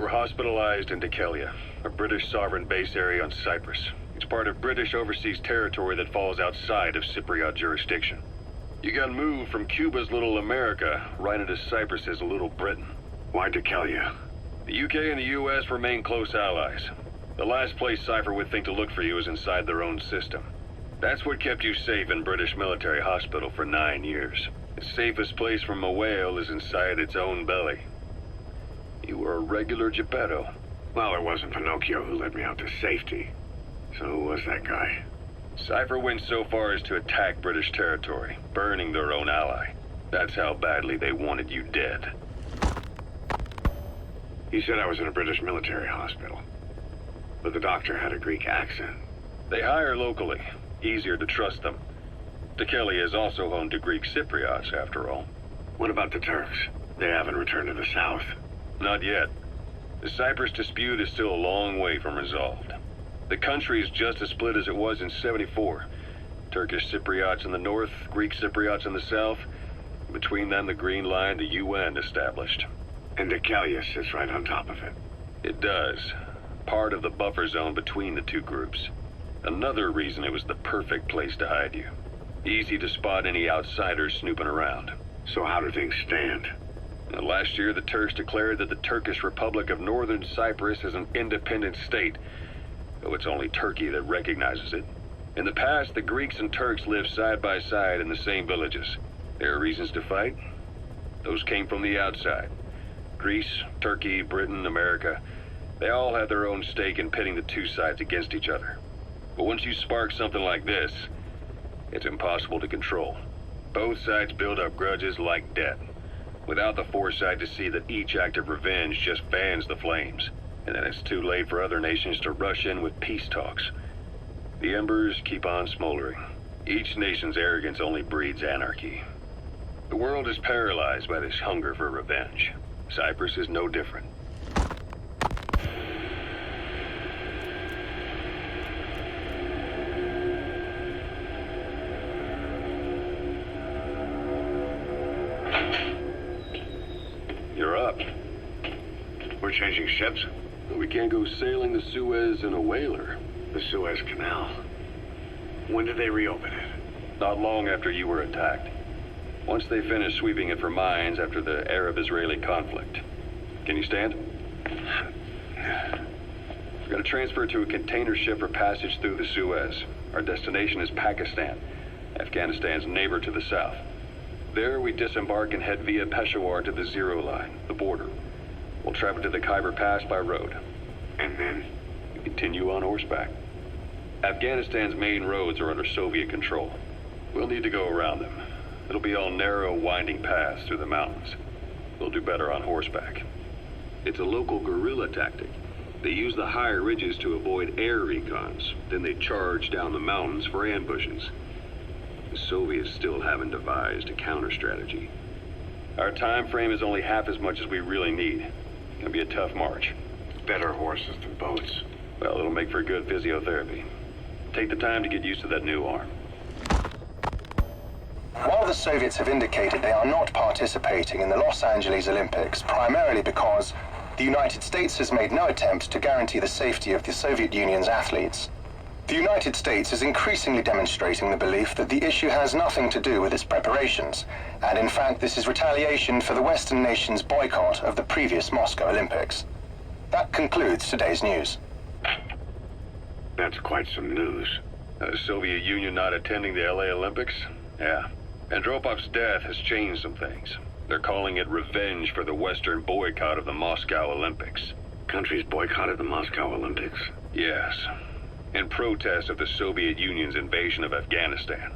were hospitalized in Dikelia, a British sovereign base area on Cyprus. It's part of British overseas territory that falls outside of Cypriot jurisdiction. You got moved from Cuba's Little America right into Cyprus's Little Britain. Why Dikelia? The UK and the US remain close allies. The last place Cypher would think to look for you is inside their own system. That's what kept you safe in British military hospital for 9 years. The safest place from a whale is inside its own belly. You were a regular Geppetto. Well, it wasn't Pinocchio who led me out to safety. So who was that guy? Cypher went so far as to attack British territory, burning their own ally. That's how badly they wanted you dead. He said I was in a British military hospital. But the doctor had a Greek accent. They hire locally. Easier to trust them. Dikelia is also home to Greek Cypriots, after all. What about the Turks? They haven't returned to the south. Not yet. The Cyprus dispute is still a long way from resolved. The country is just as split as it was in '74. Turkish Cypriots in the north, Greek Cypriots in the south. Between them, the Green Line, the UN established. And Dikelia sits right on top of it. It does. Part of the buffer zone between the two groups. Another reason it was the perfect place to hide you. Easy to spot any outsiders snooping around. So how do things stand? Last year, the Turks declared that the Turkish Republic of Northern Cyprus is an independent state, though it's only Turkey that recognizes it. In the past, the Greeks and Turks lived side by side in the same villages. There are reasons to fight. Those came from the outside. Greece, Turkey, Britain, America, they all had their own stake in pitting the two sides against each other. But once you spark something like this, it's impossible to control. Both sides build up grudges like debt, without the foresight to see that each act of revenge just fans the flames, and then it's too late for other nations to rush in with peace talks. The embers keep on smoldering. Each nation's arrogance only breeds anarchy. The world is paralyzed by this hunger for revenge. Cyprus is no different. You're up. We're changing ships? We can't go sailing the Suez in a whaler. The Suez Canal. When did they reopen it? Not long after you were attacked. Once they finished sweeping it for mines after the Arab-Israeli conflict. Can you stand? We're going to transfer to a container ship for passage through the Suez. Our destination is Pakistan, Afghanistan's neighbor to the south. There, we disembark and head via Peshawar to the Zero Line, the border. We'll travel to the Khyber Pass by road. And then? We continue on horseback. Afghanistan's main roads are under Soviet control. We'll need to go around them. It'll be all narrow, winding paths through the mountains. We'll do better on horseback. It's a local guerrilla tactic. They use the higher ridges to avoid air recons. Then they charge down the mountains for ambushes. The Soviets still haven't devised a counter-strategy. Our time frame is only half as much as we really need. It's gonna be a tough march. Better horses than boats. Well, it'll make for good physiotherapy. Take the time to get used to that new arm. While the Soviets have indicated they are not participating in the Los Angeles Olympics, primarily because the United States has made no attempt to guarantee the safety of the Soviet Union's athletes, the United States is increasingly demonstrating the belief that the issue has nothing to do with its preparations, and in fact this is retaliation for the Western nations' boycott of the previous Moscow Olympics. That concludes today's news. That's quite some news. The Soviet Union not attending the LA Olympics? Yeah. Andropov's death has changed some things. They're calling it revenge for the Western boycott of the Moscow Olympics. Countries boycotted the Moscow Olympics? Yes. In protest of the Soviet Union's invasion of Afghanistan.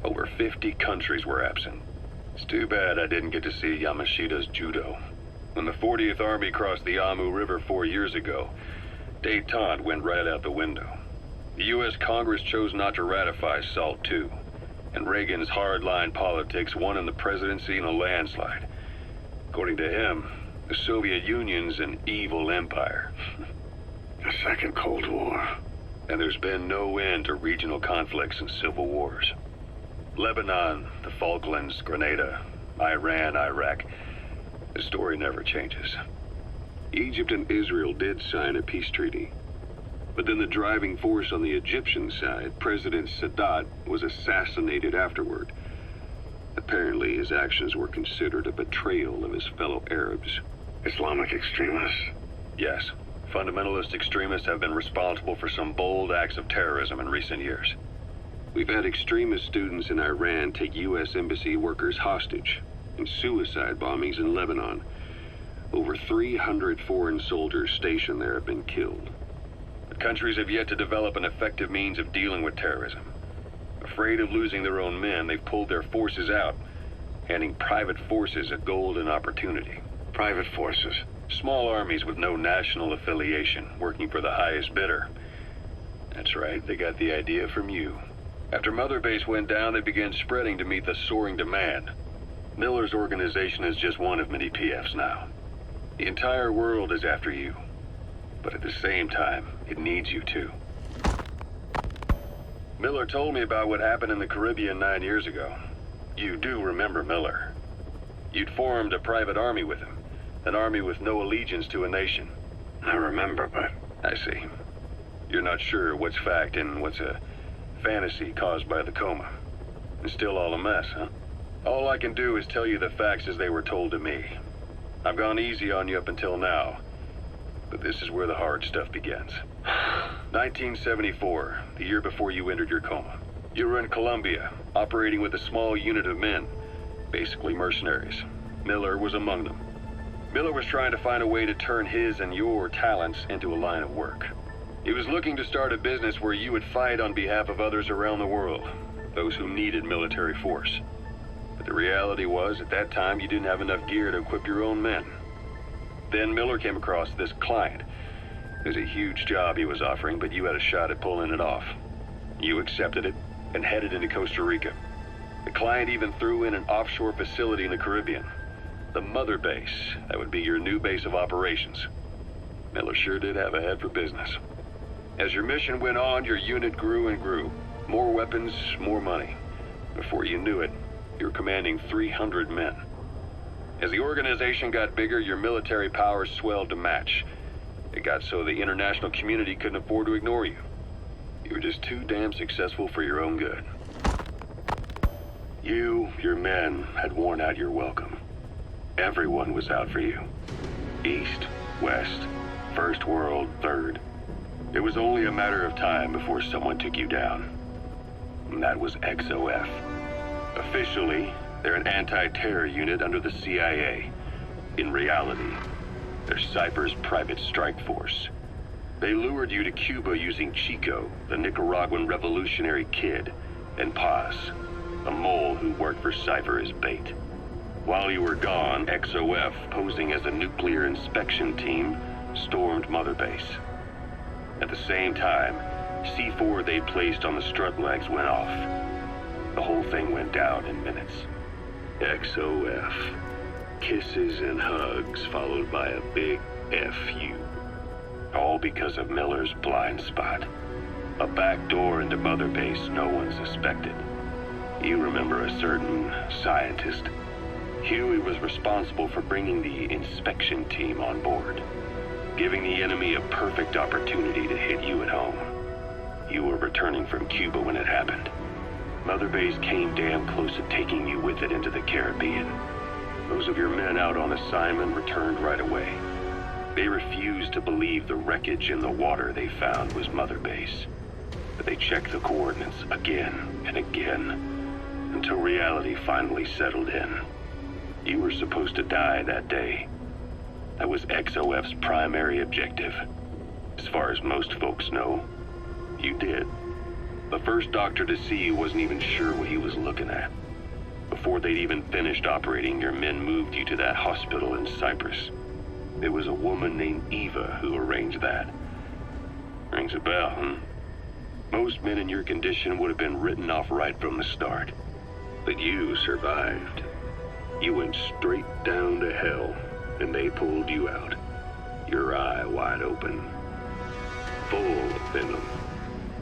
Over 50 countries were absent. It's too bad I didn't get to see Yamashita's judo. When the 40th Army crossed the Amu River 4 years ago, détente went right out the window. The U.S. Congress chose not to ratify SALT II, and Reagan's hardline politics won him the presidency in a landslide. According to him, the Soviet Union's an evil empire. The Second Cold War. And there's been no end to regional conflicts and civil wars. Lebanon, the Falklands, Grenada, Iran, Iraq. The story never changes. Egypt and Israel did sign a peace treaty. But then the driving force on the Egyptian side, President Sadat, was assassinated afterward. Apparently, his actions were considered a betrayal of his fellow Arabs. Islamic extremists? Yes, fundamentalist extremists have been responsible for some bold acts of terrorism in recent years. We've had extremist students in Iran take U.S. embassy workers hostage, and suicide bombings in Lebanon. Over 300 foreign soldiers stationed there have been killed. The countries have yet to develop an effective means of dealing with terrorism. Afraid of losing their own men, they've pulled their forces out, handing private forces a golden opportunity. Private forces? Small armies with no national affiliation, working for the highest bidder. That's right, they got the idea from you. After Mother Base went down, they began spreading to meet the soaring demand. Miller's organization is just one of many PFs now. The entire world is after you. But at the same time, it needs you too. Miller told me about what happened in the Caribbean 9 years ago. You do remember Miller. You'd formed a private army with him. An army with no allegiance to a nation. I remember, but... I see. You're not sure what's fact and what's a fantasy caused by the coma. It's still all a mess, huh? All I can do is tell you the facts as they were told to me. I've gone easy on you up until now, but this is where the hard stuff begins. 1974, the year before you entered your coma. You were in Colombia, operating with a small unit of men, basically mercenaries. Miller was among them. Miller was trying to find a way to turn his and your talents into a line of work. He was looking to start a business where you would fight on behalf of others around the world, those who needed military force. But the reality was, at that time, you didn't have enough gear to equip your own men. Then Miller came across this client. It was a huge job he was offering, but you had a shot at pulling it off. You accepted it and headed into Costa Rica. The client even threw in an offshore facility in the Caribbean. The Mother Base, that would be your new base of operations. Miller sure did have a head for business. As your mission went on, your unit grew and grew. More weapons, more money. Before you knew it, you were commanding 300 men. As the organization got bigger, your military powers swelled to match. It got so the international community couldn't afford to ignore you. You were just too damn successful for your own good. You, your men, had worn out your welcome. Everyone was out for you. East, West, First World, Third. It was only a matter of time before someone took you down. And that was XOF. Officially, they're an anti-terror unit under the CIA. In reality, they're Cypher's private strike force. They lured you to Cuba using Chico, the Nicaraguan revolutionary kid, and Paz, a mole who worked for Cypher as bait. While you were gone, XOF, posing as a nuclear inspection team, stormed Mother Base. At the same time, C4 they placed on the strut legs went off. The whole thing went down in minutes. XOF. Kisses and hugs followed by a big FU. All because of Miller's blind spot. A back door into Mother Base no one suspected. You remember a certain scientist. Huey was responsible for bringing the inspection team on board, giving the enemy a perfect opportunity to hit you at home. You were returning from Cuba when it happened. Mother Base came damn close to taking you with it into the Caribbean. Those of your men out on assignment returned right away. They refused to believe the wreckage in the water they found was Mother Base. But they checked the coordinates again and again, until reality finally settled in. You were supposed to die that day. That was XOF's primary objective. As far as most folks know, you did. The first doctor to see you wasn't even sure what he was looking at. Before they'd even finished operating, your men moved you to that hospital in Cyprus. It was a woman named Eva who arranged that. Rings a bell, huh? Most men in your condition would have been written off right from the start. But you survived. You went straight down to hell, and they pulled you out. Your eye wide open. Full of venom.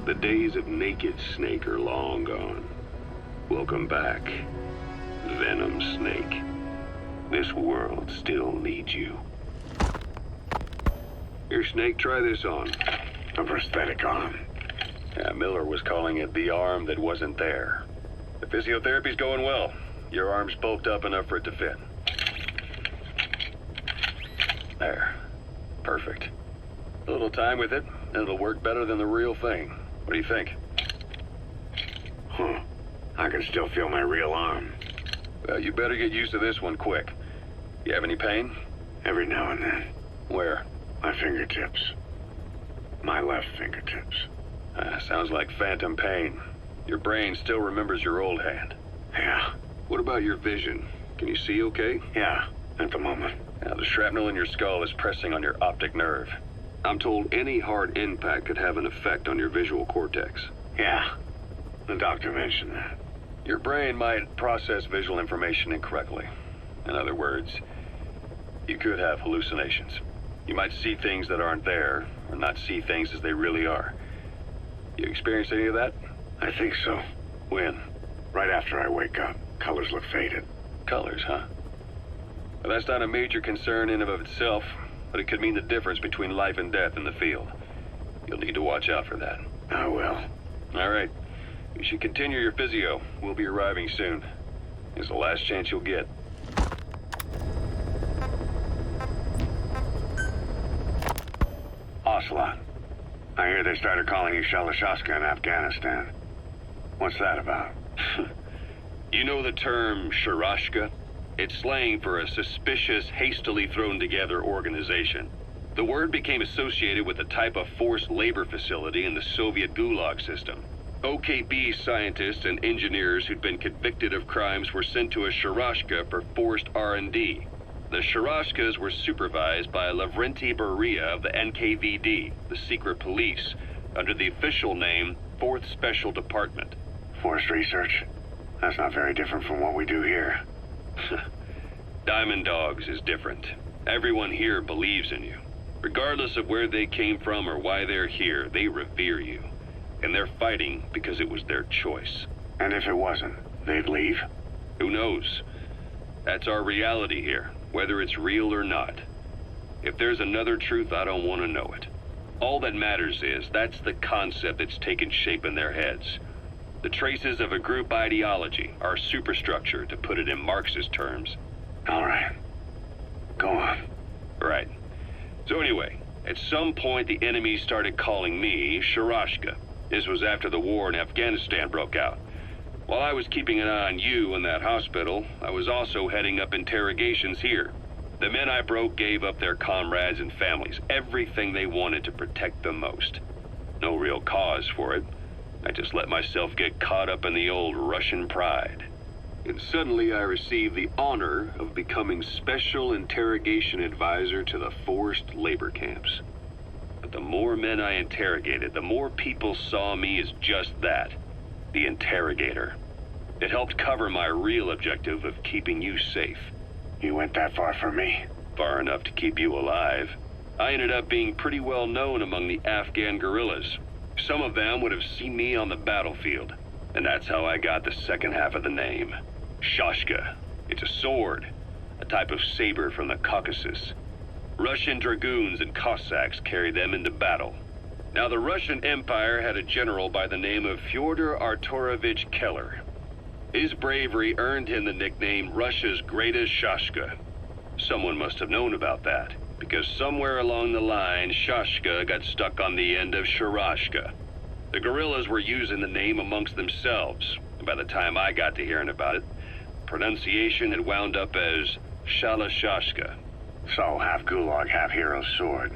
The days of naked Snake are long gone. Welcome back, Venom Snake. This world still needs you. Here, Snake, try this on. A prosthetic arm. Yeah, Miller was calling it the arm that wasn't there. The physiotherapy's going well. Your arm's bulked up enough for it to fit. There. Perfect. A little time with it, and it'll work better than the real thing. What do you think? Huh. I can still feel my real arm. Well, you better get used to this one quick. You have any pain? Every now and then. Where? My fingertips. My left fingertips. Sounds like phantom pain. Your brain still remembers your old hand. Yeah. What about your vision? Can you see okay? Yeah, at the moment. Now, the shrapnel in your skull is pressing on your optic nerve. I'm told any hard impact could have an effect on your visual cortex. Yeah. The doctor mentioned that. Your brain might process visual information incorrectly. In other words, you could have hallucinations. You might see things that aren't there, or not see things as they really are. You experienced any of that? I think so. When? Right after I wake up. Colors look faded. Colors, huh? Well, that's not a major concern in and of itself, but it could mean the difference between life and death in the field. You'll need to watch out for that. I will. All right. You should continue your physio. We'll be arriving soon. It's the last chance you'll get. Ocelot. I hear they started calling you Shalashaska in Afghanistan. What's that about? You know the term Sharashka? It's slang for a suspicious, hastily thrown together organization. The word became associated with a type of forced labor facility in the Soviet Gulag system. OKB scientists and engineers who'd been convicted of crimes were sent to a Sharashka for forced R&D. The Sharashkas were supervised by Lavrenti Beria of the NKVD, the secret police, under the official name 4th Special Department. Forced research? That's not very different from what we do here. Diamond Dogs is different. Everyone here believes in you. Regardless of where they came from or why they're here, they revere you. And they're fighting because it was their choice. And if it wasn't, they'd leave? Who knows? That's our reality here, whether it's real or not. If there's another truth, I don't want to know it. All that matters is that's the concept that's taken shape in their heads. The traces of a group ideology, our superstructure, to put it in Marxist terms. All right. Go on. Right. So anyway, at some point the enemy started calling me Sharashka. This was after the war in Afghanistan broke out. While I was keeping an eye on you in that hospital, I was also heading up interrogations here. The men I broke gave up their comrades and families, everything they wanted to protect them most. No real cause for it. I just let myself get caught up in the old Russian pride. And suddenly I received the honor of becoming Special Interrogation Advisor to the forced labor camps. But the more men I interrogated, the more people saw me as just that, the interrogator. It helped cover my real objective of keeping you safe. You went that far for me? Far enough to keep you alive. I ended up being pretty well known among the Afghan guerrillas. Some of them would have seen me on the battlefield, and that's how I got the second half of the name. Shashka. It's a sword, a type of saber from the Caucasus. Russian dragoons and Cossacks carry them into battle. Now, the Russian Empire had a general by the name of Fyodor Arturovich Keller. His bravery earned him the nickname Russia's Greatest Shashka. Someone must have known about that, because somewhere along the line, Shashka got stuck on the end of Sharashka. The guerrillas were using the name amongst themselves, and by the time I got to hearing about it, pronunciation had wound up as Shalashashka. So, half Gulag, half Hero Sword.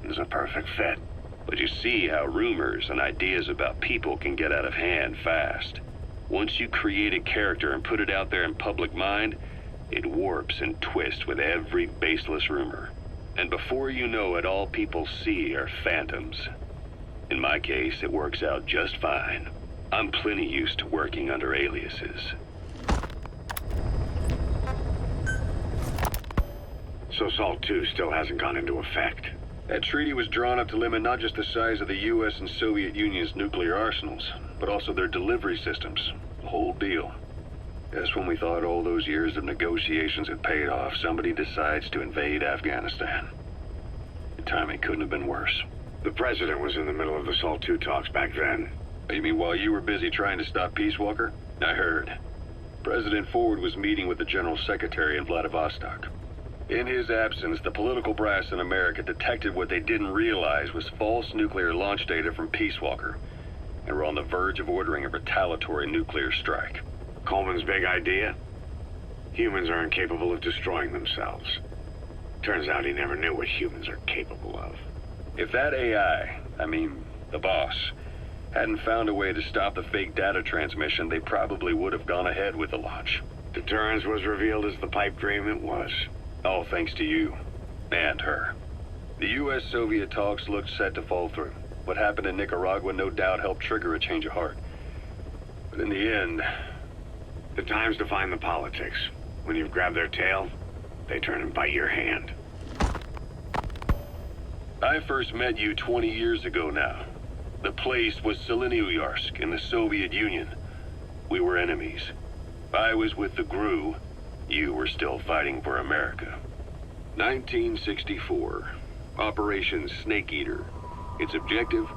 Is a perfect fit. But you see how rumors and ideas about people can get out of hand fast. Once you create a character and put it out there in public mind, it warps and twists with every baseless rumor. And before you know it, all people see are phantoms. In my case, it works out just fine. I'm plenty used to working under aliases. So SALT II still hasn't gone into effect. That treaty was drawn up to limit not just the size of the U.S. and Soviet Union's nuclear arsenals, but also their delivery systems. The whole deal. Just when we thought all those years of negotiations had paid off, somebody decides to invade Afghanistan. The timing couldn't have been worse. The president was in the middle of the SALT II talks back then. You mean while you were busy trying to stop Peace Walker? I heard. President Ford was meeting with the General Secretary in Vladivostok. In his absence, the political brass in America detected what they didn't realize was false nuclear launch data from Peace Walker, and were on the verge of ordering a retaliatory nuclear strike. Coleman's big idea? Humans are incapable of destroying themselves. Turns out he never knew what humans are capable of. If that AI, the boss, hadn't found a way to stop the fake data transmission, they probably would have gone ahead with the launch. Deterrence was revealed as the pipe dream it was. All thanks to you. And her. The U.S.-Soviet talks looked set to fall through. What happened in Nicaragua no doubt helped trigger a change of heart. But in the end... The times define the politics. When you've grabbed their tail, they turn and bite your hand. I first met you 20 years ago now. The place was Selenouyarsk in the Soviet Union. We were enemies. I was with the GRU. You were still fighting for America. 1964. Operation Snake Eater. Its objective?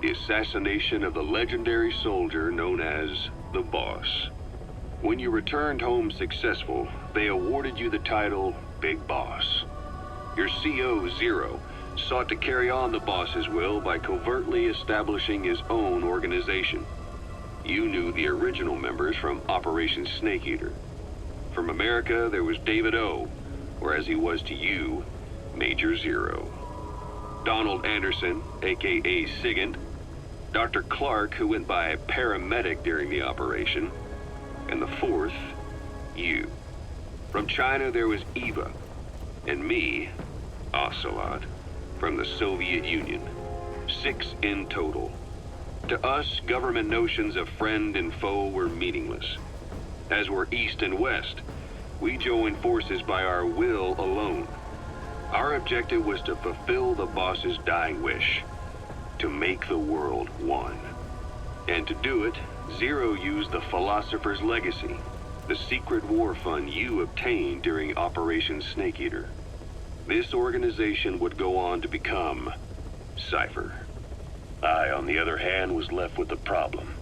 The assassination of the legendary soldier known as the Boss. When you returned home successful, they awarded you the title Big Boss. Your CO, Zero, sought to carry on the boss's will by covertly establishing his own organization. You knew the original members from Operation Snake Eater. From America, there was David O, or as he was to you, Major Zero. Donald Anderson, aka Sigint, Dr. Clark, who went by paramedic during the operation, and the fourth, you. From China, there was Eva, and me, Ocelot, from the Soviet Union. 6 in total. To us, government notions of friend and foe were meaningless. As were East and West, we joined forces by our will alone. Our objective was to fulfill the boss's dying wish, to make the world one. And to do it, Zero used the Philosopher's Legacy, the secret war fund you obtained during Operation Snake Eater. This organization would go on to become Cypher. I, on the other hand, was left with the problem.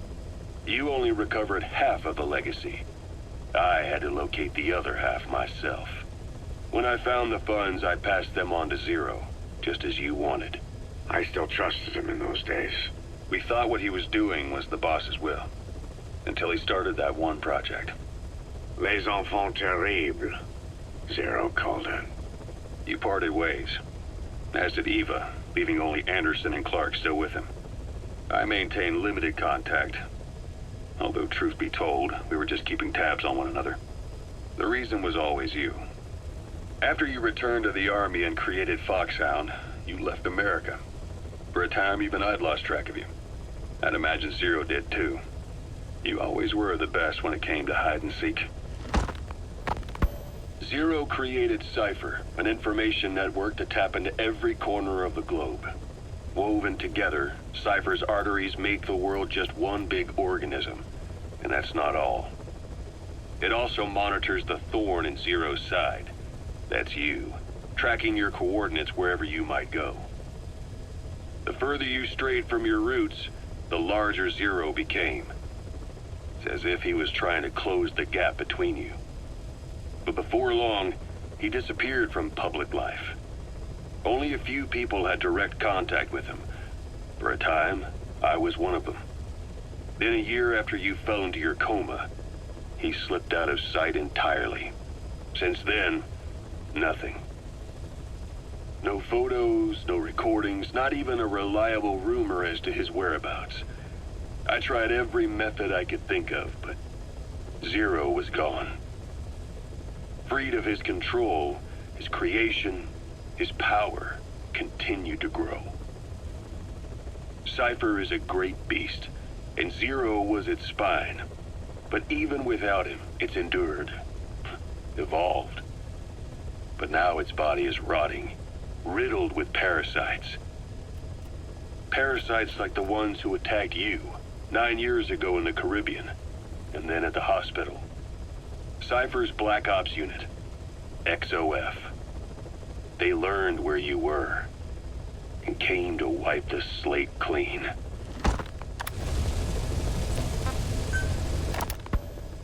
You only recovered half of the legacy. I had to locate the other half myself. When I found the funds, I passed them on to Zero, just as you wanted. I still trusted him in those days. We thought what he was doing was the boss's will, until he started that one project. Les enfants terribles, Zero called it. You parted ways, as did Eva, leaving only Anderson and Clark still with him. I maintained limited contact, although truth be told, we were just keeping tabs on one another. The reason was always you. After you returned to the Army and created Foxhound, you left America. For a time, even I'd lost track of you. I'd imagine Zero did too. You always were the best when it came to hide and seek. Zero created Cypher, an information network to tap into every corner of the globe. Woven together, Cypher's arteries make the world just one big organism. And that's not all. It also monitors the thorn in Zero's side. That's you, tracking your coordinates wherever you might go. The further you strayed from your roots, the larger Zero became. It's as if he was trying to close the gap between you. But before long, he disappeared from public life. Only a few people had direct contact with him. For a time, I was one of them. Then a year after you fell into your coma, he slipped out of sight entirely. Since then, nothing. No photos, no recordings, not even a reliable rumor as to his whereabouts. I tried every method I could think of, but Zero was gone. Freed of his control, his creation, his power continued to grow. Cypher is a great beast, and Zero was its spine. But even without him, it's endured, evolved. But now its body is rotting, riddled with parasites. Parasites like the ones who attacked you 9 years ago in the Caribbean, and then at the hospital. Cypher's Black Ops Unit, XOF. They learned where you were, and came to wipe the slate clean.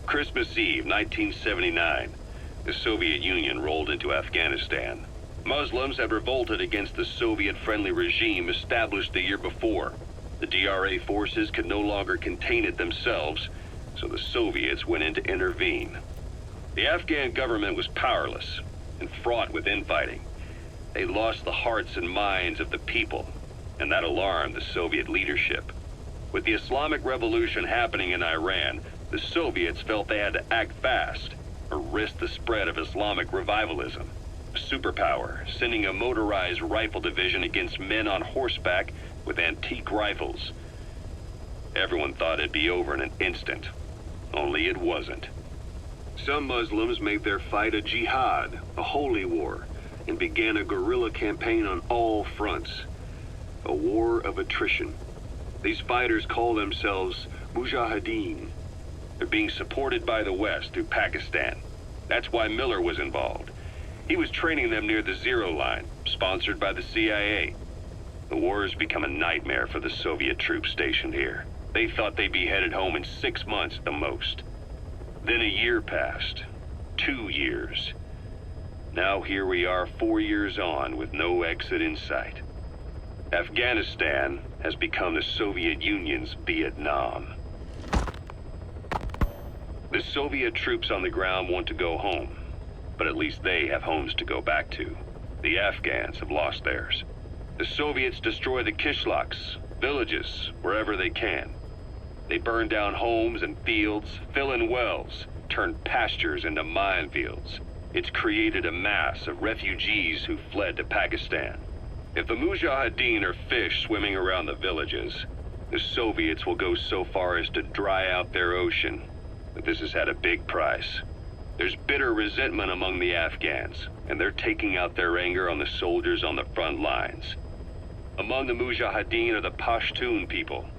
Christmas Eve, 1979, the Soviet Union rolled into Afghanistan. Muslims had revolted against the Soviet-friendly regime established the year before. The DRA forces could no longer contain it themselves, so the Soviets went in to intervene. The Afghan government was powerless and fraught with infighting. They lost the hearts and minds of the people, and that alarmed the Soviet leadership. With the Islamic Revolution happening in Iran, the Soviets felt they had to act fast or risk the spread of Islamic revivalism. A superpower, sending a motorized rifle division against men on horseback with antique rifles. Everyone thought it'd be over in an instant, only it wasn't. Some Muslims made their fight a jihad, a holy war, and began a guerrilla campaign on all fronts. A war of attrition. These fighters call themselves Mujahideen. They're being supported by the West through Pakistan. That's why Miller was involved. He was training them near the Zero Line, sponsored by the CIA. The war has become a nightmare for the Soviet troops stationed here. They thought they'd be headed home in 6 months at the most. Then a year passed. 2 years. Now here we are 4 years on with no exit in sight. Afghanistan has become the Soviet Union's Vietnam. The Soviet troops on the ground want to go home, but at least they have homes to go back to. The Afghans have lost theirs. The Soviets destroy the kishlaks, villages, wherever they can. They burn down homes and fields, fill in wells, turn pastures into minefields. It's created a mass of refugees who fled to Pakistan. If the Mujahideen are fish swimming around the villages, the Soviets will go so far as to dry out their ocean. But this has had a big price. There's bitter resentment among the Afghans, and they're taking out their anger on the soldiers on the front lines. Among the Mujahideen are the Pashtun people.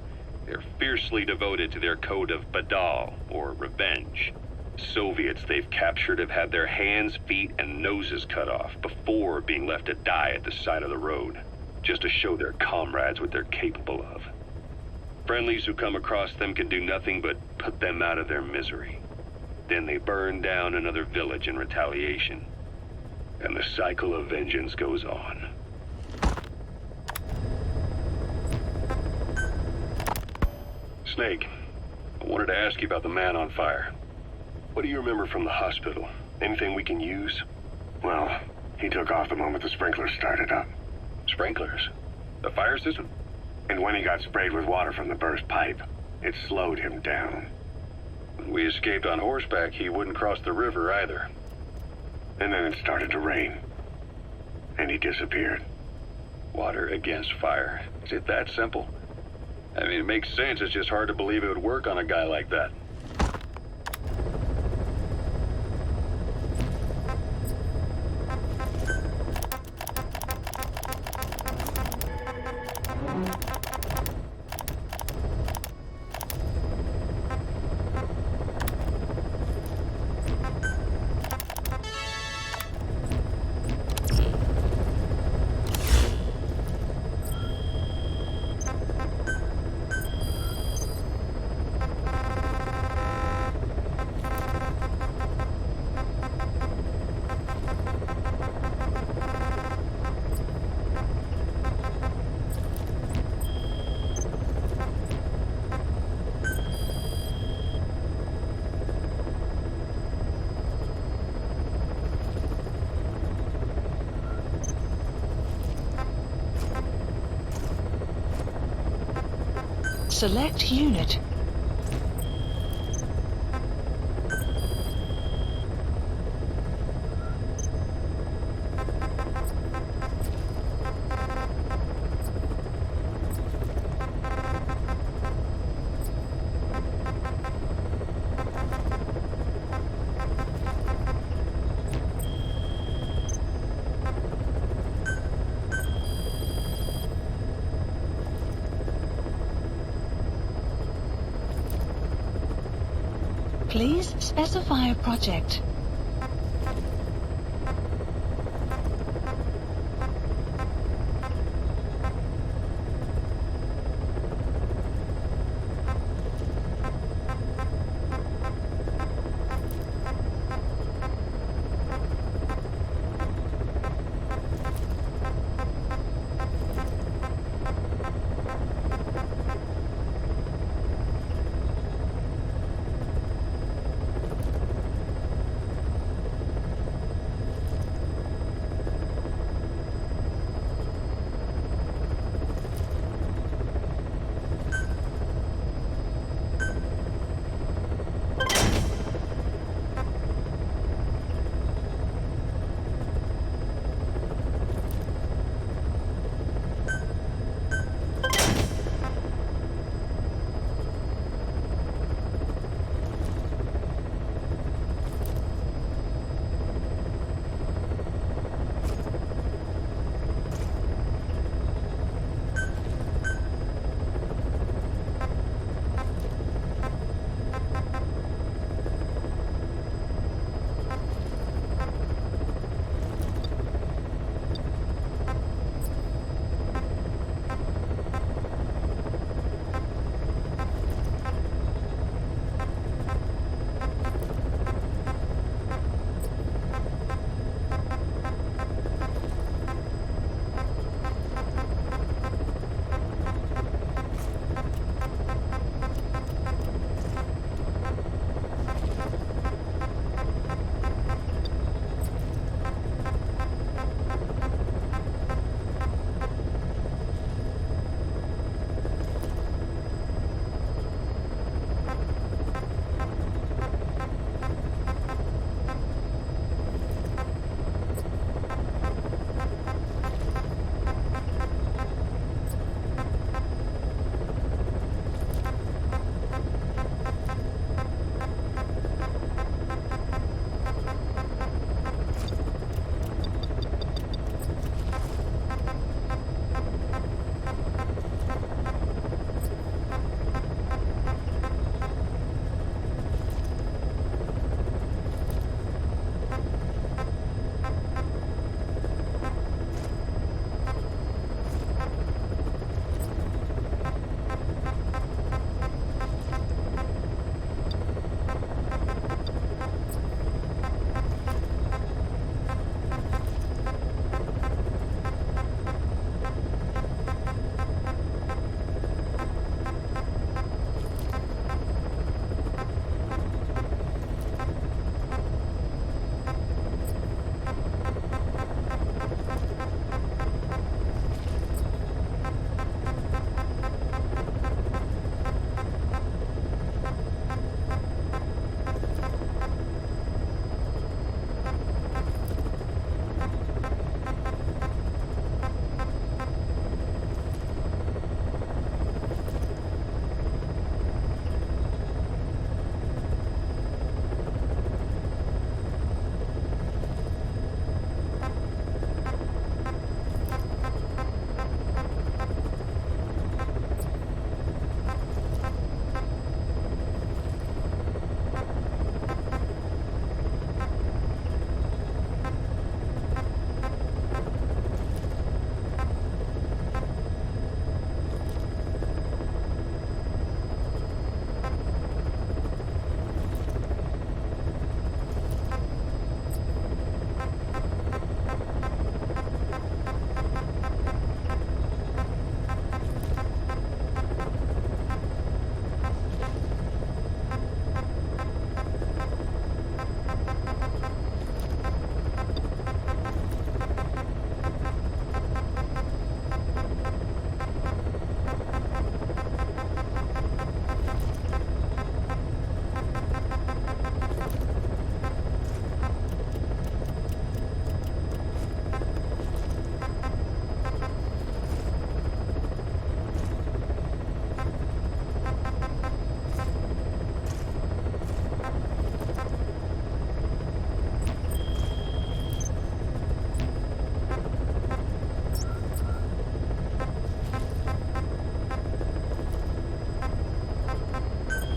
They're fiercely devoted to their code of Badal, or revenge. Soviets they've captured have had their hands, feet, and noses cut off before being left to die at the side of the road, just to show their comrades what they're capable of. Friendlies who come across them can do nothing but put them out of their misery. Then they burn down another village in retaliation. And the cycle of vengeance goes on. Snake, I wanted to ask you about the man on fire. What do you remember from the hospital? Anything we can use? Well, he took off the moment the sprinklers started up. Sprinklers? The fire system? And when he got sprayed with water from the burst pipe, it slowed him down. When we escaped on horseback, he wouldn't cross the river either. And then it started to rain. And he disappeared. Water against fire. Is it that simple? I mean, it makes sense. It's just hard to believe it would work on a guy like that. Select unit. Please specify a project.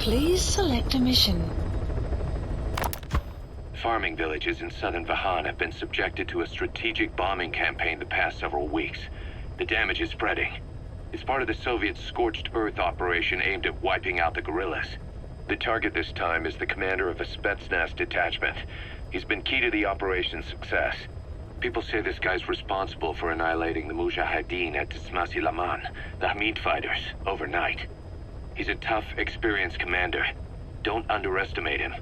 Please select a mission. Farming villages in southern Vahan have been subjected to a strategic bombing campaign the past several weeks. The damage is spreading. It's part of the Soviet Scorched Earth operation aimed at wiping out the guerrillas. The target this time is the commander of a Spetsnaz detachment. He's been key to the operation's success. People say this guy's responsible for annihilating the Mujahideen at Tismasi Laman, the Hamid fighters, overnight. He's a tough, experienced commander. Don't underestimate him.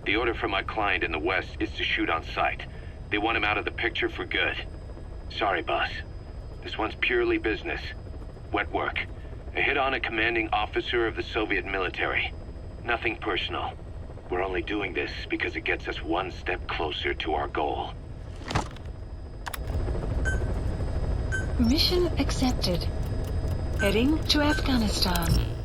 The order from my client in the west is to shoot on sight. They want him out of the picture for good. Sorry, boss. This one's purely business. Wet work. A hit on a commanding officer of the Soviet military. Nothing personal. We're only doing this because it gets us one step closer to our goal. Mission accepted. Heading to Afghanistan.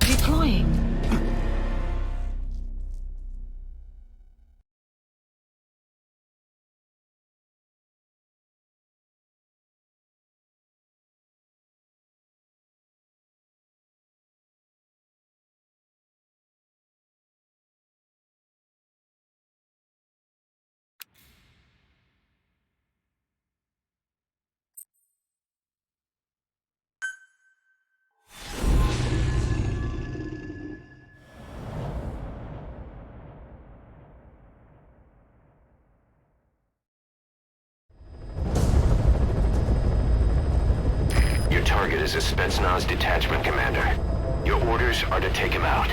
Deploying. Target is a Spetsnaz detachment commander. Your orders are to take him out.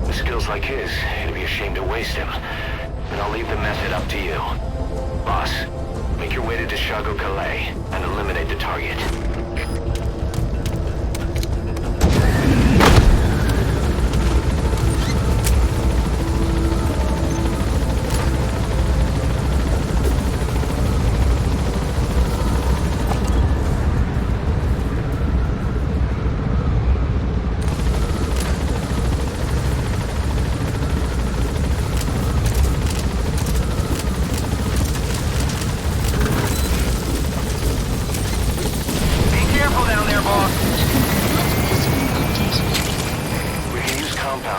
With skills like his, it'd be a shame to waste him. But I'll leave the method up to you. Boss, Make your way to Dishago Calais and eliminate the target.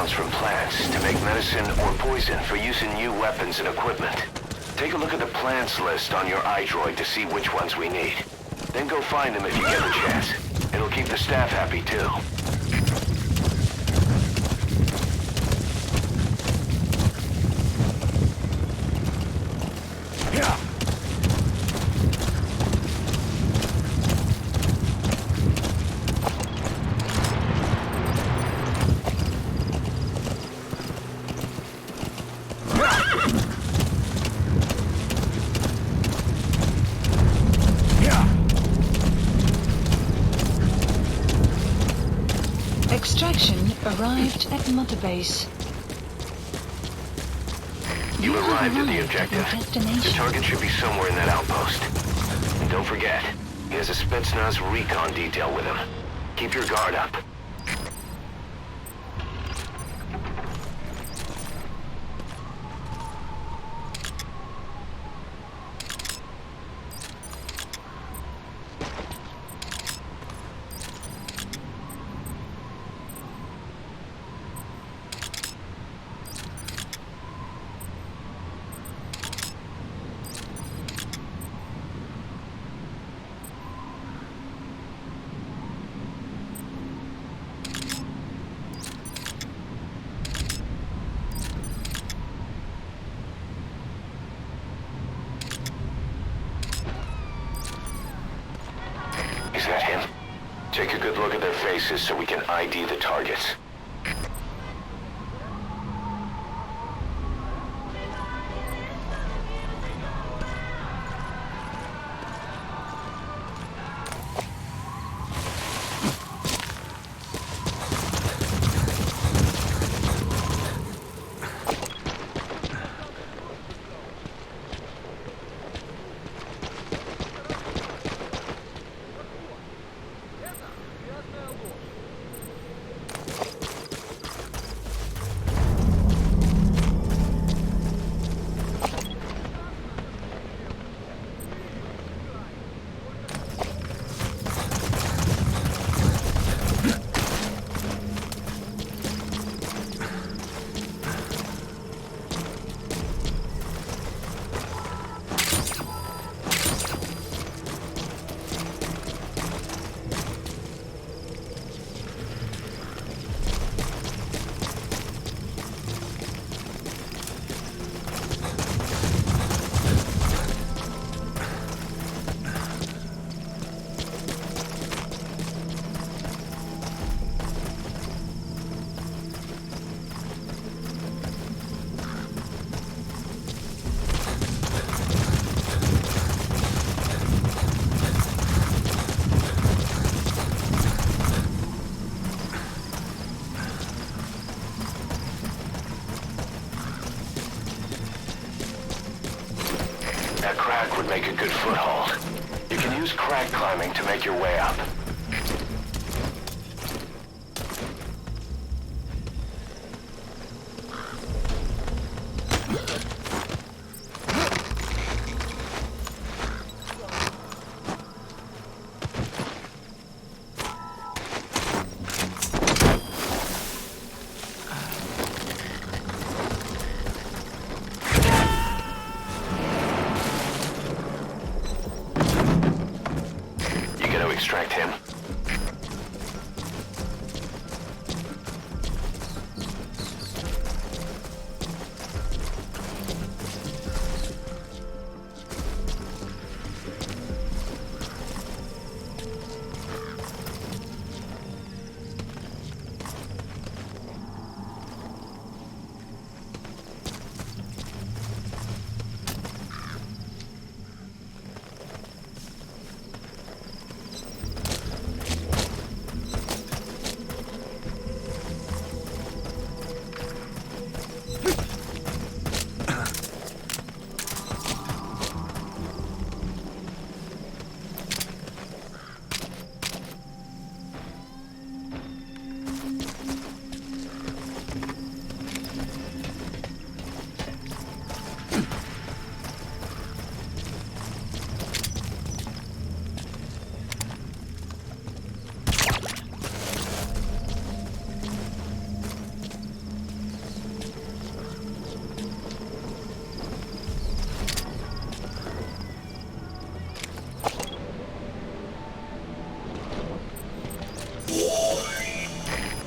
From plants to make medicine or poison for use in new weapons and equipment. Take a look at the plants list on your iDroid to see which ones we need. Then go find them if you get the chance. It'll keep the staff happy too. Extraction arrived at Mother Base. You arrived at the objective. The target should be somewhere in that outpost. And don't forget, he has a Spetsnaz recon detail with him. Keep your guard up. Is that him? Take a good look at their faces so we can ID the targets. That crack would make a good foothold. You can use crag climbing to make your way up. Extract him.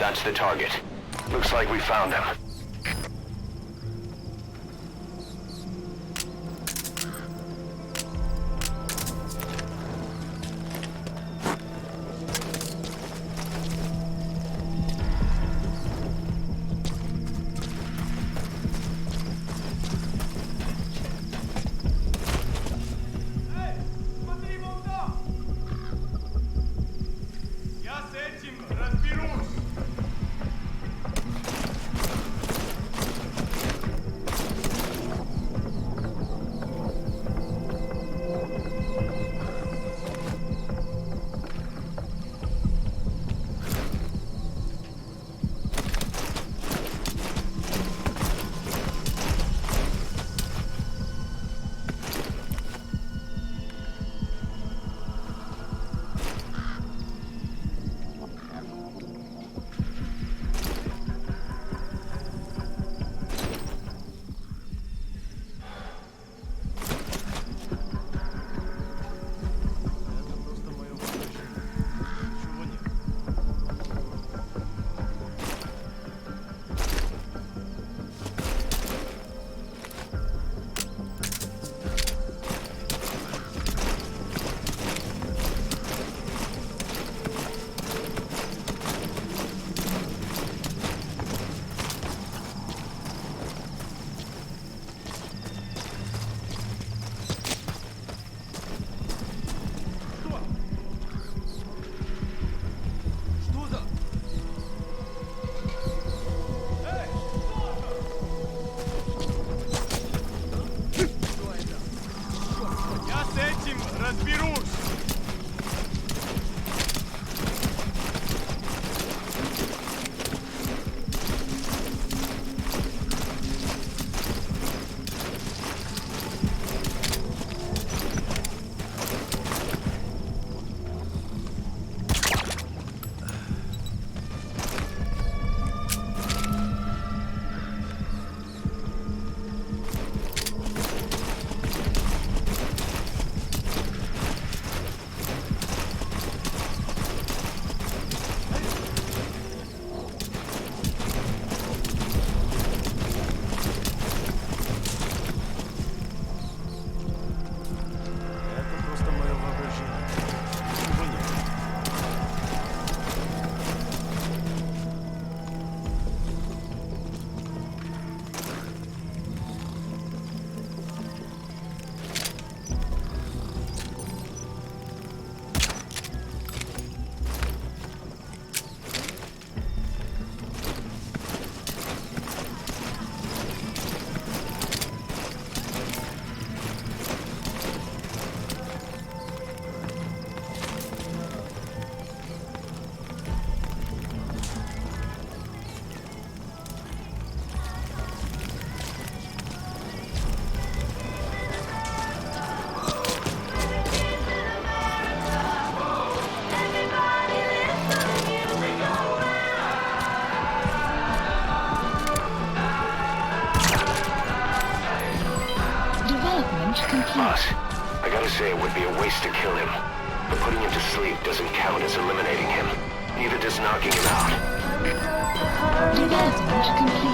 That's the target. Looks like we found him. Я с этим разберусь. Разберусь! Boss, I gotta say it would be a waste to kill him. But putting him to sleep doesn't count as eliminating him. Neither does knocking him out. Development complete.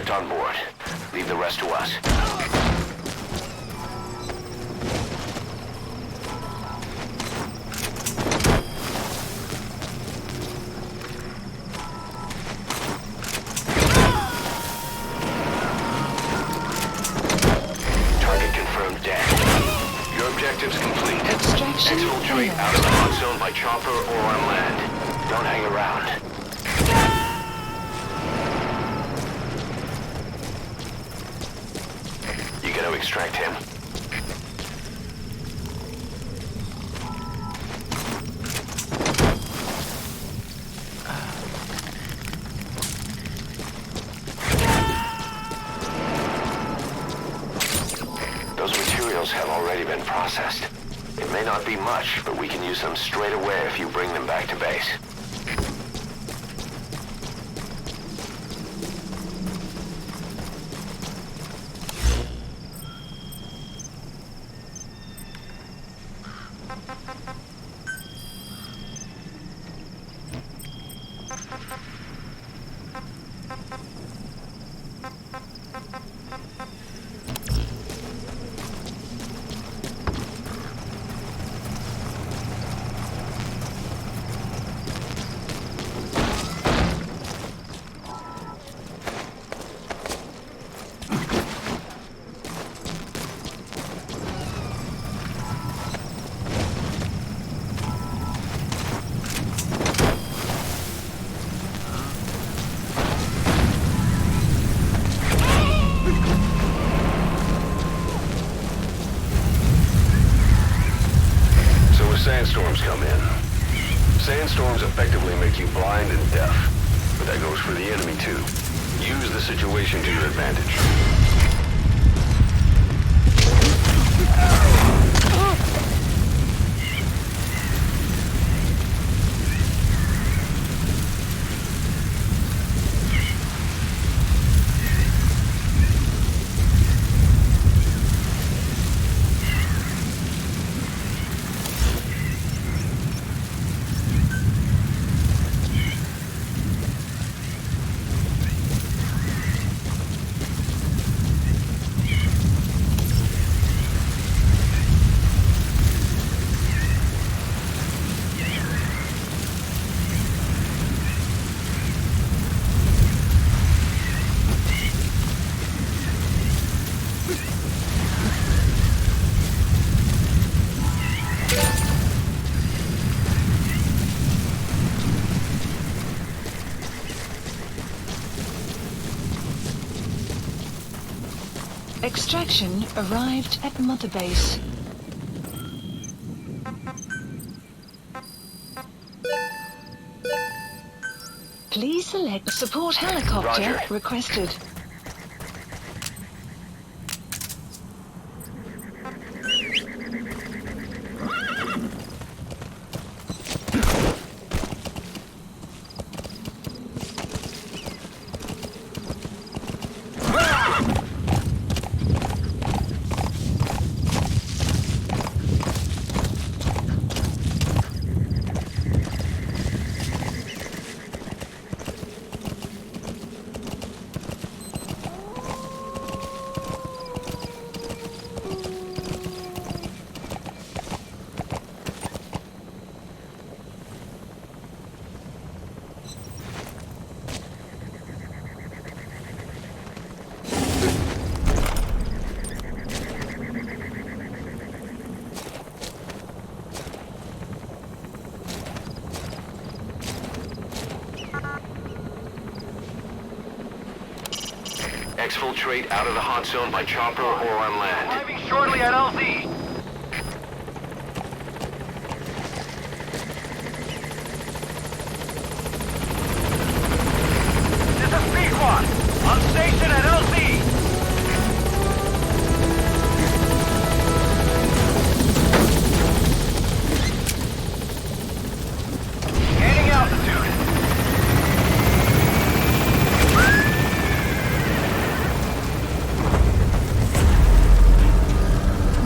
suspect on board. Leave the rest to us. Target confirmed dead. Your objective's complete. Extraction Exfiltrate failed. out of the hot zone by chopper or on land. Don't hang around. You gonna extract him? Those materials have already been processed. It may not be much, but we can use them straight away if you bring them back to base. Sandstorms come in. Sandstorms effectively make you blind and deaf, but that goes for the enemy too. Use the situation to your advantage. Extraction arrived at Mother Base. Please select support helicopter Roger. requested. Exfiltrate out of the hot zone by chopper or on land. Arriving shortly at LZ. This is Pequod. On station at LZ. Gaining altitude.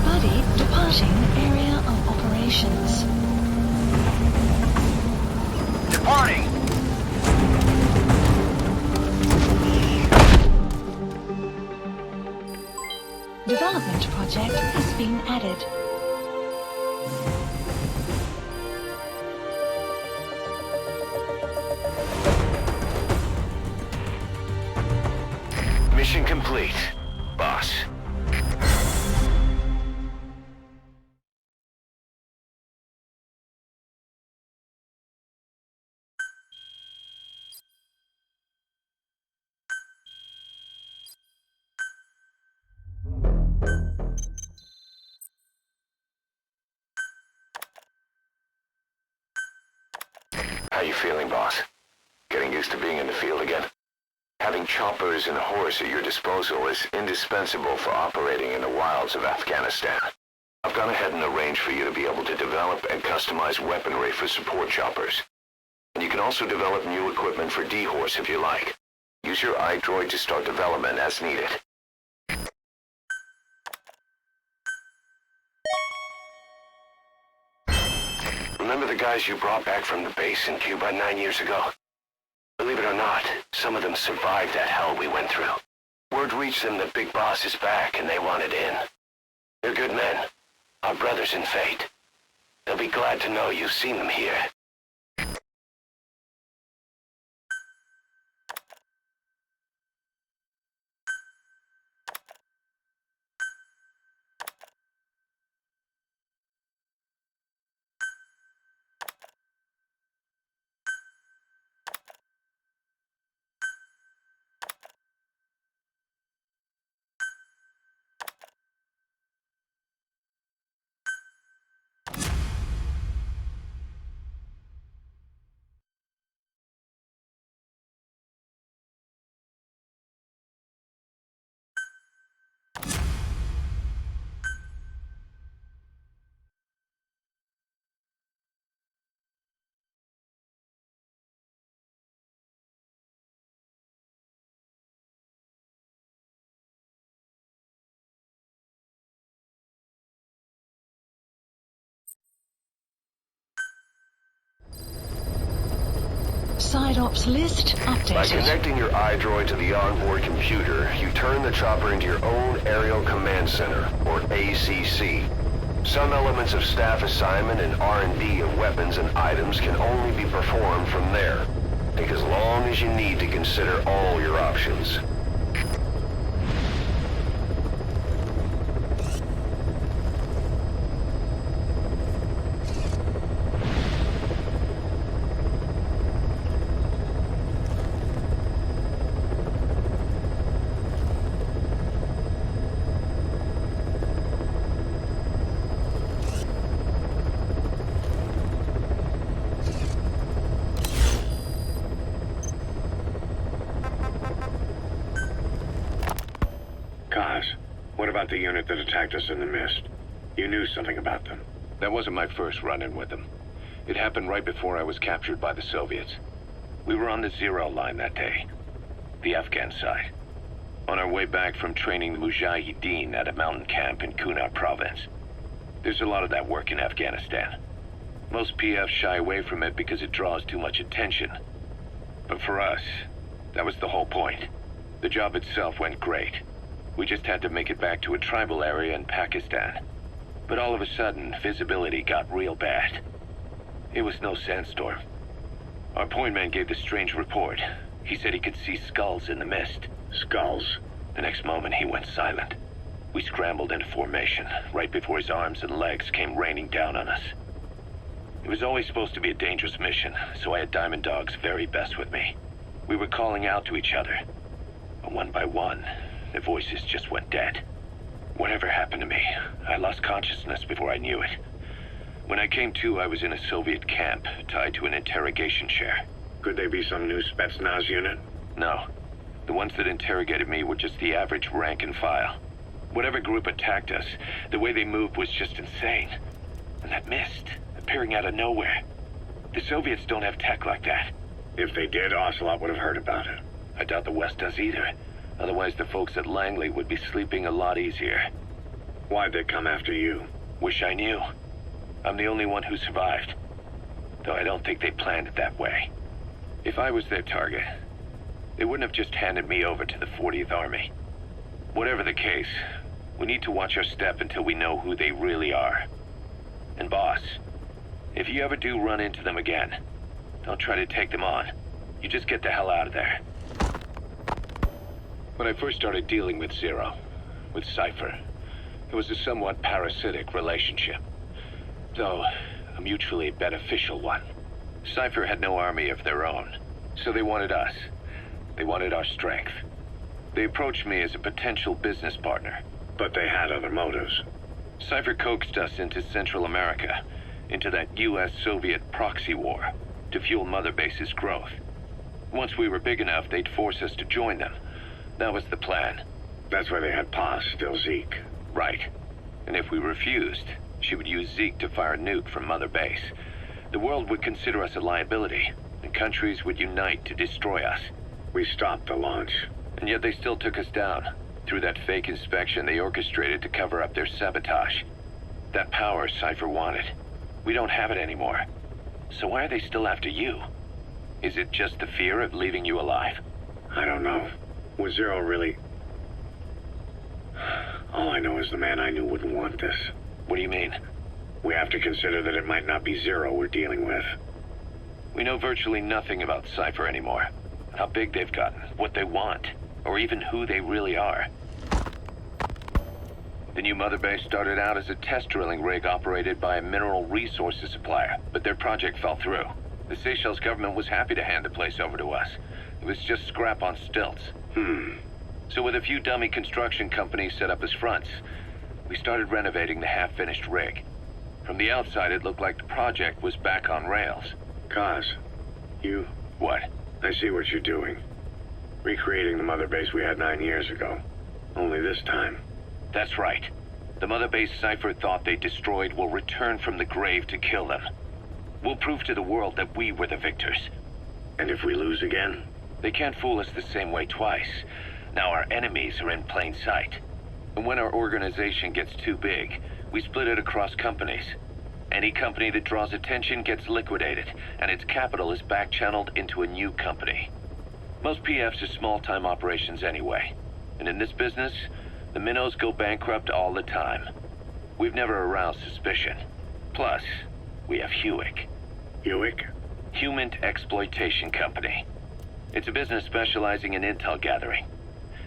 Buddy complete, boss. How you feeling, boss? Getting used to being in the field again? Having choppers and a horse at your disposal is indispensable for operating in the wilds of Afghanistan. I've gone ahead and arranged for you to be able to develop and customize weaponry for support choppers. And you can also develop new equipment for D-Horse if you like. Use your iDroid to start development as needed. Remember the guys you brought back from the base in Cuba 9 years ago? Believe it or not, some of them survived that hell we went through. Word reached them that Big Boss is back and they wanted in. They're good men, our brothers in fate. They'll be glad to know you've seen them here. Side ops list By updated. connecting your iDroid to the onboard computer, you turn the chopper into your own Aerial Command Center, or ACC. Some elements of staff assignment and R&D of weapons and items can only be performed from there. Take as long as you need to consider all your options. What about the unit that attacked us in the mist? You knew something about them. That wasn't my first run-in with them. It happened right before I was captured by the Soviets. We were on the zero line that day, the Afghan side, on our way back from training the Mujahideen at a mountain camp in Kunar province. There's a lot of that work in Afghanistan. Most PFs shy away from it because it draws too much attention. But for us, that was the whole point. The job itself went great. We just had to make it back to a tribal area in Pakistan. But all of a sudden, visibility got real bad. It was no sandstorm. Our point man gave this strange report. He said he could see skulls in the mist. Skulls? The next moment, he went silent. We scrambled into formation, right before his arms and legs came raining down on us. It was always supposed to be a dangerous mission, so I had Diamond Dog's very best with me. We were calling out to each other. But one by one, the voices just went dead. Whatever happened to me, I lost consciousness before I knew it. When I came to, I was in a Soviet camp, tied to an interrogation chair. Could they be some new Spetsnaz unit? No. The ones that interrogated me were just the average rank and file. Whatever group attacked us, the way they moved was just insane. And that mist, appearing out of nowhere. The Soviets don't have tech like that. If they did, Ocelot would have heard about it. I doubt the West does either. Otherwise, the folks at Langley would be sleeping a lot easier. Why'd they come after you? Wish I knew. I'm the only one who survived. Though I don't think they planned it that way. If I was their target, they wouldn't have just handed me over to the 40th Army. Whatever the case, we need to watch our step until we know who they really are. And boss, if you ever do run into them again, don't try to take them on. You just get the hell out of there. When I first started dealing with Zero, with Cypher, it was a somewhat parasitic relationship, though a mutually beneficial one. Cypher had no army of their own, so they wanted us. They wanted our strength. They approached me as a potential business partner. But they had other motives. Cypher coaxed us into Central America, into that US-Soviet proxy war, to fuel Mother Base's growth. Once we were big enough, they'd force us to join them. That was the plan. That's why they had Paz, still Zeke. Right. And if we refused, she would use Zeke to fire a nuke from Mother Base. The world would consider us a liability, and countries would unite to destroy us. We stopped the launch. And yet they still took us down, through that fake inspection they orchestrated to cover up their sabotage. That power Cypher wanted. We don't have it anymore. So why are they still after you? Is it just the fear of leaving you alive? I don't know. Was Zero really... All I know is the man I knew wouldn't want this. What do you mean? We have to consider that it might not be Zero we're dealing with. We know virtually nothing about Cypher anymore. How big they've gotten, what they want, or even who they really are. The new Mother Base started out as a test drilling rig operated by a mineral resources supplier, but their project fell through. The Seychelles government was happy to hand the place over to us. It was just scrap on stilts. So with a few dummy construction companies set up as fronts, we started renovating the half-finished rig. From the outside, it looked like the project was back on rails. Kaz, you... What? I see what you're doing. Recreating the Mother Base we had 9 years ago. Only this time. That's right. The Mother Base Cypher thought they destroyed will return from the grave to kill them. We'll prove to the world that we were the victors. And if we lose again? They can't fool us the same way twice. Now our enemies are in plain sight. And when our organization gets too big, we split it across companies. Any company that draws attention gets liquidated, and its capital is back-channeled into a new company. Most PFs are small-time operations anyway. And in this business, the minnows go bankrupt all the time. We've never aroused suspicion. Plus, we have Hewick. Hewick? Human Exploitation Company. It's a business specializing in intel gathering.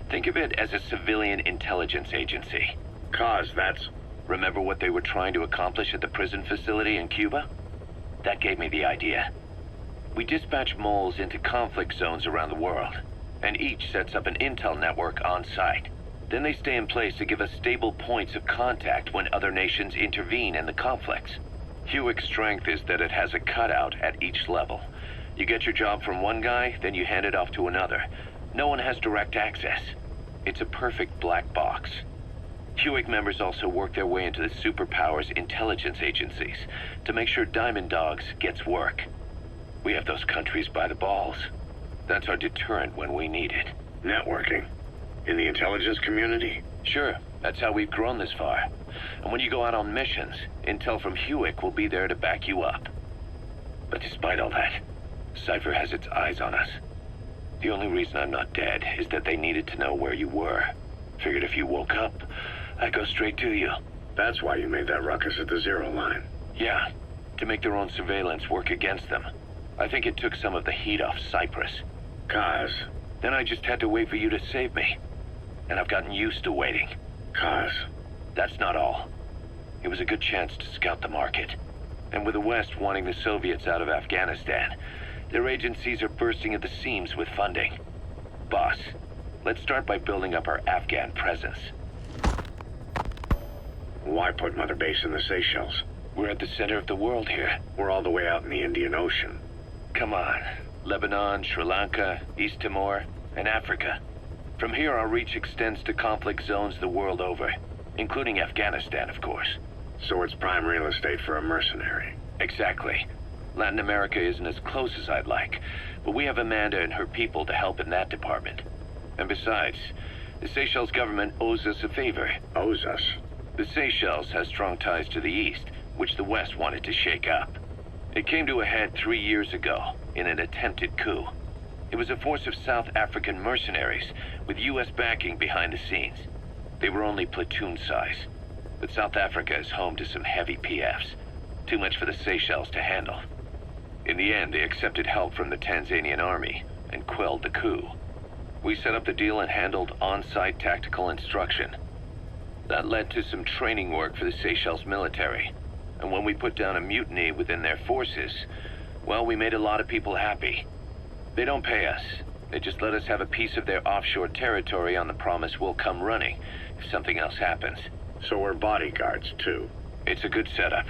Think of it as a civilian intelligence agency. Kaz, that's... Remember what they were trying to accomplish at the prison facility in Cuba? That gave me the idea. We dispatch moles into conflict zones around the world, and each sets up an intel network on site. Then they stay in place to give us stable points of contact when other nations intervene in the conflicts. Hewick's strength is that it has a cutout at each level. You get your job from one guy, then you hand it off to another. No one has direct access. It's a perfect black box. Hewick members also work their way into the superpowers intelligence agencies to make sure Diamond Dogs gets work. We have those countries by the balls. That's our deterrent when we need it. Networking? In the intelligence community? Sure, that's how we've grown this far. And when you go out on missions, intel from Hewick will be there to back you up. But despite all that, Cypher has its eyes on us. The only reason I'm not dead is that they needed to know where you were. Figured if you woke up, I'd go straight to you. That's why you made that ruckus at the Zero line. Yeah, to make their own surveillance work against them. I think it took some of the heat off Cyprus. Kaz. Then I just had to wait for you to save me. And I've gotten used to waiting. Kaz. That's not all. It was a good chance to scout the market. And with the West wanting the Soviets out of Afghanistan, their agencies are bursting at the seams with funding. Boss, let's start by building up our Afghan presence. Why put Mother Base in the Seychelles? We're at the center of the world here. We're all the way out in the Indian Ocean. Come on. Lebanon, Sri Lanka, East Timor, and Africa. From here, our reach extends to conflict zones the world over, including Afghanistan, of course. So it's prime real estate for a mercenary. Exactly. Latin America isn't as close as I'd like, but we have Amanda and her people to help in that department. And besides, the Seychelles government owes us a favor. Owes us? The Seychelles has strong ties to the east, which the West wanted to shake up. It came to a head 3 years ago in an attempted coup. It was a force of South African mercenaries with U.S. backing behind the scenes. They were only platoon size, but South Africa is home to some heavy PFs, too much for the Seychelles to handle. In the end, they accepted help from the Tanzanian army and quelled the coup. We set up the deal and handled on-site tactical instruction. That led to some training work for the Seychelles military. And when we put down a mutiny within their forces, well, we made a lot of people happy. They don't pay us. They just let us have a piece of their offshore territory on the promise we'll come running if something else happens. So we're bodyguards, too. It's a good setup.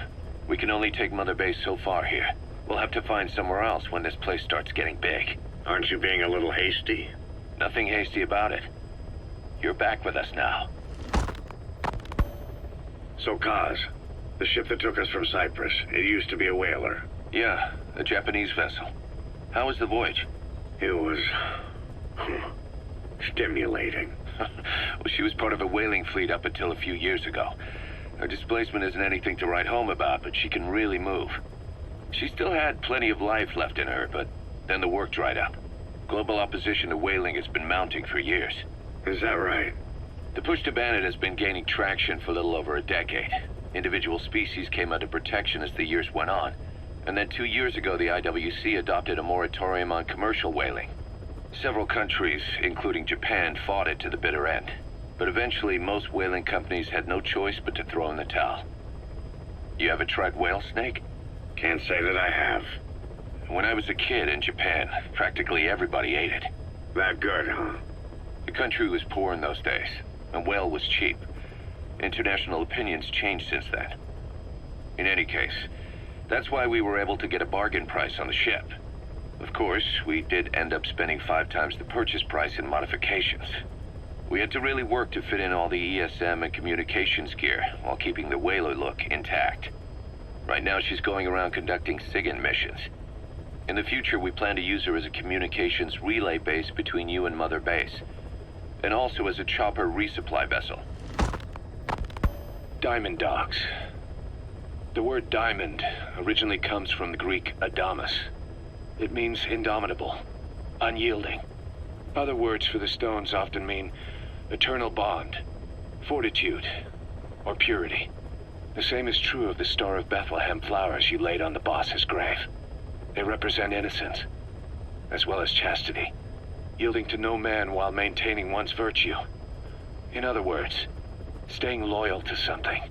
We can only take Mother Base so far here. We'll have to find somewhere else when this place starts getting big. Aren't you being a little hasty? Nothing hasty about it. You're back with us now. So, Kaz, the ship that took us from Cyprus, it used to be a whaler. Yeah, a Japanese vessel. How was the voyage? It was... stimulating. Well, she was part of a whaling fleet up until a few years ago. Her displacement isn't anything to write home about, but she can really move. She still had plenty of life left in her, but then the work dried up. Global opposition to whaling has been mounting for years. Is that right? The push to ban it has been gaining traction for a little over a decade. Individual species came under protection as the years went on. And then 2 years ago, the IWC adopted a moratorium on commercial whaling. Several countries, including Japan, fought it to the bitter end. But eventually, most whaling companies had no choice but to throw in the towel. You ever tried whale snake? Can't say that I have. When I was a kid in Japan, practically everybody ate it. That good, huh? The country was poor in those days, and whale was cheap. International opinions changed since then. In any case, that's why we were able to get a bargain price on the ship. Of course, we did end up spending 5 times the purchase price in modifications. We had to really work to fit in all the ESM and communications gear while keeping the whaler look intact. Right now, she's going around conducting SIGINT missions. In the future, we plan to use her as a communications relay base between you and Mother Base, and also as a chopper resupply vessel. Diamond dogs. The word diamond originally comes from the Greek adamas. It means indomitable, unyielding. Other words for the stones often mean eternal bond, fortitude, or purity. The same is true of the Star of Bethlehem flowers you laid on the boss's grave. They represent innocence, as well as chastity, yielding to no man while maintaining one's virtue. In other words, staying loyal to something.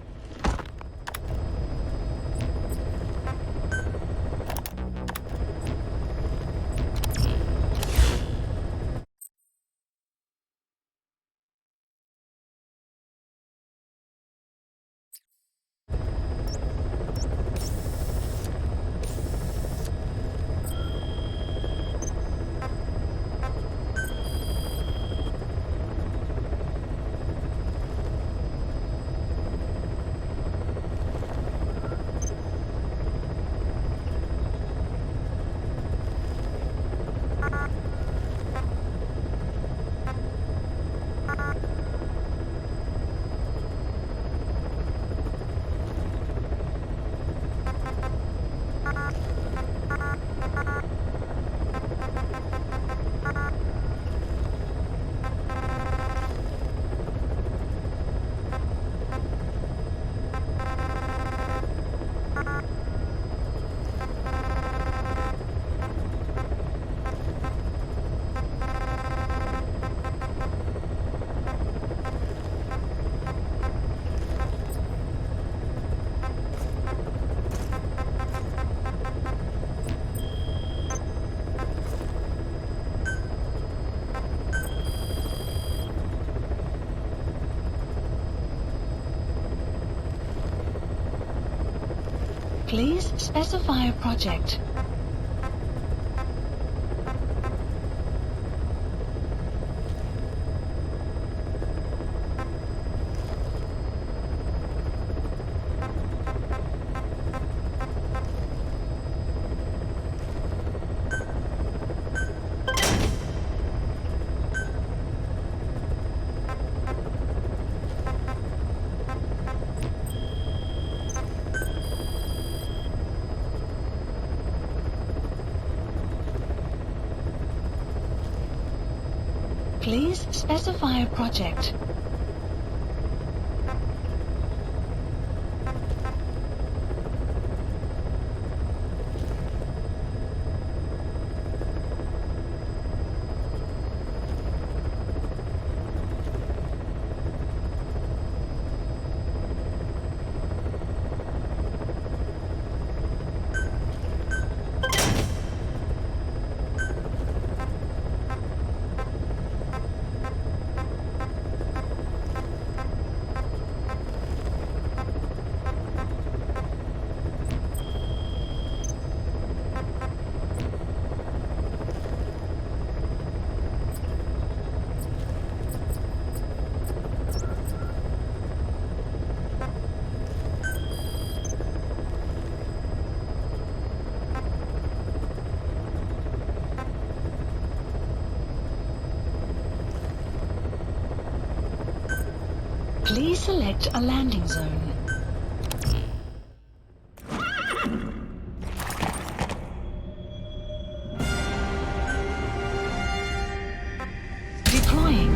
Please specify a project. Please specify a project. Please select a landing zone. Deploying.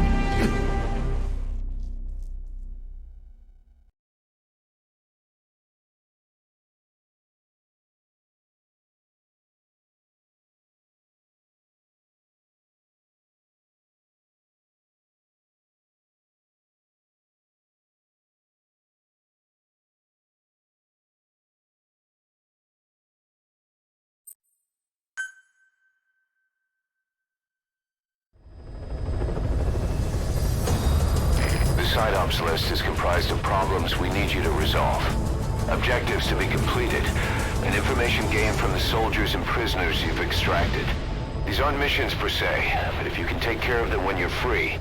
The side ops list is comprised of problems we need you to resolve. Objectives to be completed, and information gained from the soldiers and prisoners you've extracted. These aren't missions per se, but if you can take care of them when you're free,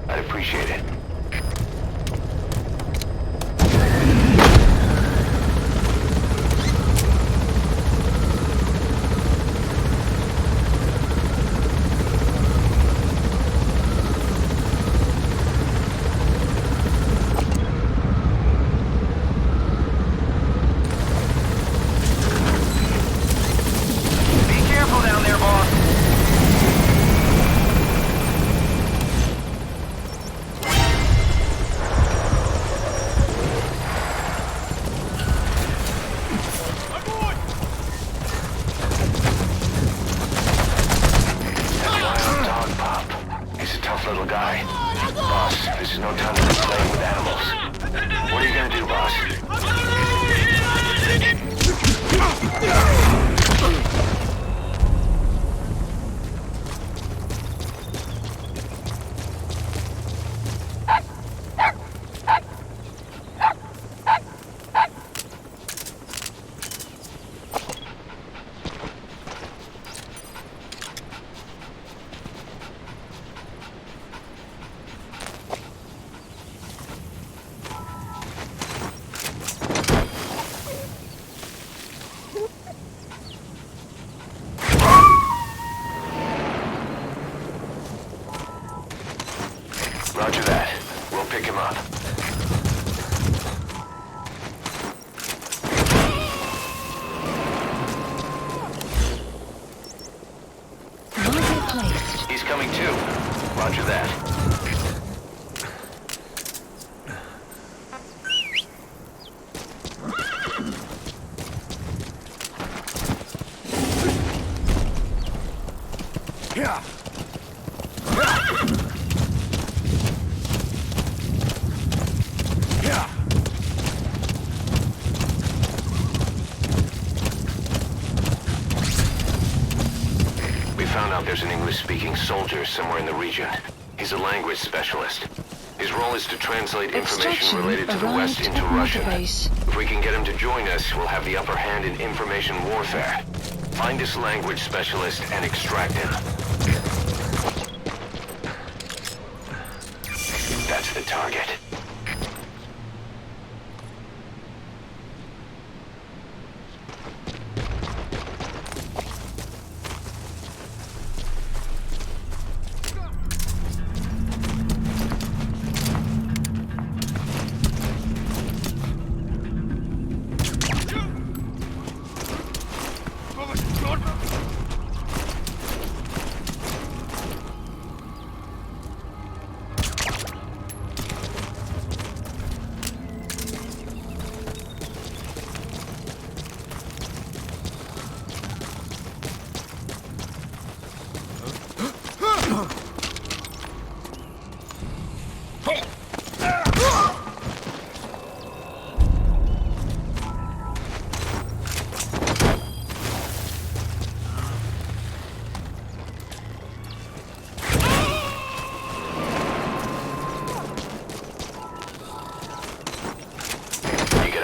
I'd appreciate it. Roger that. We'll pick him up. Marker placed. He's coming too. Roger that. Yeah. There's an English-speaking soldier somewhere in the region. He's a language specialist. His role is to translate information related to the West into Russian. If we can get him to join us, we'll have the upper hand in information warfare. Find this language specialist and extract him. That's the target.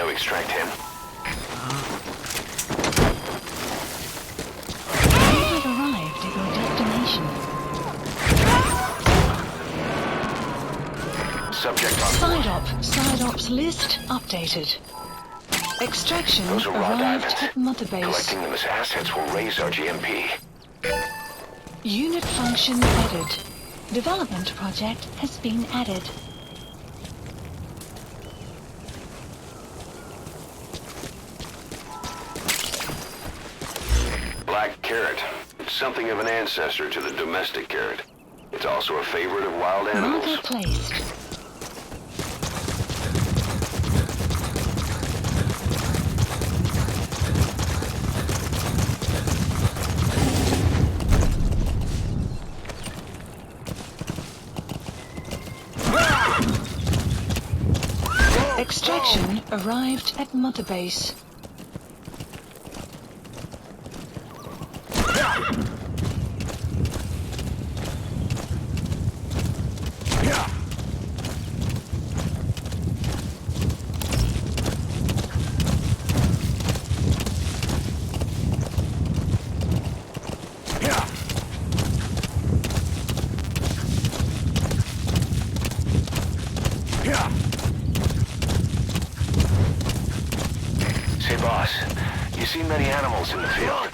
Extract him. You have arrived at your destination. Subject on Side ops list updated. Extraction Those are raw arrived diamonds. at Mother Base. Collecting them as assets will raise our GMP. Unit function added. Development project has been added. black carrot. It's something of an ancestor to the domestic carrot. It's also a favorite of wild animals. Marker placed. Extraction arrived at Mother Base. Say, boss, you see many animals in the field.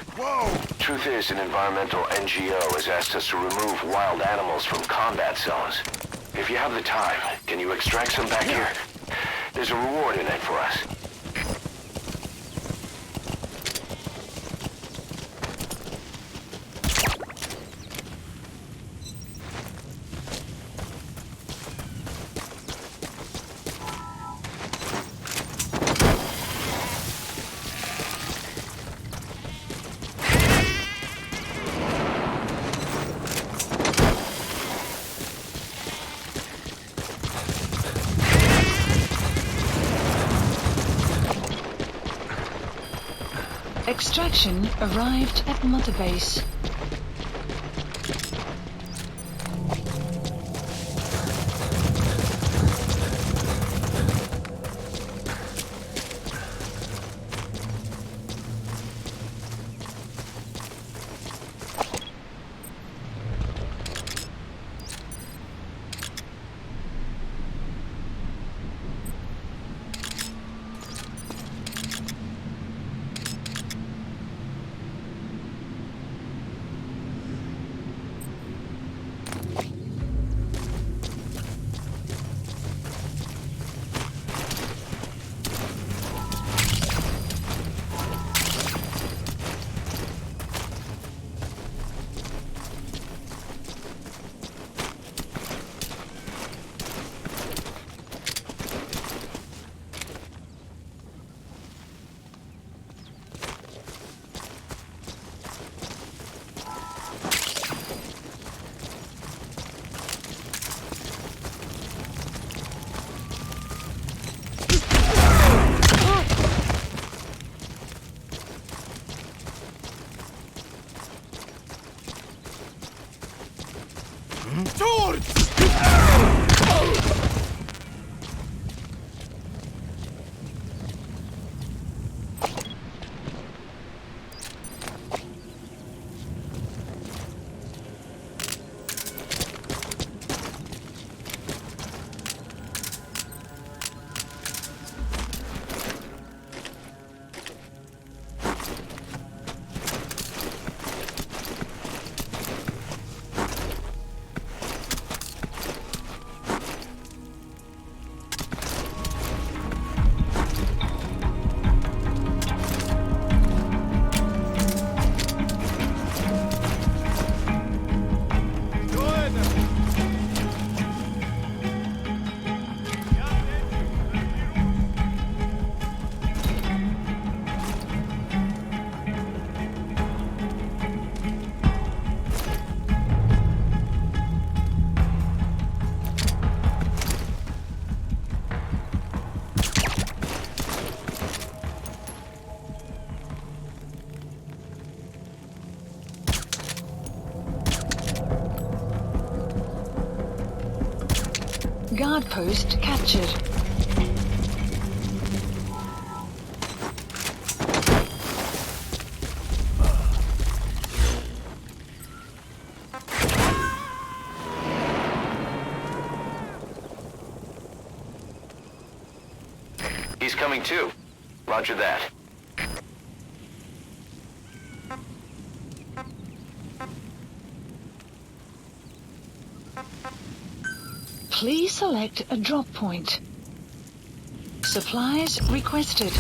Truth is, an environmental NGO has asked us to remove wild animals from combat zones. If you have the time, can you extract some back here? There's a reward in it for us. Extraction arrived at Mother Base. Guard post captured. He's coming too. Roger that. Please select a drop point. Supplies requested.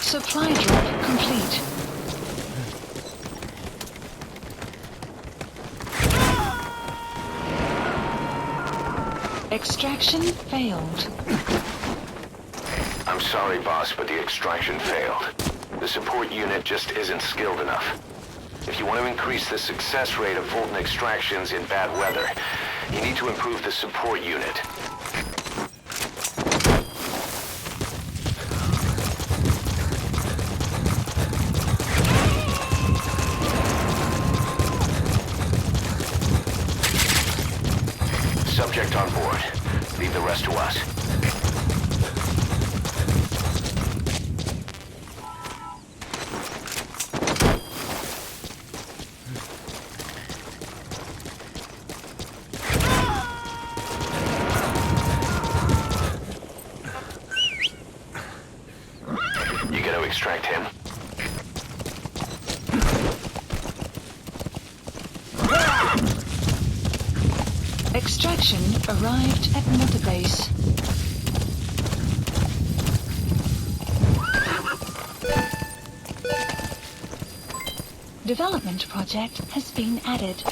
Supply drop complete. Extraction failed. I'm sorry, boss, but the extraction failed. The support unit just isn't skilled enough. If you want to increase the success rate of Fulton extractions in bad weather, you need to improve the support unit. Subject on board. Leave the rest to us. You gonna extract him? Extraction arrived at Mother Base. Development project has been added.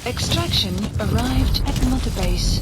Extraction arrived at Mother Base.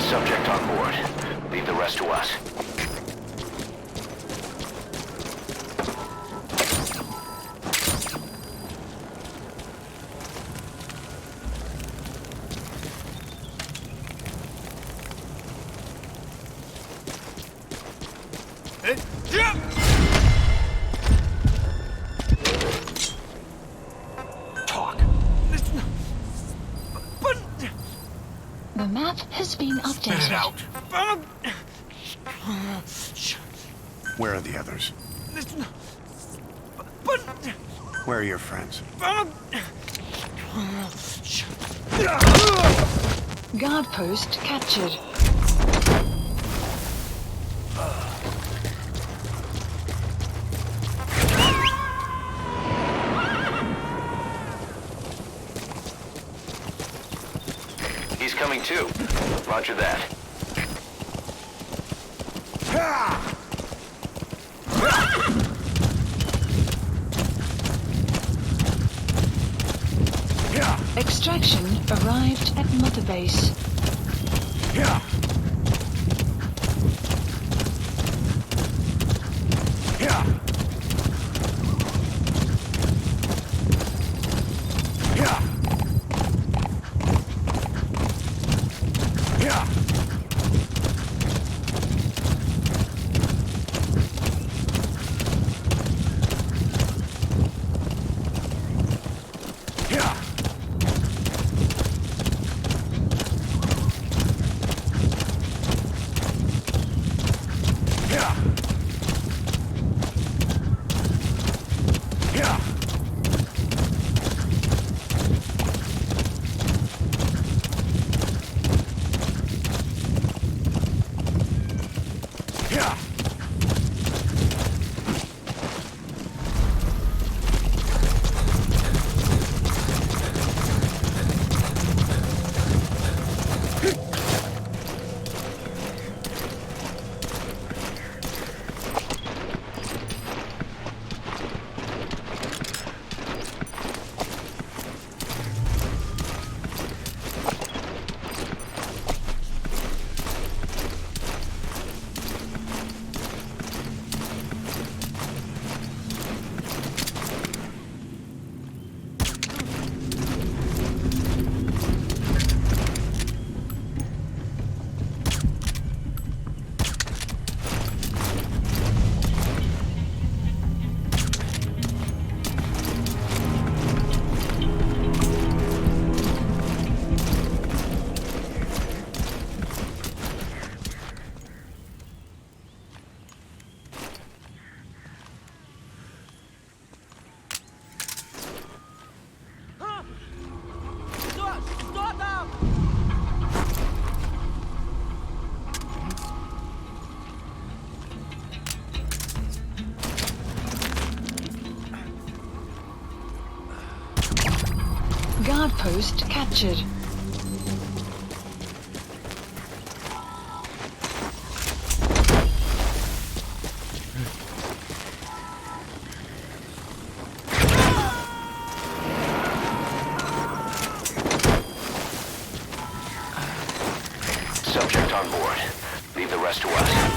Subject on board. Leave the rest to us. The map has been updated. Spit it out. Where are the others? Where are your friends? Guard post captured. He's coming too. Roger that. Extraction arrived at Mother Base. Guard post captured. Subject on board. Leave the rest to us.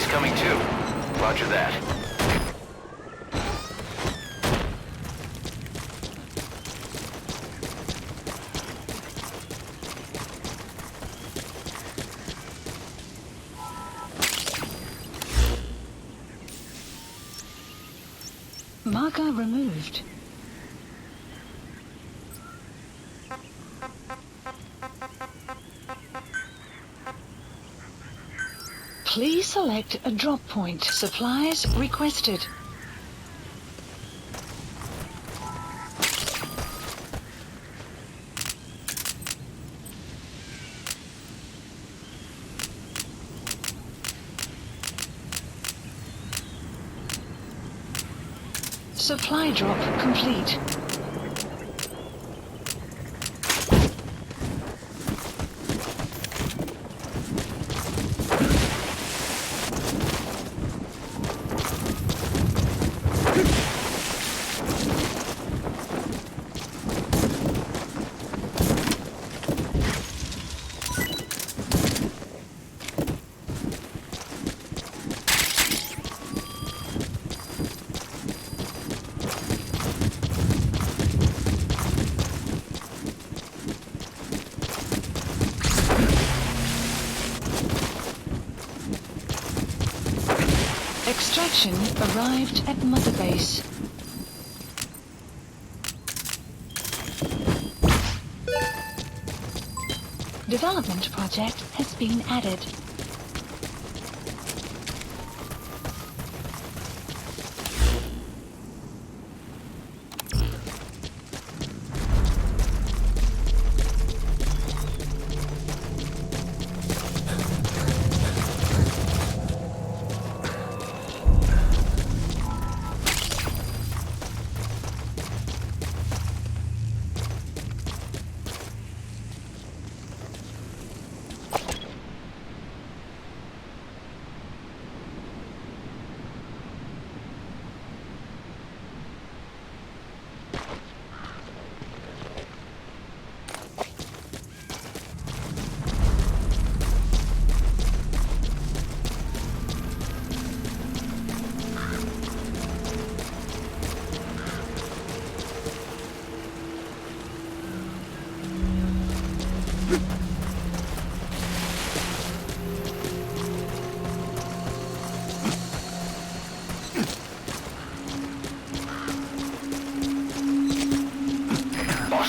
Coming too. Roger that. Marker removed. Please select a drop point. Supplies requested. Supply drop complete. Extraction arrived at Mother Base. Development project has been added.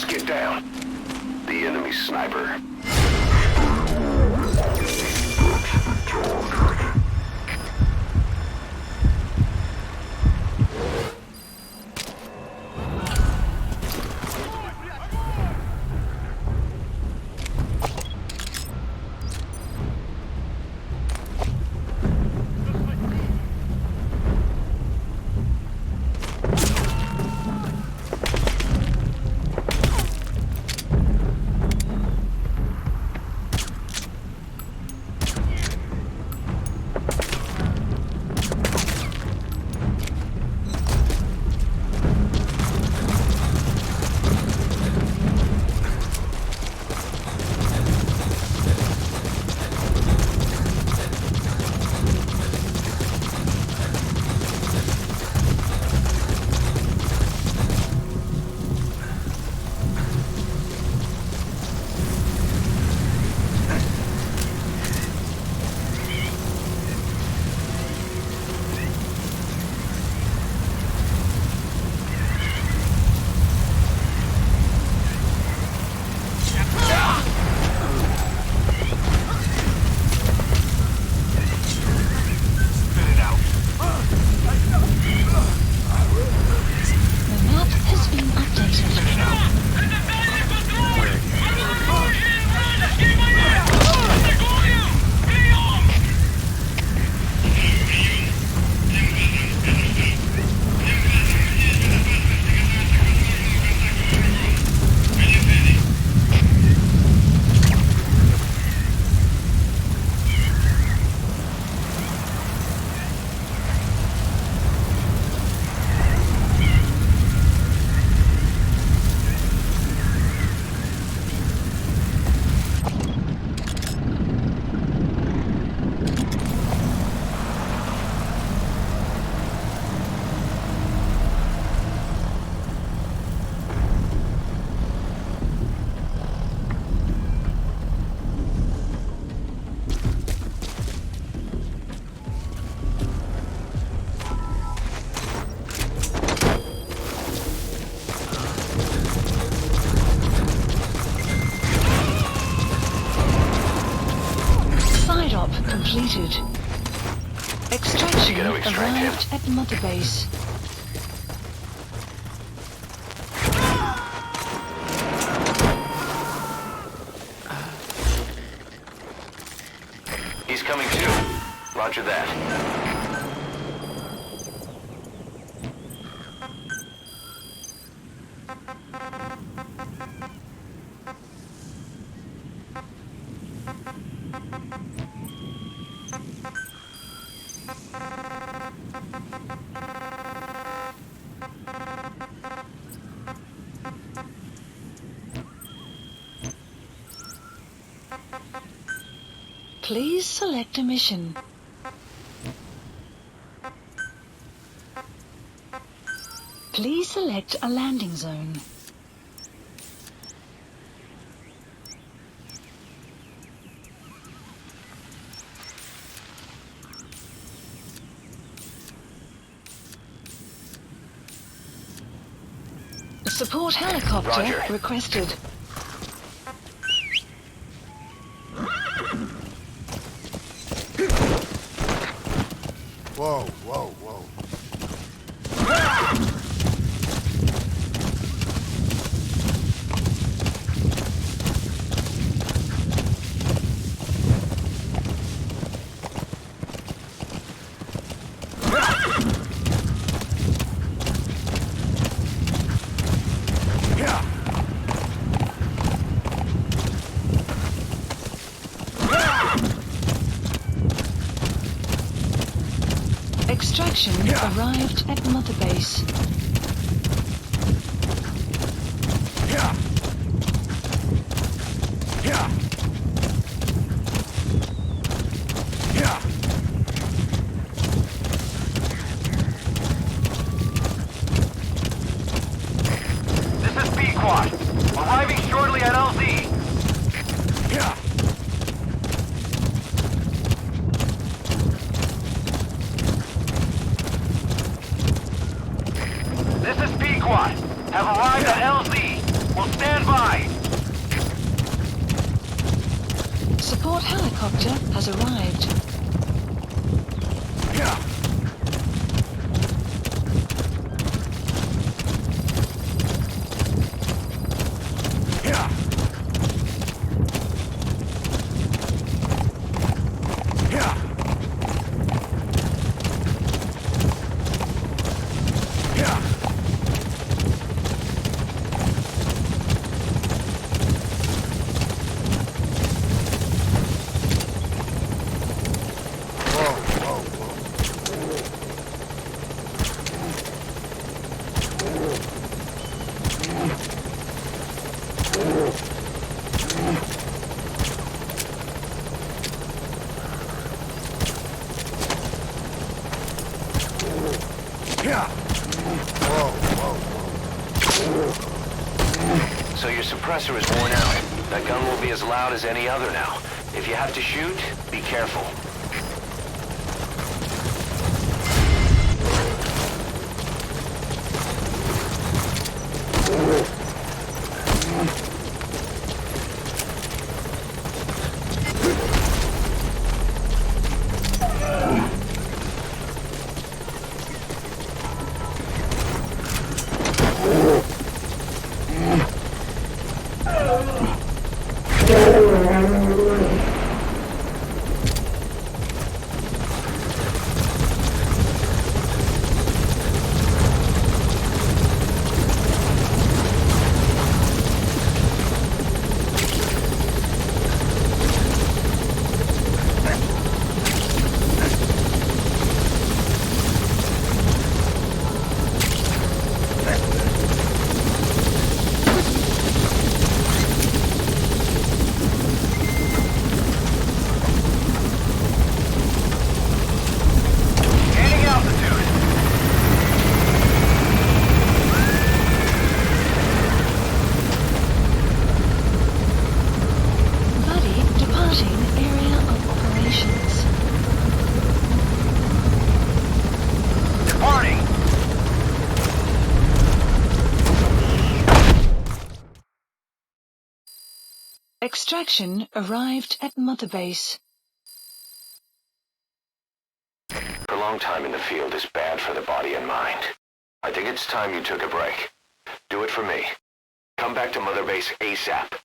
Get down. The enemy sniper. Completed. Extraction arrived at Mother Base. He's coming too. Roger that. Please select a mission. Please select a landing zone. Support helicopter Roger. requested. Whoa, whoa, whoa. Extraction arrived at Mother Base. This is Pequod. Arriving shortly at LZ. This is Pequod. Have arrived at LZ. Will stand by. Support helicopter has arrived. So your suppressor is worn out. That gun will be as loud as any other now. If you have to shoot, be careful. Extraction arrived at Mother Base. Prolonged time in the field is bad for the body and mind. I think it's time you took a break. Do it for me. Come back to Mother Base ASAP.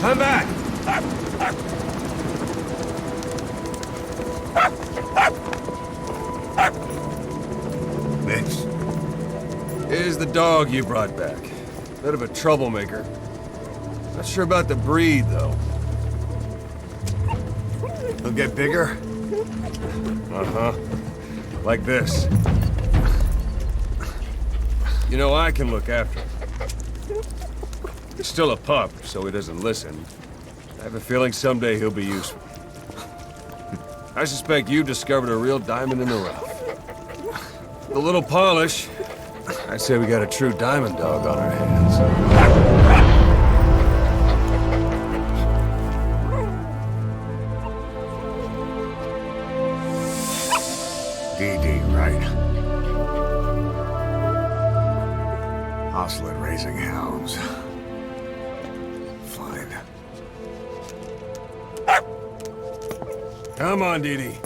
Come back! Mix. Here's the dog you brought back. Bit of a troublemaker. Not sure about the breed, though. He'll get bigger? Uh-huh. Like this. You know, I can look after him. He's still a pup, so he doesn't listen. I have a feeling someday he'll be useful. I suspect you discovered a real diamond in the rough. With a little polish, I'd say we got a true diamond dog on our hands. DD, right? Hostile at raising hounds. Fine. Come on, Dee Dee.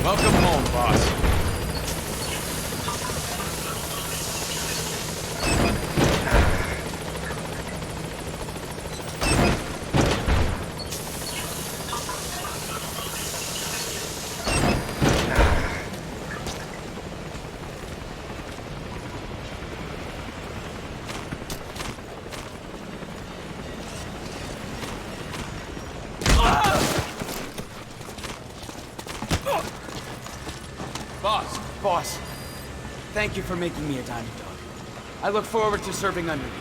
Welcome home, boss. Boss, thank you for making me a diamond dog. I look forward to serving under you.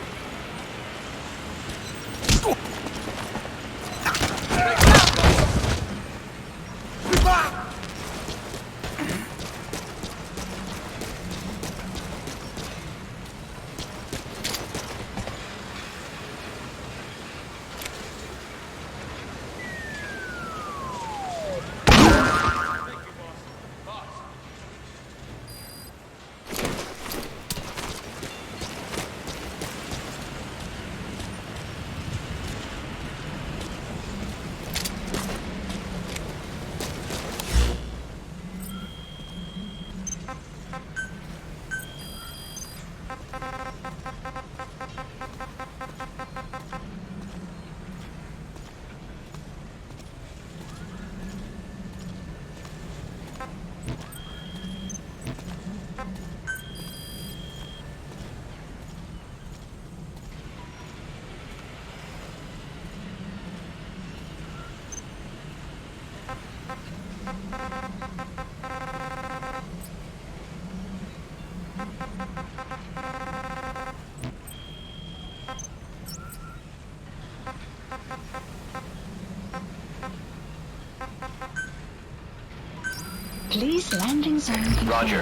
Please landing zone confirmed. Roger.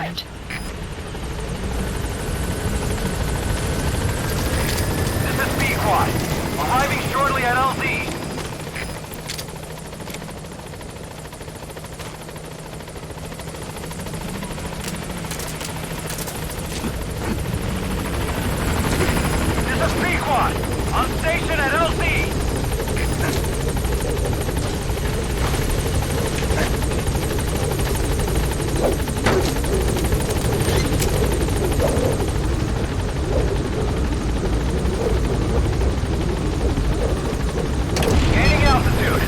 This is B-Quad. Arriving shortly at LZ. This is B-Quad. On station at LZ. Gaining altitude.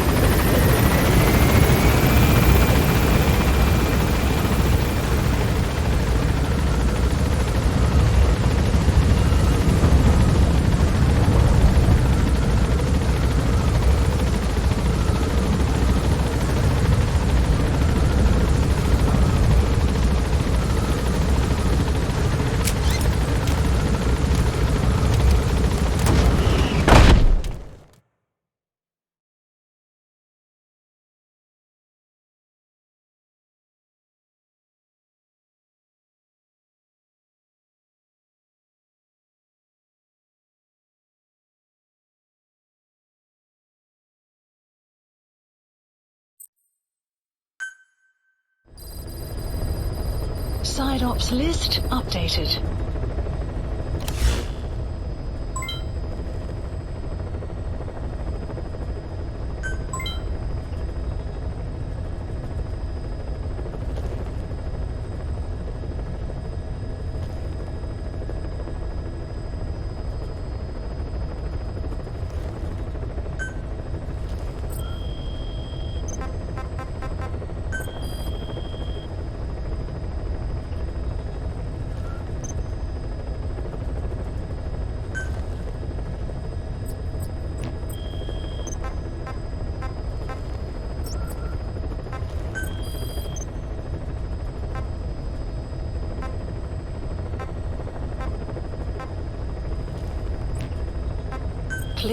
Side ops list updated.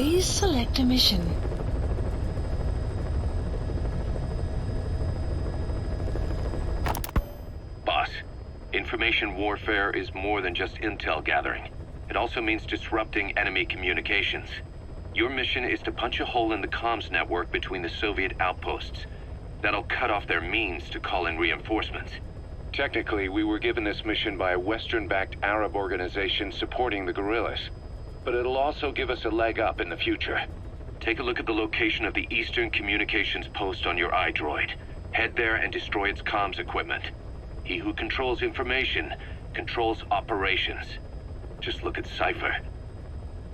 Please select a mission. Boss, information warfare is more than just intel gathering. It also means disrupting enemy communications. Your mission is to punch a hole in the comms network between the Soviet outposts. That'll cut off their means to call in reinforcements. Technically, we were given this mission by a Western-backed Arab organization supporting the guerrillas. But it'll also give us a leg up in the future. Take a look at the location of the Eastern Communications Post on your iDroid. Head there and destroy its comms equipment. He who controls information controls operations. Just look at Cypher.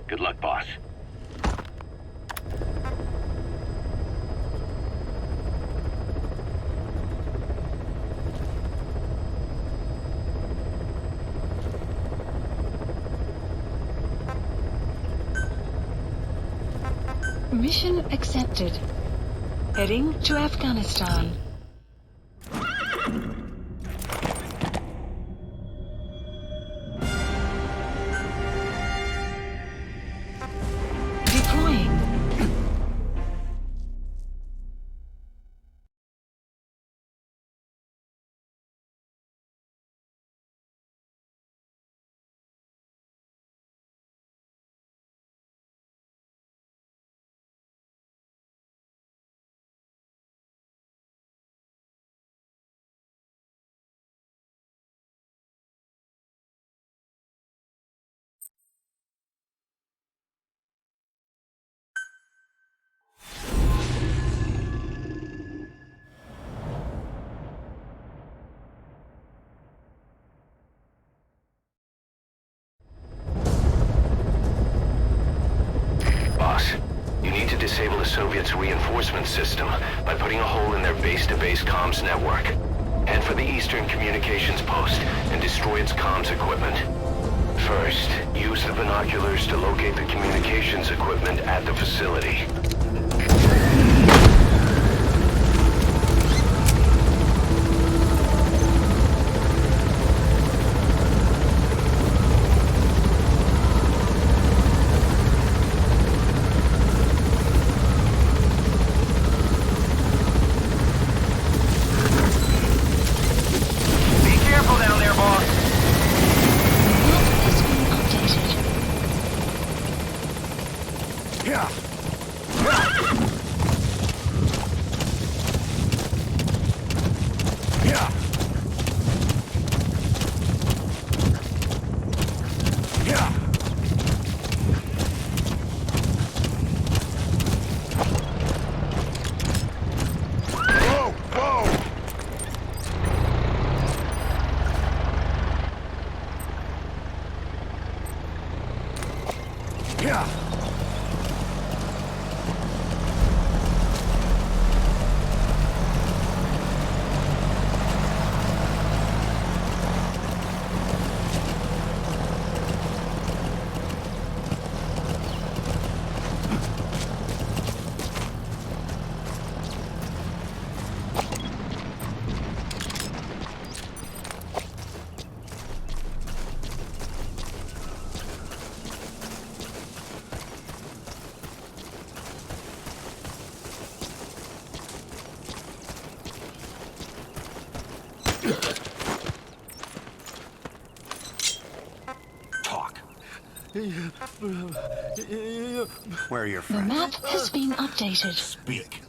Good luck, boss. Mission accepted. Heading to Afghanistan. Deploying. You need to disable the Soviets' reinforcement system by putting a hole in their base-to-base comms network. Head for the Eastern Communications Post and destroy its comms equipment. First, use the binoculars to locate the communications equipment at the facility. Where are your The friends? map has been updated. Speak.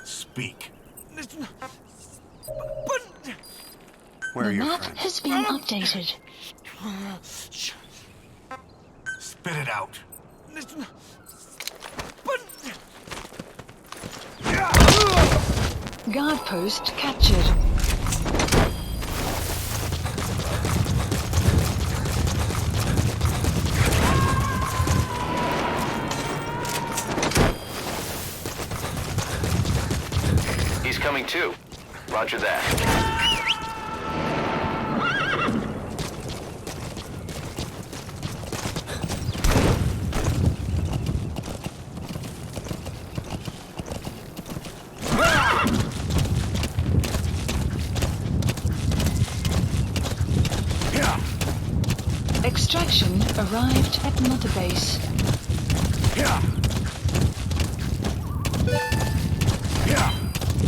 Speak. Where are The your map friends? has been updated. Spit it out. Guard post captured. Incoming 2. Roger that. Extraction arrived at Mother Base.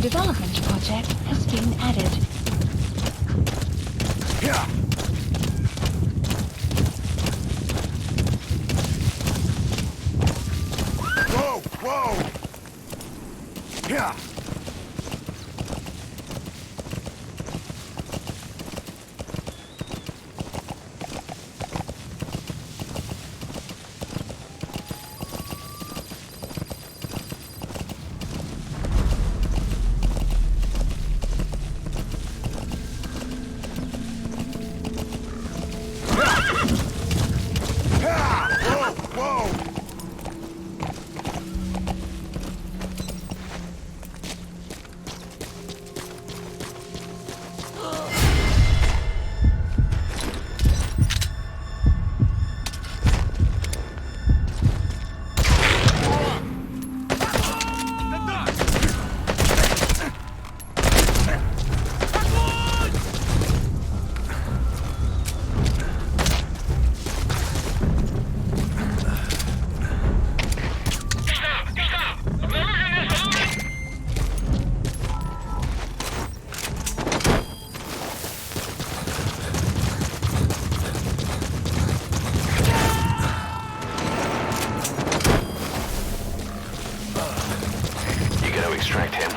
Development project has been added. Whoa! Whoa! Yeah! Extract him.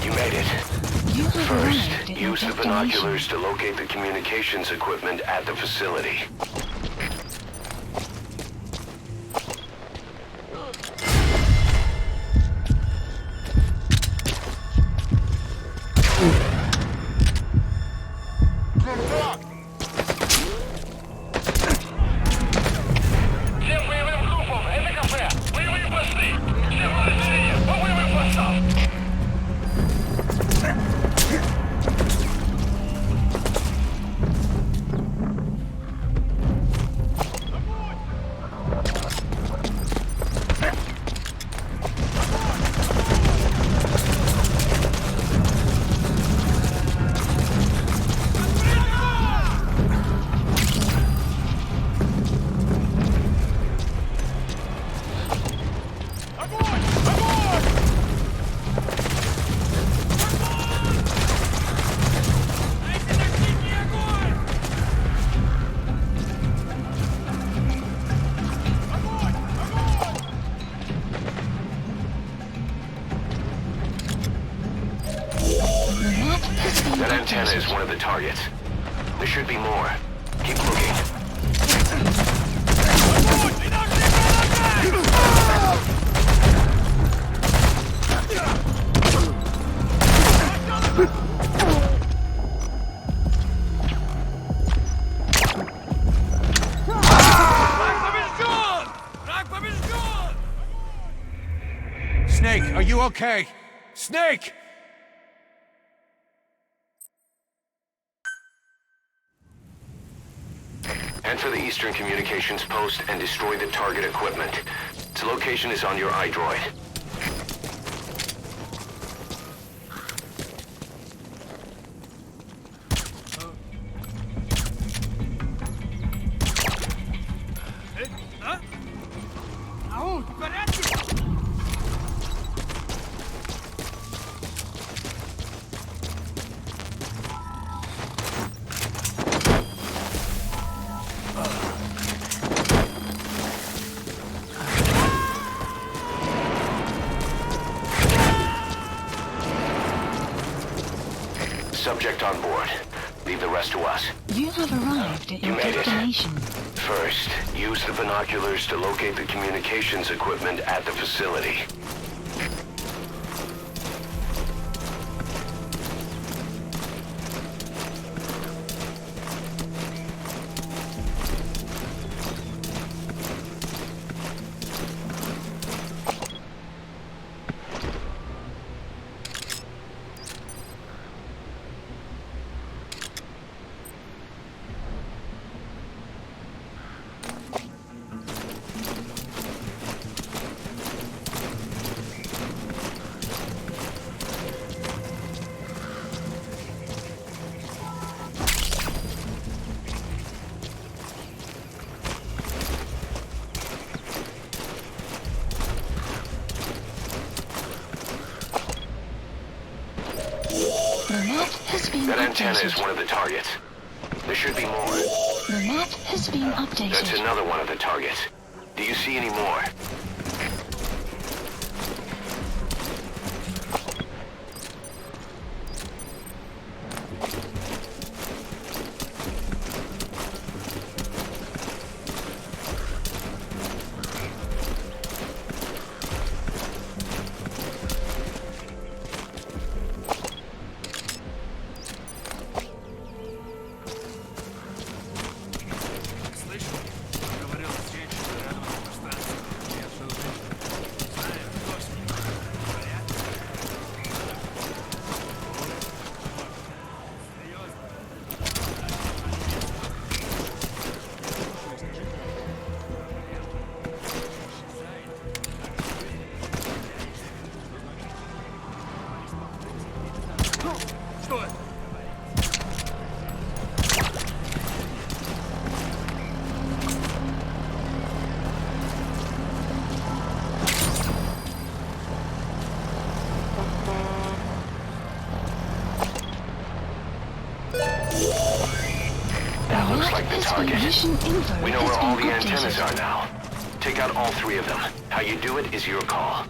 You made it. First, use the binoculars to locate the communications equipment at the facility. That antenna is one of the targets. There should be more. Keep looking. Snake, are you okay? Snake! Enter the Eastern Communications Post and destroy the target equipment. Its location is on your iDroid. Subject on board. Leave the rest to us. You have arrived at your destination. First, use the binoculars to locate the communications equipment at the facility. been That antenna is updated. one of the targets. There should be more. The map has been That's updated. another one of the targets. Do you see any more? That looks like the target. We know where all the antennas are now. Take out all three of them. How you do it is your call.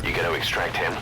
You gotta extract him.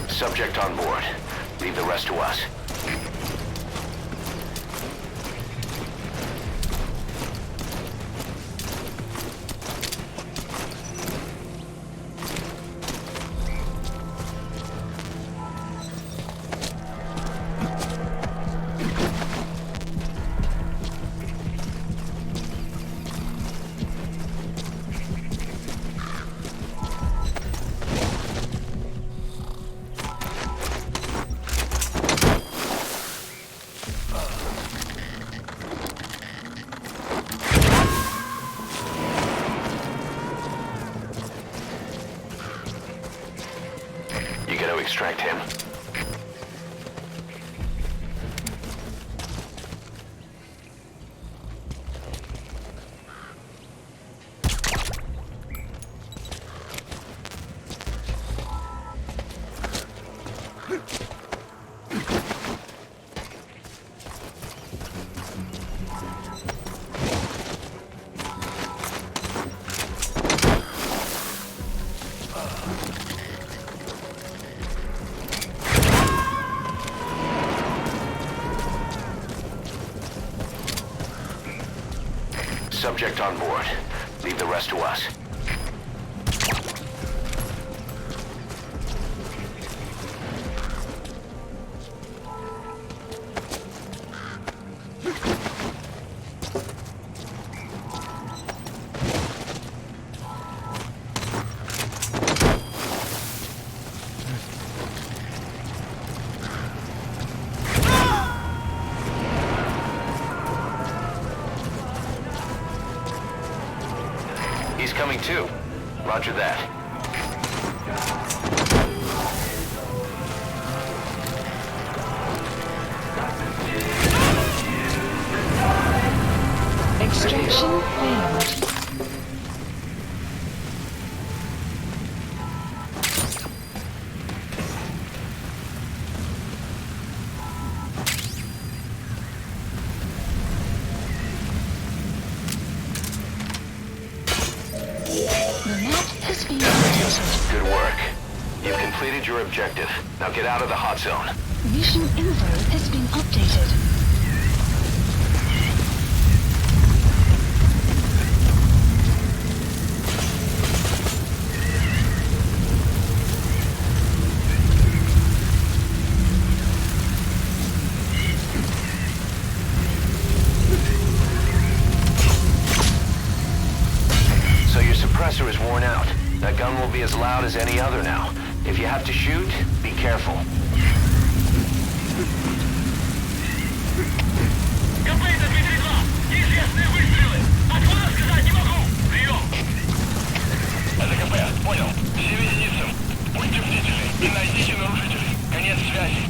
Subject on board. Leave the rest to us. You gotta extract him. subject on board. Leave the rest to us. He's coming too. Roger that. Extraction failed. Good work. You've completed your objective. Now get out of the hot zone. Mission info has been updated. So your suppressor is worn out. That gun will be as loud as any other now. If you have to shoot, be careful. Это КП, понял. Все единицам. Будьте бдительны и найдите нарушителей. Конец связи.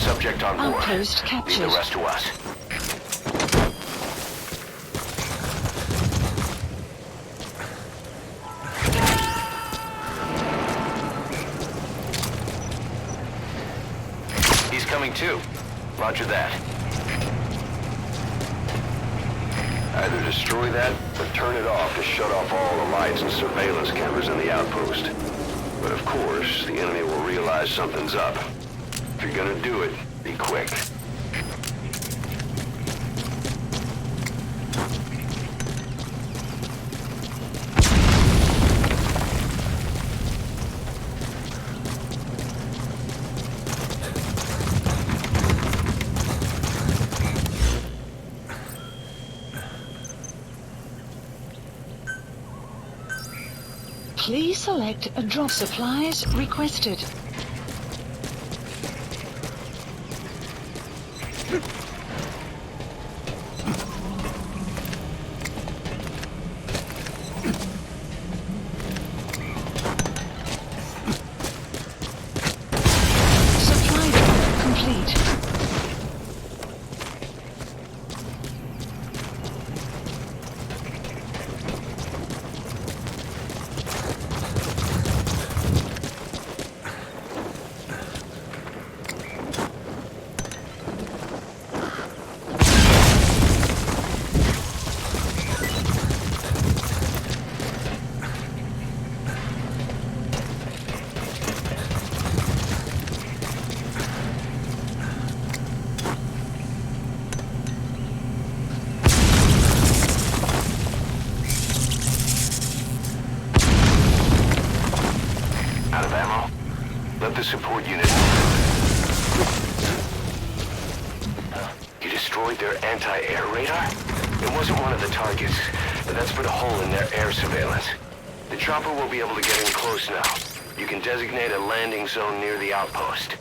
Subject on board. Outpost captured. Leave the rest to us. He's coming too. Roger that. Either destroy that, or turn it off to shut off all the lights and surveillance cameras in the outpost. But of course, the enemy will realize something's up. If you're gonna do it, be quick. Please select a drop. Supplies requested. Supply drop complete. Out of ammo? Let the support unit... You destroyed their anti-air radar? It wasn't one of the targets, but that's put a hole in their air surveillance. The chopper will be able to get in close now. You can designate a landing zone near the outpost.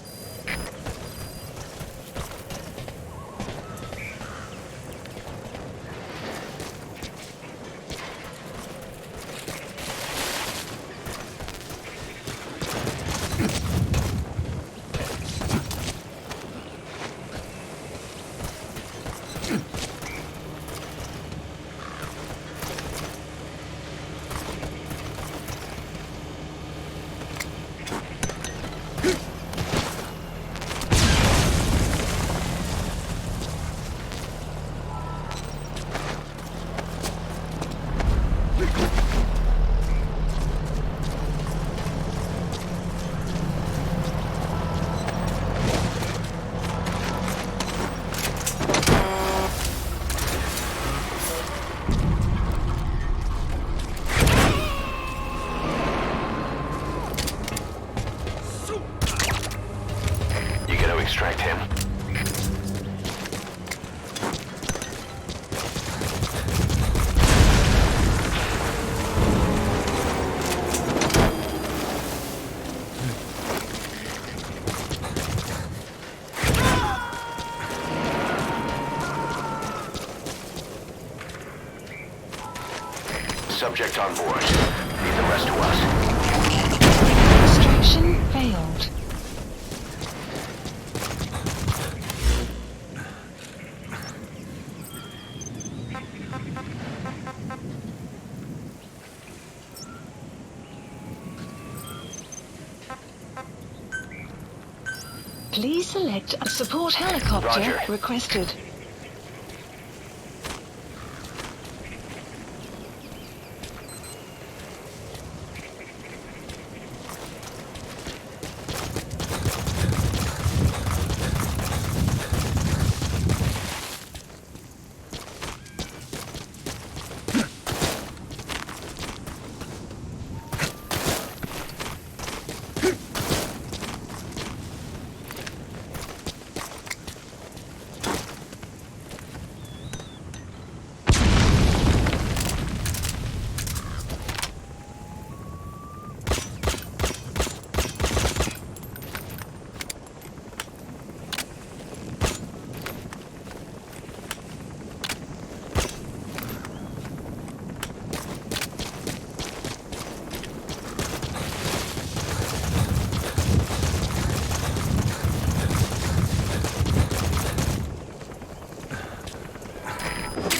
You gonna extract him? Subject on board. Leave the rest to us. Extraction failed. Please select a support helicopter Roger. requested.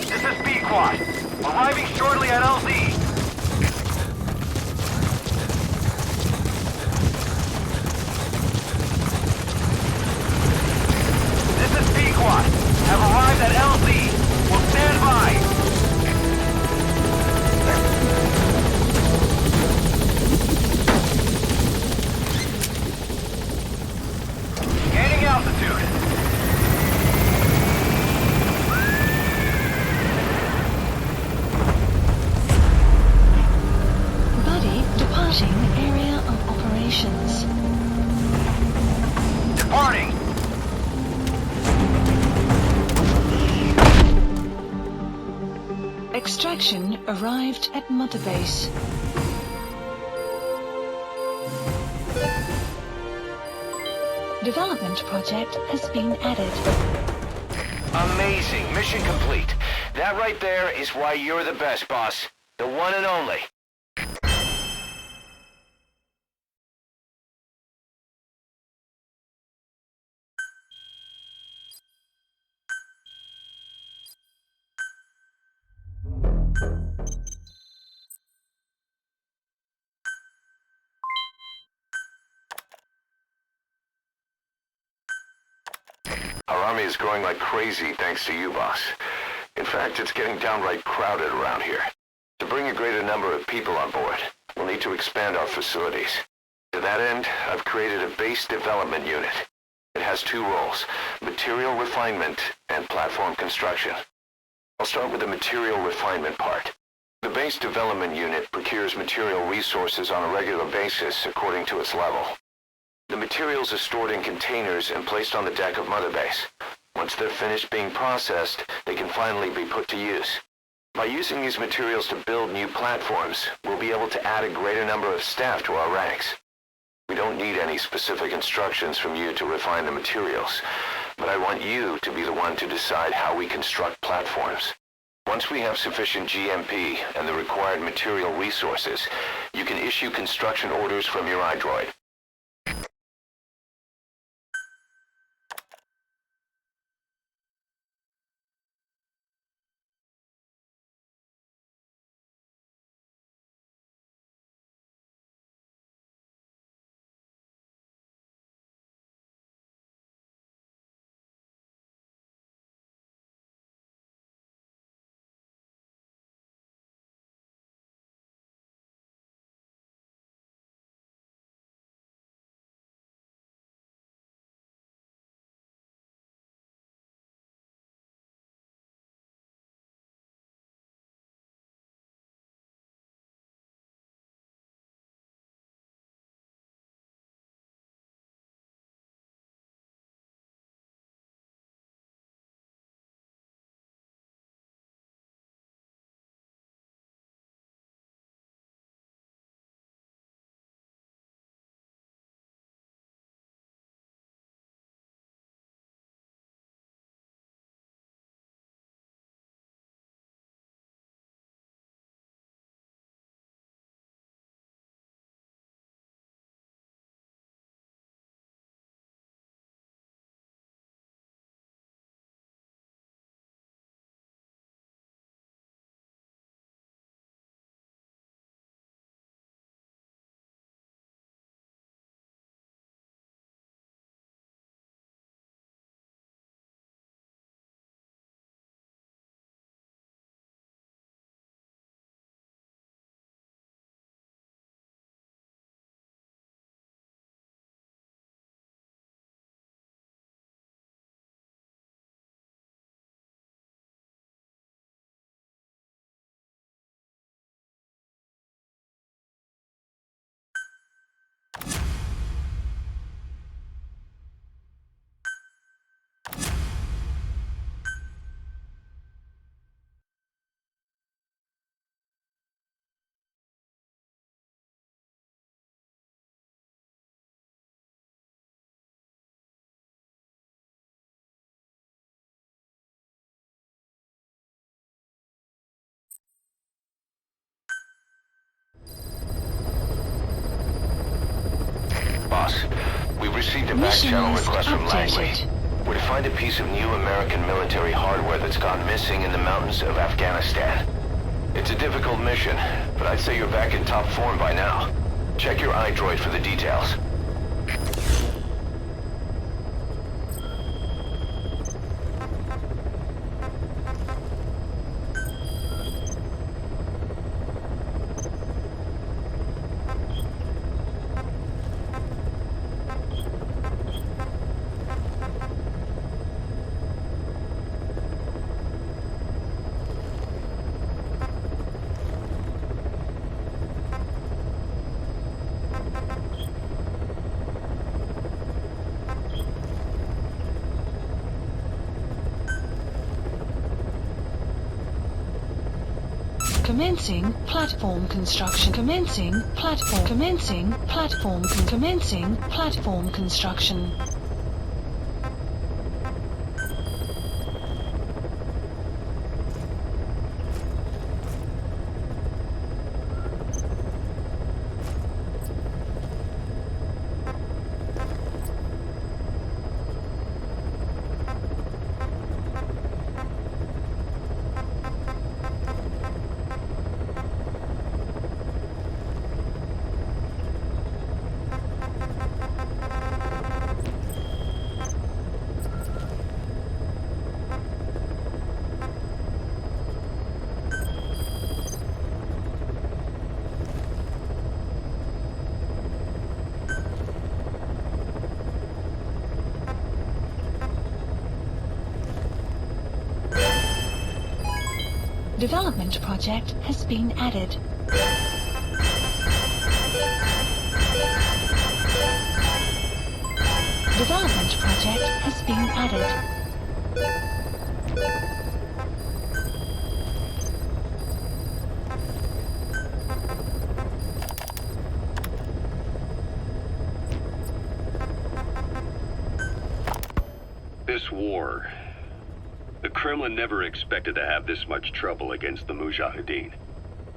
This is B-Quad. Arriving shortly at LZ. This is B-Quad. Have arrived at LZ. Will stand by. Gaining altitude. Buddy departing area of operations. Departing. Extraction arrived at Mother Base. Development project has been added. Amazing. Mission complete. That right there is why you're the best, boss. The one and only. Our army is growing like crazy thanks to you, boss. In fact, it's getting downright crowded around here. To bring a greater number of people on board, we'll need to expand our facilities. To that end, I've created a base development unit. It has two roles, material refinement and platform construction. I'll start with the material refinement part. The base development unit procures material resources on a regular basis according to its level. The materials are stored in containers and placed on the deck of Mother Base. Once they're finished being processed, they can finally be put to use. By using these materials to build new platforms, we'll be able to add a greater number of staff to our ranks. We don't need any specific instructions from you to refine the materials, but I want you to be the one to decide how we construct platforms. Once we have sufficient GMP and the required material resources, you can issue construction orders from your iDroid. received a back Mission channel list request from Langley. updated. We're to find a piece of new American military hardware that's gone missing in the mountains of Afghanistan. It's a difficult mission, but I'd say you're back in top form by now. Check your iDroid for the details. Commencing platform construction. Commencing platform. Commencing platform. Commencing platform construction. Development project has been added. Development project has been added. This war, the Kremlin never expected to have this much trouble against the Mujahideen.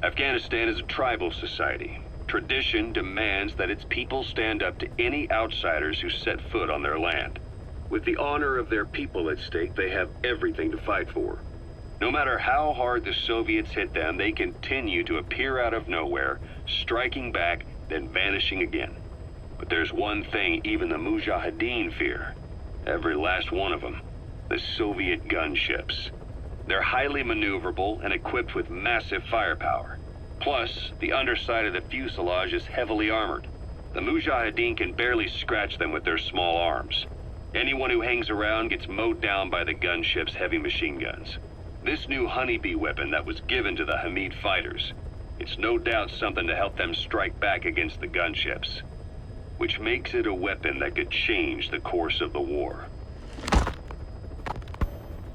Afghanistan is a tribal society. Tradition demands that its people stand up to any outsiders who set foot on their land. With the honor of their people at stake, they have everything to fight for. No matter how hard the Soviets hit them, they continue to appear out of nowhere, striking back, then vanishing again. But there's one thing even the Mujahideen fear. Every last one of them. The Soviet gunships. They're highly maneuverable and equipped with massive firepower. Plus, the underside of the fuselage is heavily armored. The Mujahideen can barely scratch them with their small arms. Anyone who hangs around gets mowed down by the gunship's heavy machine guns. This new honeybee weapon that was given to the Hamid fighters, it's no doubt something to help them strike back against the gunships, which makes it a weapon that could change the course of the war.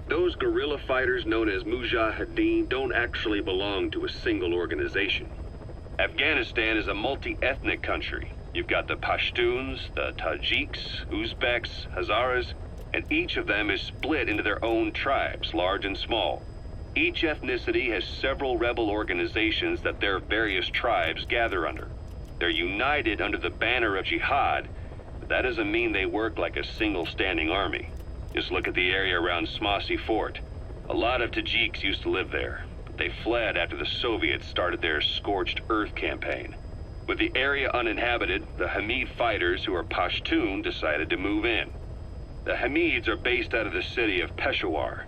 Those guerrilla fighters known as Mujahideen don't actually belong to a single organization. Afghanistan is a multi-ethnic country. You've got the Pashtuns, the Tajiks, Uzbeks, Hazaras, and each of them is split into their own tribes, large and small. Each ethnicity has several rebel organizations that their various tribes gather under. They're united under the banner of jihad, but that doesn't mean they work like a single standing army. Just look at the area around Smasy Fort. A lot of Tajiks used to live there, but they fled after the Soviets started their Scorched Earth campaign. With the area uninhabited, the Hamid fighters, who are Pashtun, decided to move in. The Hamids are based out of the city of Peshawar.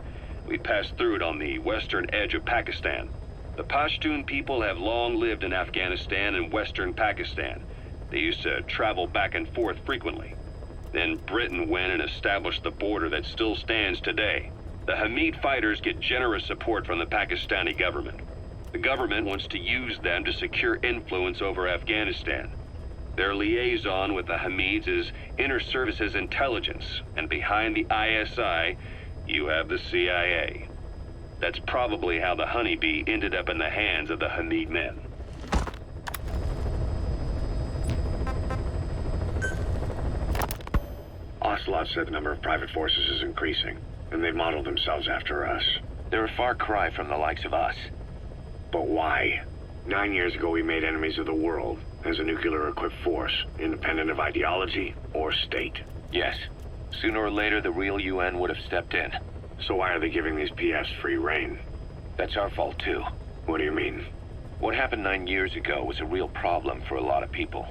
We passed through it on the western edge of Pakistan. The Pashtun people have long lived in Afghanistan and western Pakistan. They used to travel back and forth frequently. Then Britain went and established the border that still stands today. The Hamid fighters get generous support from the Pakistani government. The government wants to use them to secure influence over Afghanistan. Their liaison with the Hamids is Inter-Services Intelligence, and behind the ISI, you have the CIA. That's probably how the honeybee ended up in the hands of the Hamid men. Ocelot said the number of private forces is increasing, and they've modeled themselves after us. They're a far cry from the likes of us. But why? 9 years ago, we made enemies of the world as a nuclear-equipped force, independent of ideology or state. Yes. Sooner or later, the real UN would have stepped in. So why are they giving these PFs free reign? That's our fault, too. What do you mean? What happened 9 years ago was a real problem for a lot of people.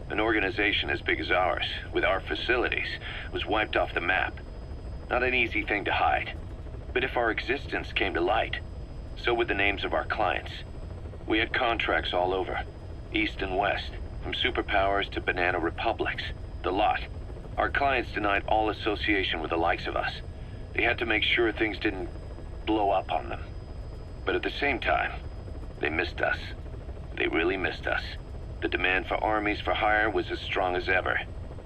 An organization as big as ours, with our facilities, was wiped off the map. Not an easy thing to hide. But if our existence came to light, so would the names of our clients. We had contracts all over, east and west, from superpowers to banana republics, the lot. Our clients denied all association with the likes of us. They had to make sure things didn't blow up on them. But at the same time, they missed us. They really missed us. The demand for armies for hire was as strong as ever.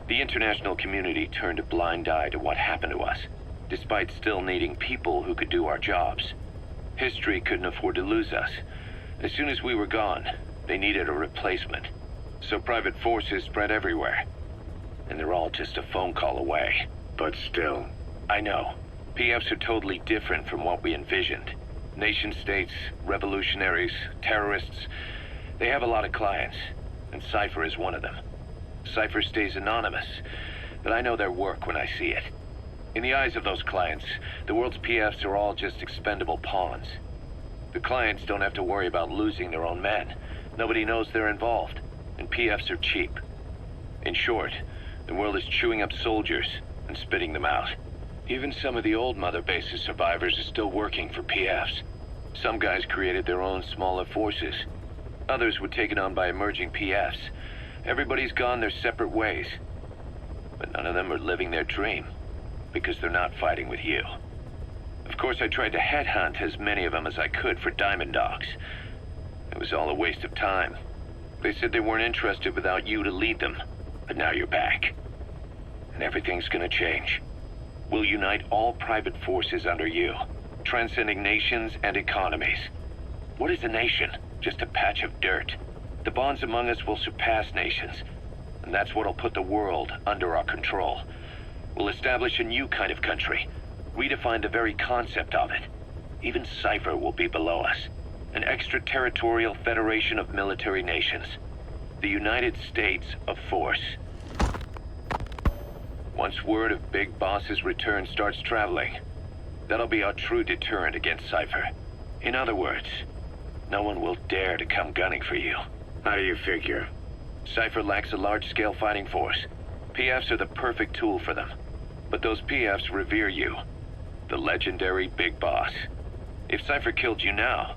The international community turned a blind eye to what happened to us, despite still needing people who could do our jobs. History couldn't afford to lose us. As soon as we were gone, they needed a replacement. So private forces spread everywhere. And they're all just a phone call away. But still. I know. PFs are totally different from what we envisioned. Nation-states, revolutionaries, terrorists, they have a lot of clients, and Cypher is one of them. Cypher stays anonymous, but I know their work when I see it. In the eyes of those clients, the world's PFs are all just expendable pawns. The clients don't have to worry about losing their own men. Nobody knows they're involved, and PFs are cheap. In short, the world is chewing up soldiers and spitting them out. Even some of the old Mother Base's survivors are still working for PFs. Some guys created their own smaller forces. Others were taken on by emerging PFs. Everybody's gone their separate ways. But none of them are living their dream, because they're not fighting with you. Of course, I tried to headhunt as many of them as I could for Diamond Dogs. It was all a waste of time. They said they weren't interested without you to lead them, but now you're back. And everything's gonna change. We'll unite all private forces under you, transcending nations and economies. What is a nation? Just a patch of dirt. The bonds among us will surpass nations, and that's what'll put the world under our control. We'll establish a new kind of country, redefine the very concept of it. Even Cypher will be below us, an extraterritorial federation of military nations. The United States of Force. Once word of Big Boss's return starts traveling, that'll be our true deterrent against Cypher. In other words, no one will dare to come gunning for you. How do you figure? Cypher lacks a large-scale fighting force. PFs are the perfect tool for them. But those PFs revere you, the legendary Big Boss. If Cypher killed you now,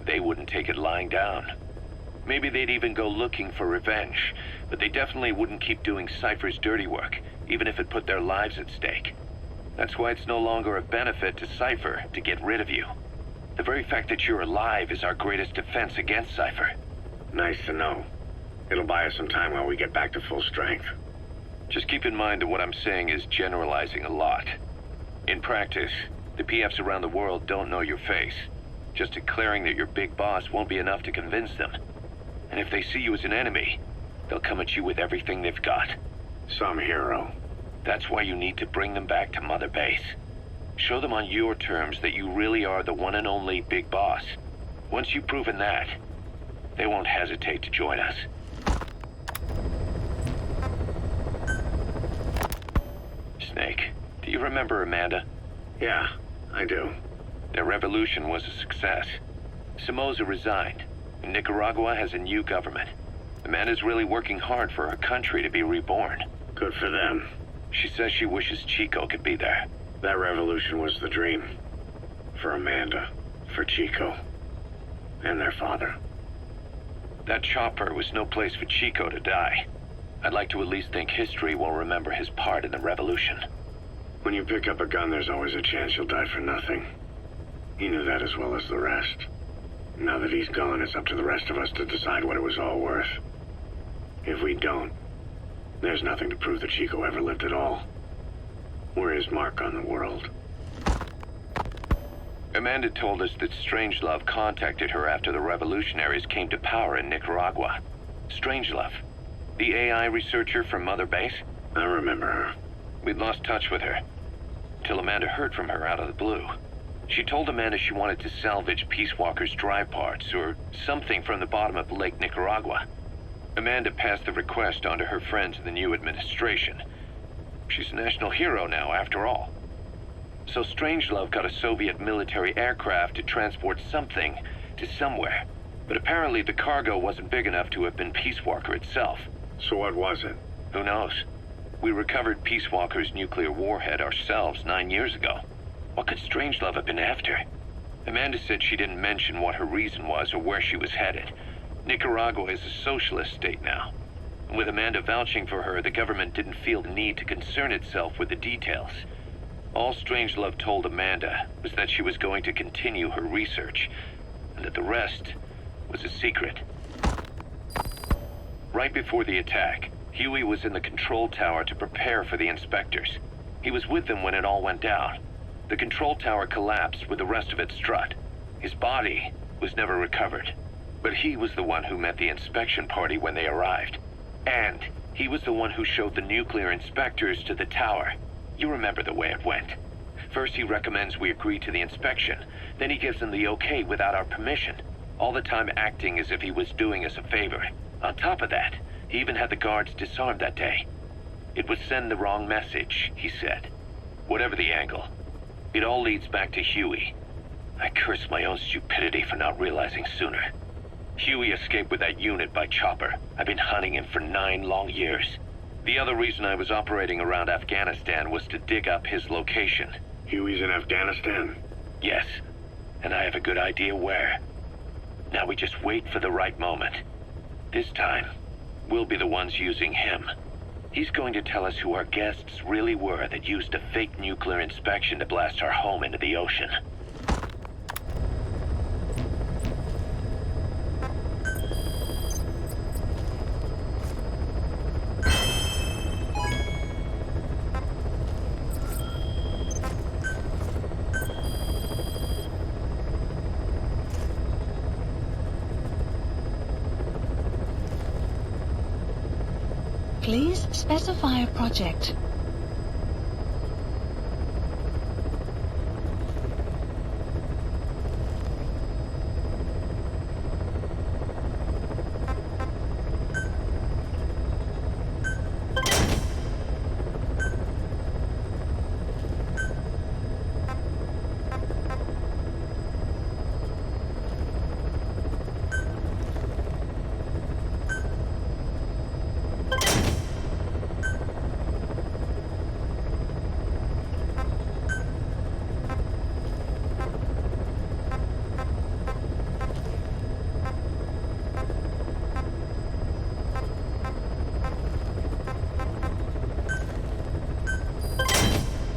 they wouldn't take it lying down. Maybe they'd even go looking for revenge, but they definitely wouldn't keep doing Cypher's dirty work, even if it put their lives at stake. That's why it's no longer a benefit to Cypher to get rid of you. The very fact that you're alive is our greatest defense against Cypher. Nice to know. It'll buy us some time while we get back to full strength. Just keep in mind that what I'm saying is generalizing a lot. In practice, the PFs around the world don't know your face. Just declaring that you're Big Boss won't be enough to convince them. And if they see you as an enemy, they'll come at you with everything they've got. Some hero. That's why you need to bring them back to Mother Base. Show them on your terms that you really are the one and only Big Boss. Once you've proven that, they won't hesitate to join us. Snake, do you remember Amanda? Yeah, I do. Their revolution was a success. Somoza resigned, and Nicaragua has a new government. Amanda's really working hard for her country to be reborn. Good for them. She says she wishes Chico could be there. That revolution was the dream. For Amanda, for Chico, and their father. That chopper was no place for Chico to die. I'd like to at least think history will remember his part in the revolution. When you pick up a gun, there's always a chance you'll die for nothing. He knew that as well as the rest. Now that he's gone, it's up to the rest of us to decide what it was all worth. If we don't, there's nothing to prove that Chico ever lived at all. We're his mark on the world. Amanda told us that Strangelove contacted her after the revolutionaries came to power in Nicaragua. Strangelove, the AI researcher from Mother Base? I remember her. We'd lost touch with her, till Amanda heard from her out of the blue. She told Amanda she wanted to salvage Peace Walker's drive parts or something from the bottom of Lake Nicaragua. Amanda passed the request on to her friends in the new administration. She's a national hero now, after all. So Strangelove got a Soviet military aircraft to transport something to somewhere. But apparently the cargo wasn't big enough to have been Peace Walker itself. So what was it? Who knows? We recovered Peace Walker's nuclear warhead ourselves 9 years ago. What could Strangelove have been after? Amanda said she didn't mention what her reason was or where she was headed. Nicaragua is a socialist state now. And with Amanda vouching for her, the government didn't feel the need to concern itself with the details. All Strangelove told Amanda was that she was going to continue her research, and that the rest was a secret. Right before the attack, Huey was in the control tower to prepare for the inspectors. He was with them when it all went down. The control tower collapsed with the rest of its strut. His body was never recovered. But he was the one who met the inspection party when they arrived. And he was the one who showed the nuclear inspectors to the tower. You remember the way it went. First he recommends we agree to the inspection. Then he gives them the okay without our permission. All the time acting as if he was doing us a favor. On top of that, he even had the guards disarmed that day. It would send the wrong message, he said. Whatever the angle, it all leads back to Huey. I curse my own stupidity for not realizing sooner. Huey escaped with that unit by chopper. I've been hunting him for 9 long years. The other reason I was operating around Afghanistan was to dig up his location. Huey's in Afghanistan? Yes, and I have a good idea where. Now we just wait for the right moment. This time, we'll be the ones using him. He's going to tell us who our guests really were that used a fake nuclear inspection to blast our home into the ocean. Please specify a project.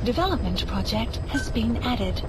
Development project has been added.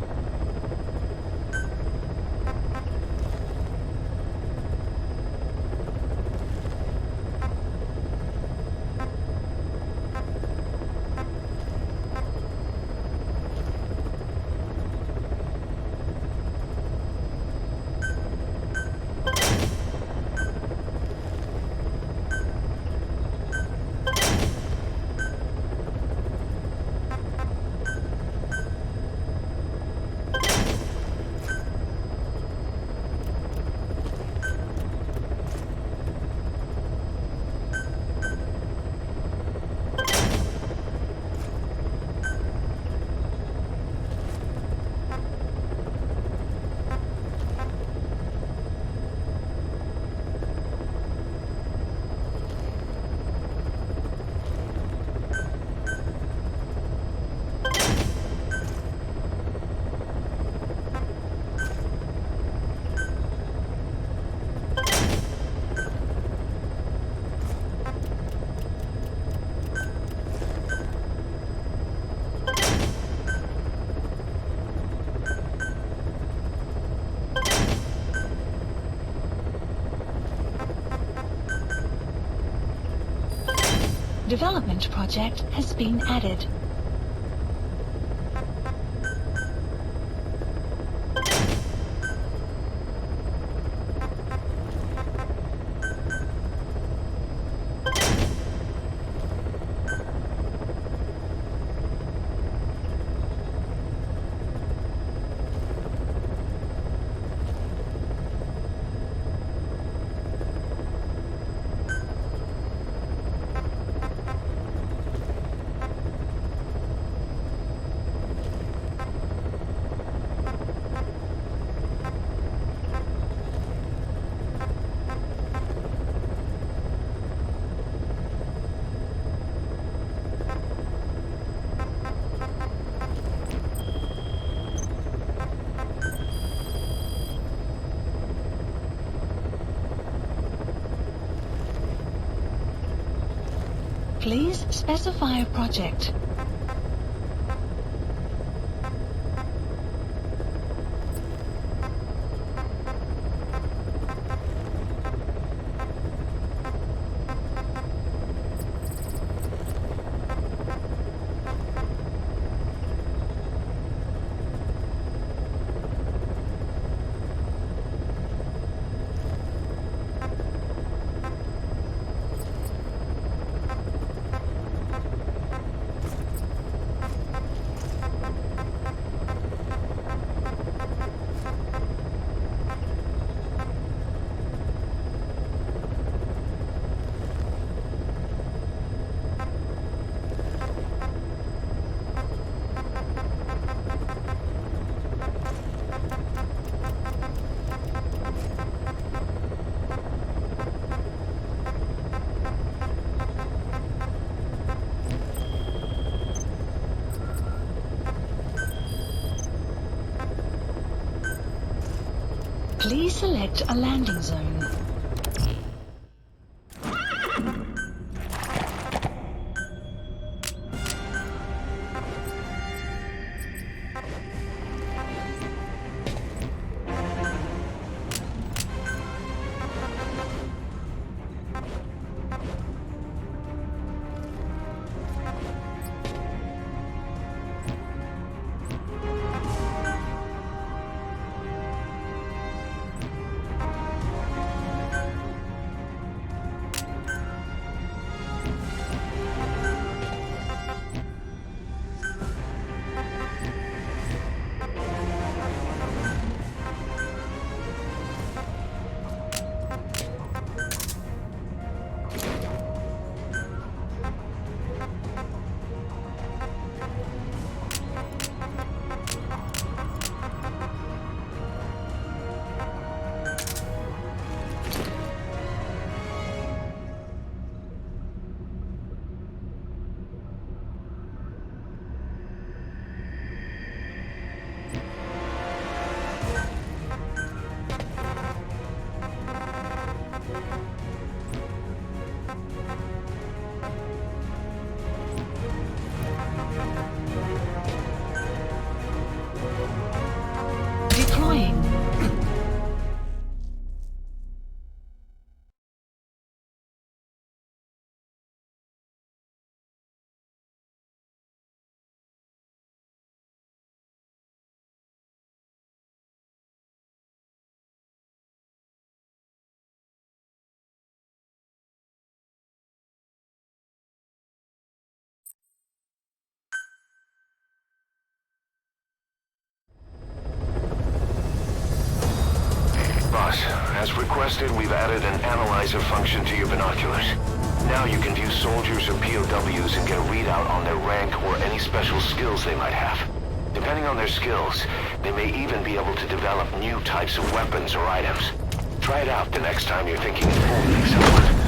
Development project has been added. Please specify a project. Please select a landing zone. As requested, we've added an analyzer function to your binoculars. Now you can view soldiers or POWs and get a readout on their rank or any special skills they might have. Depending on their skills, they may even be able to develop new types of weapons or items. Try it out the next time you're thinking of holding someone.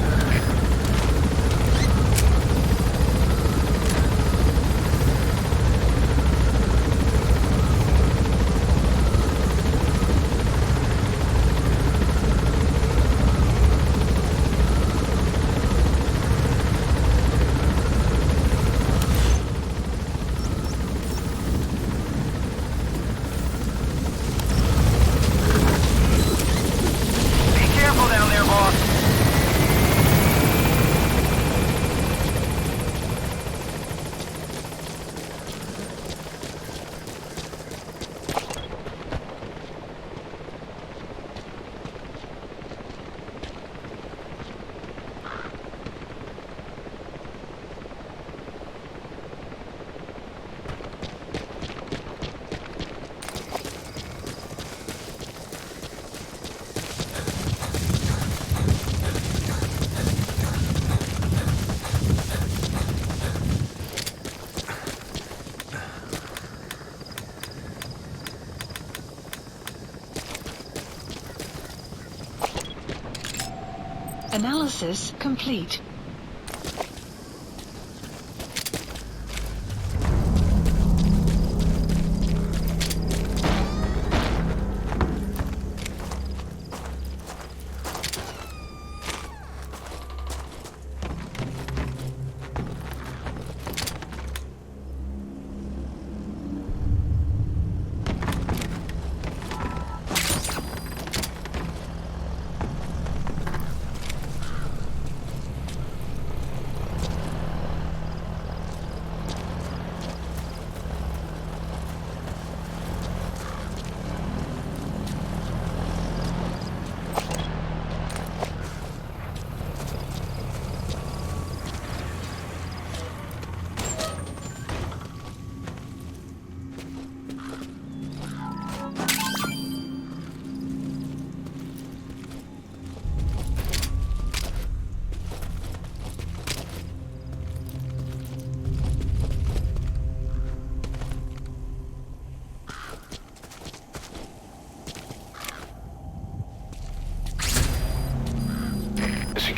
Analysis complete.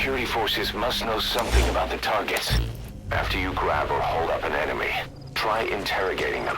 security forces must know something about the targets. After you grab or hold up an enemy, try interrogating them.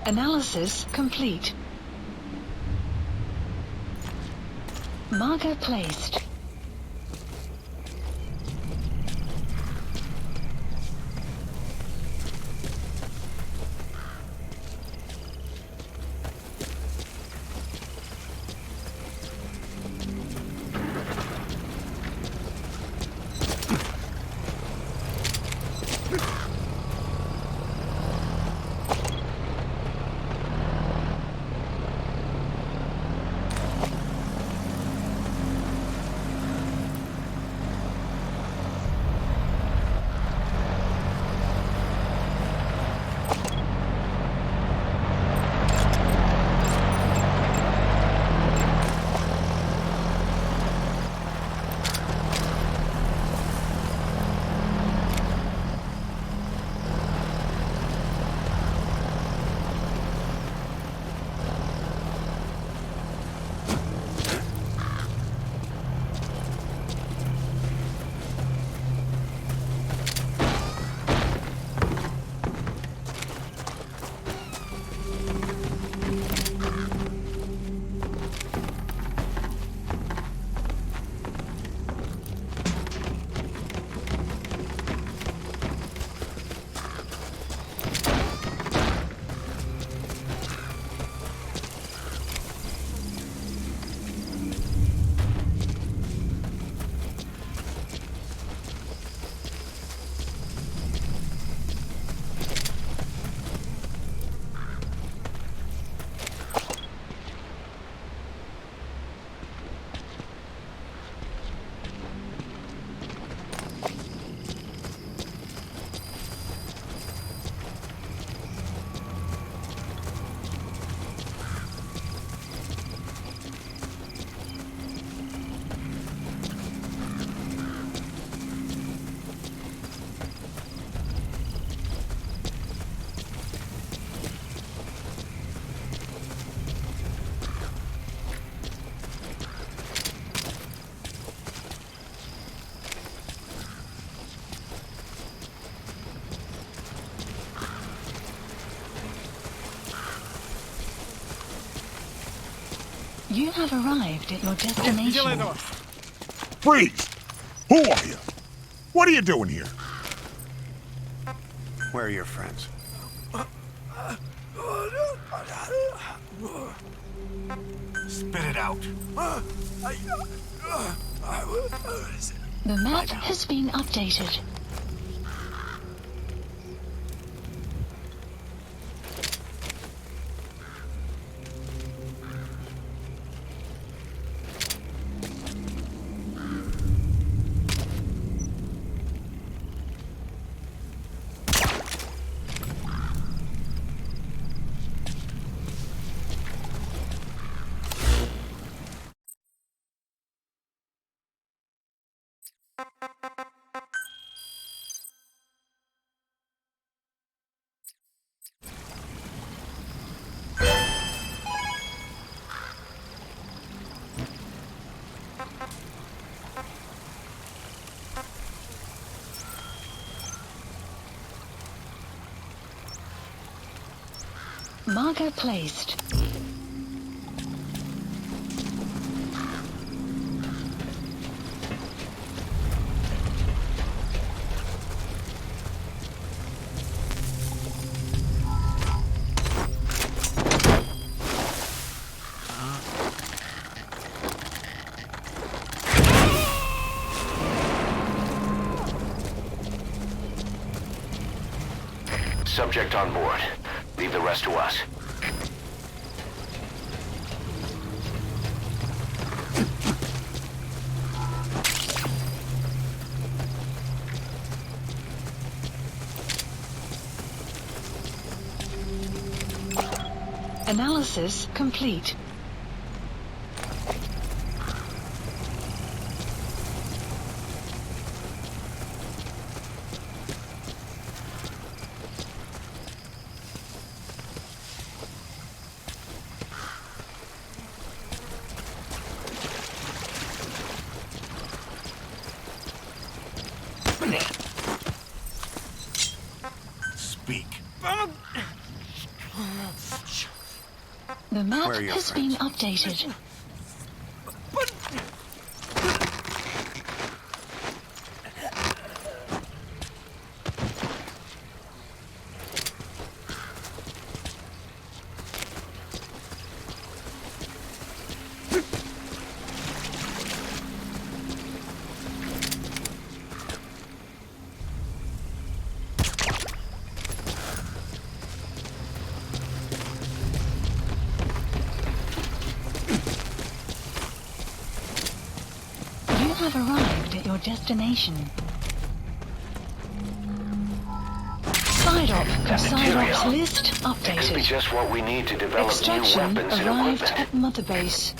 Analysis complete. Marker placed. You have arrived at your destination. Freeze! Who are you? What are you doing here? Where are your friends? Spit it out. The map has been updated. Marker placed. Subject on board. Leave the rest to us. Analysis complete. Speak. The map Where are your has friends? been updated. You have arrived at your destination. Side-op list It could be updated. just what we need to develop new Extraction weapons and arrived equipment. at Mother Base.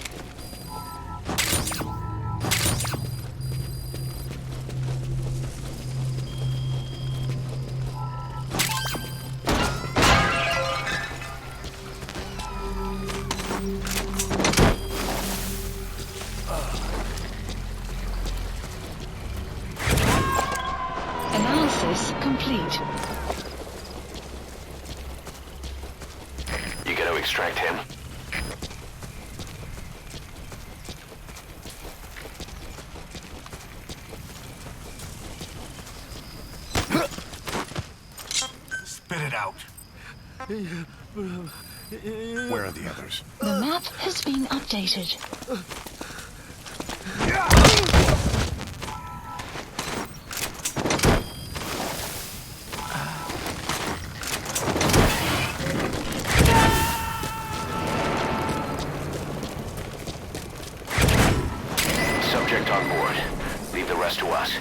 Analysis complete. You gotta extract him. Spit it out. Where are the others? The map has been updated. Subject on board. Leave the rest to us.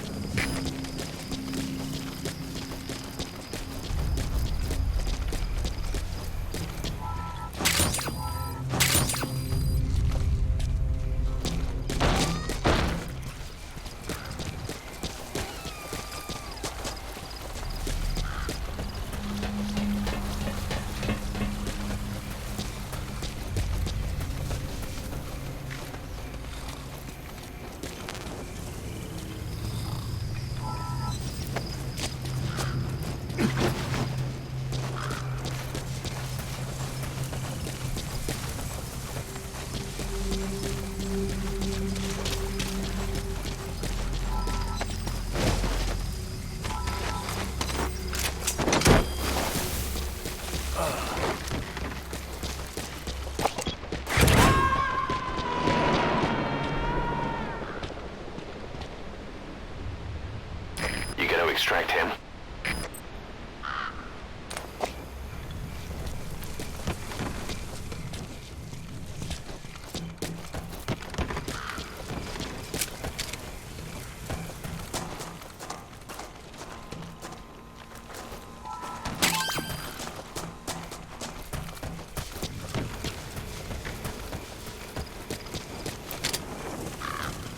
You gotta extract him.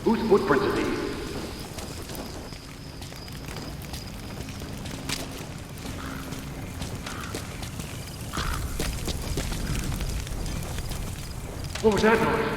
Whose footprints are these? What was that noise?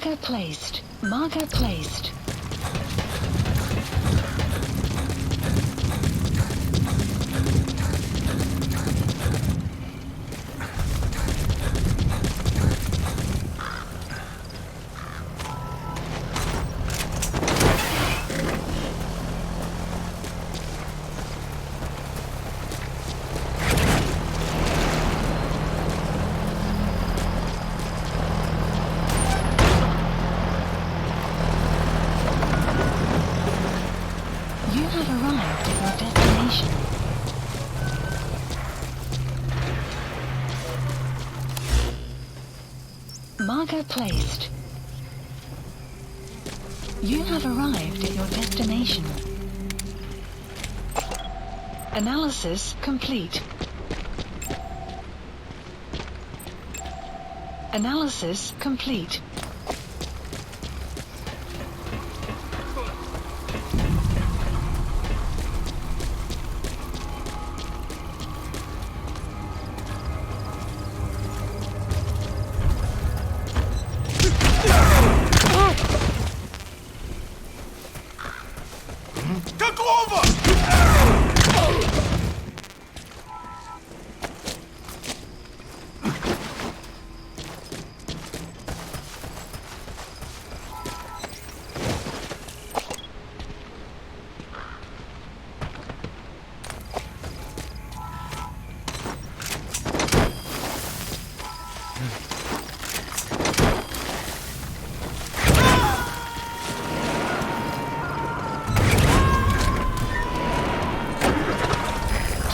Marker placed. Marker placed. You have arrived at your destination. Marker placed. You have arrived at your destination. Analysis complete. Analysis complete.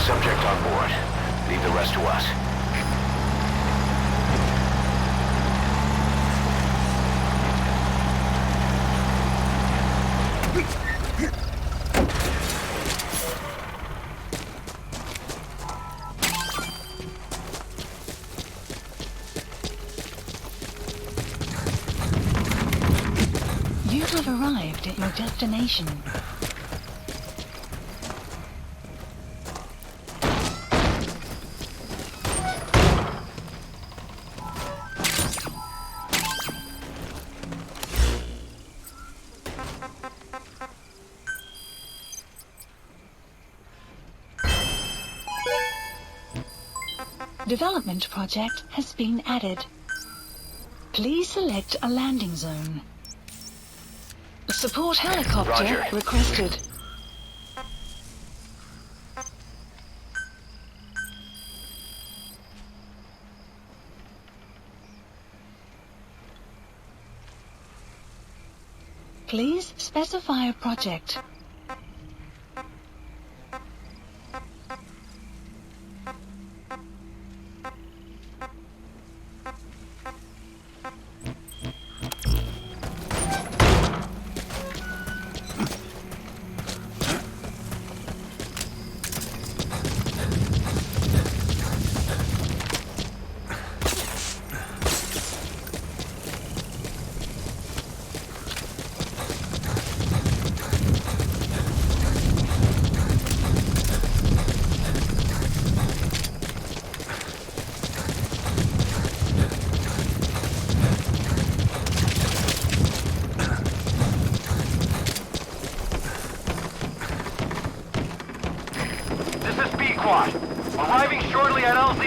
Subject on board. Leave the rest to us. You have arrived at your destination. Development project has been added. Please select a landing zone. Support helicopter Roger. requested. Please specify a project. Arriving shortly at LZ.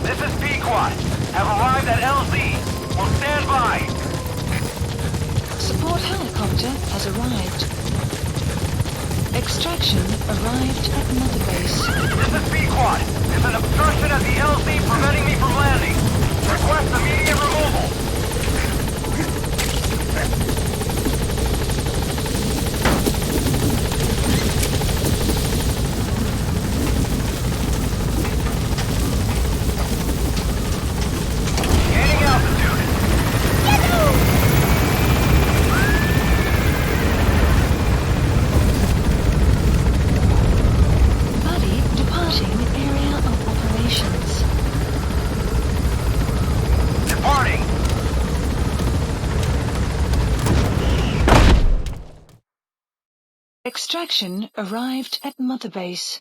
This is Pequod. Have arrived at LZ. Will stand by. Support helicopter has arrived. Extraction arrived at Mother Base. This is Pequod. There's an obstruction at the LZ preventing me from landing. Request immediate removal. Extraction arrived at Mother Base.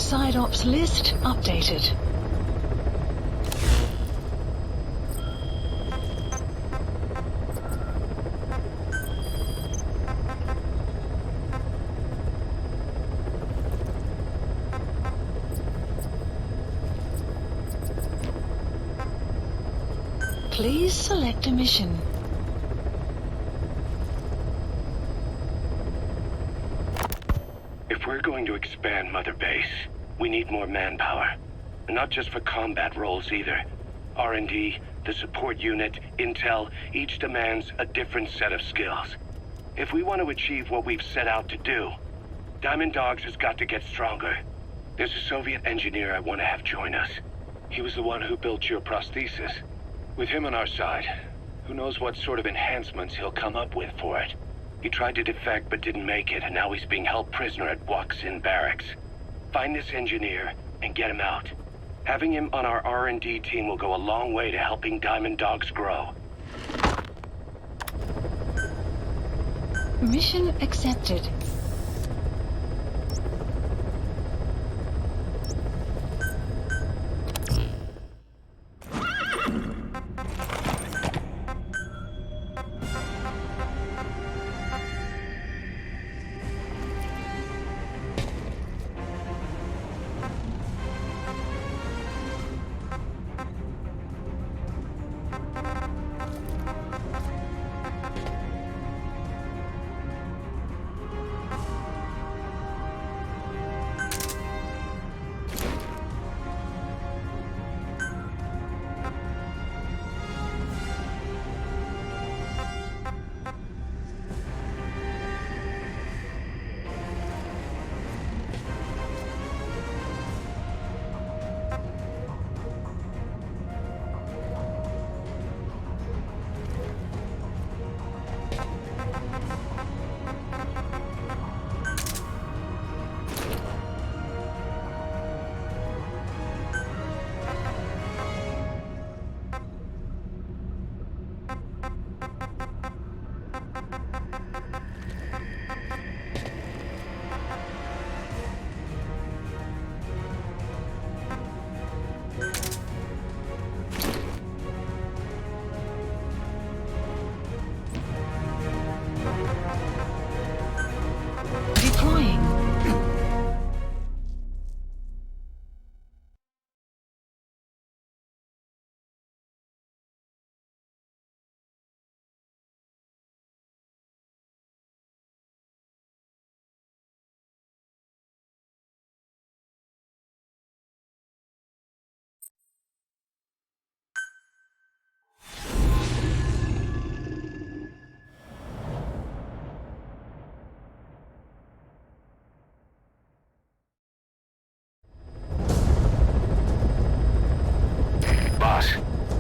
Side ops list updated. Please select a mission. If we're going to expand Mother Base, we need more manpower. And not just for combat roles either. R&D, the support unit, intel, each demands a different set of skills. If we want to achieve what we've set out to do, Diamond Dogs has got to get stronger. There's a Soviet engineer I want to have join us. He was the one who built your prosthesis. With him on our side, who knows what sort of enhancements he'll come up with for it. He tried to defect but didn't make it, and now he's being held prisoner at Waksin Barracks. Find this engineer and get him out. Having him on our R&D team will go a long way to helping Diamond Dogs grow. Mission accepted.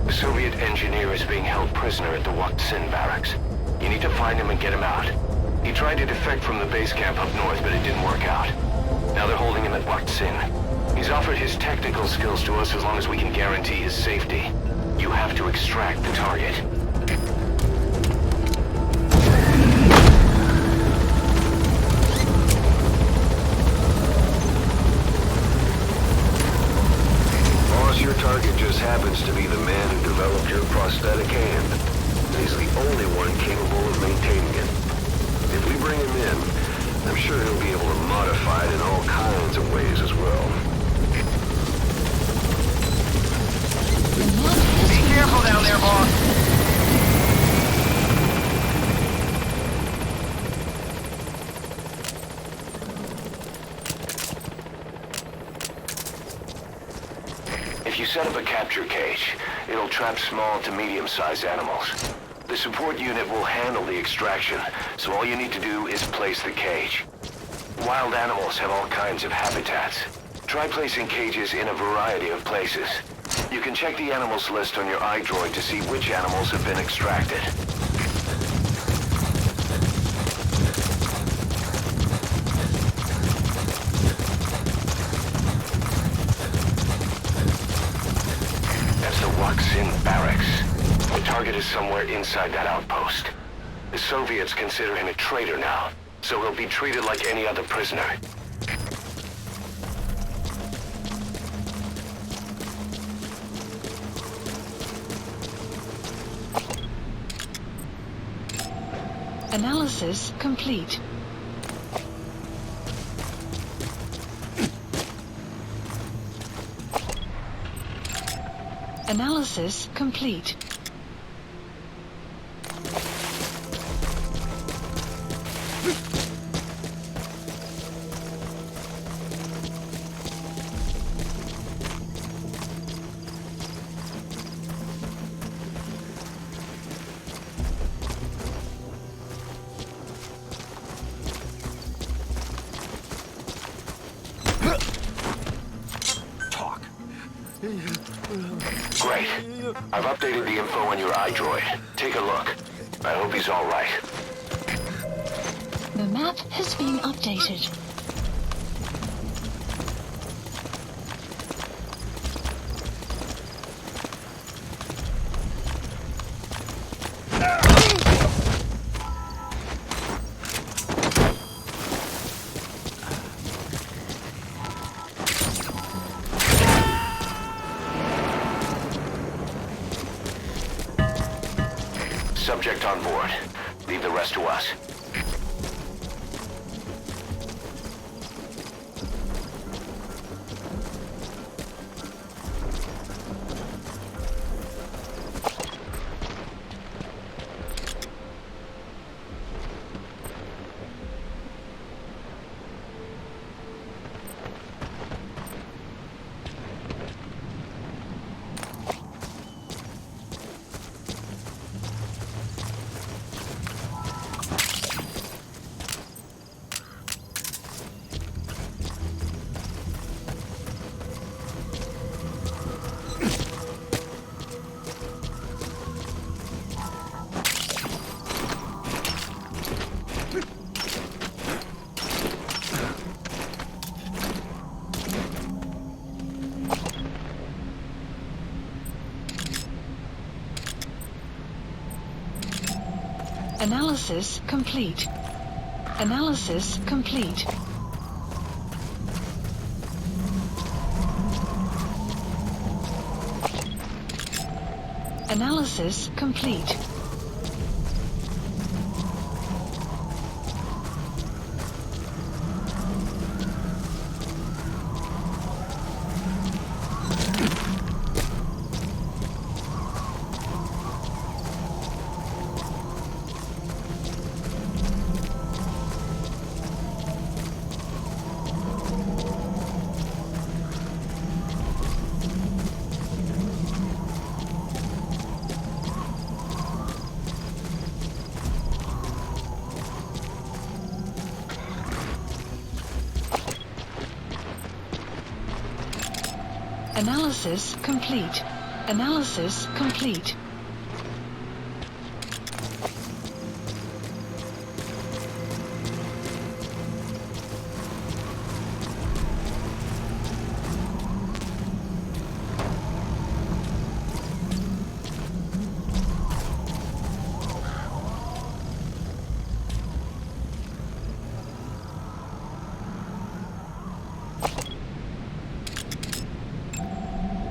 The Soviet engineer is being held prisoner at the Waksin Barracks. You need to find him and get him out. He tried to defect from the base camp up north, but it didn't work out. Now they're holding him at Waksin. He's offered his technical skills to us as long as we can guarantee his safety. You have to extract the target. Your target just happens to be the man who developed your prosthetic hand. He's the only one capable of maintaining it. If we bring him in, I'm sure he'll be able to modify it in all kinds of ways as well. Be careful down there, boss. If you set up a capture cage, it'll trap small to medium-sized animals. The support unit will handle the extraction, so all you need to do is place the cage. Wild animals have all kinds of habitats. Try placing cages in a variety of places. You can check the animals list on your iDroid to see which animals have been extracted. Waksin Barracks. The target is somewhere inside that outpost. The Soviets consider him a traitor now, so he'll be treated like any other prisoner. Analysis complete. Analysis complete. Great. I've updated the info on your iDroid. Take a look. I hope he's all right. The map has been updated. Subject on board. Leave the rest to us. Analysis complete. Analysis complete. Analysis complete. Analysis complete. Analysis complete.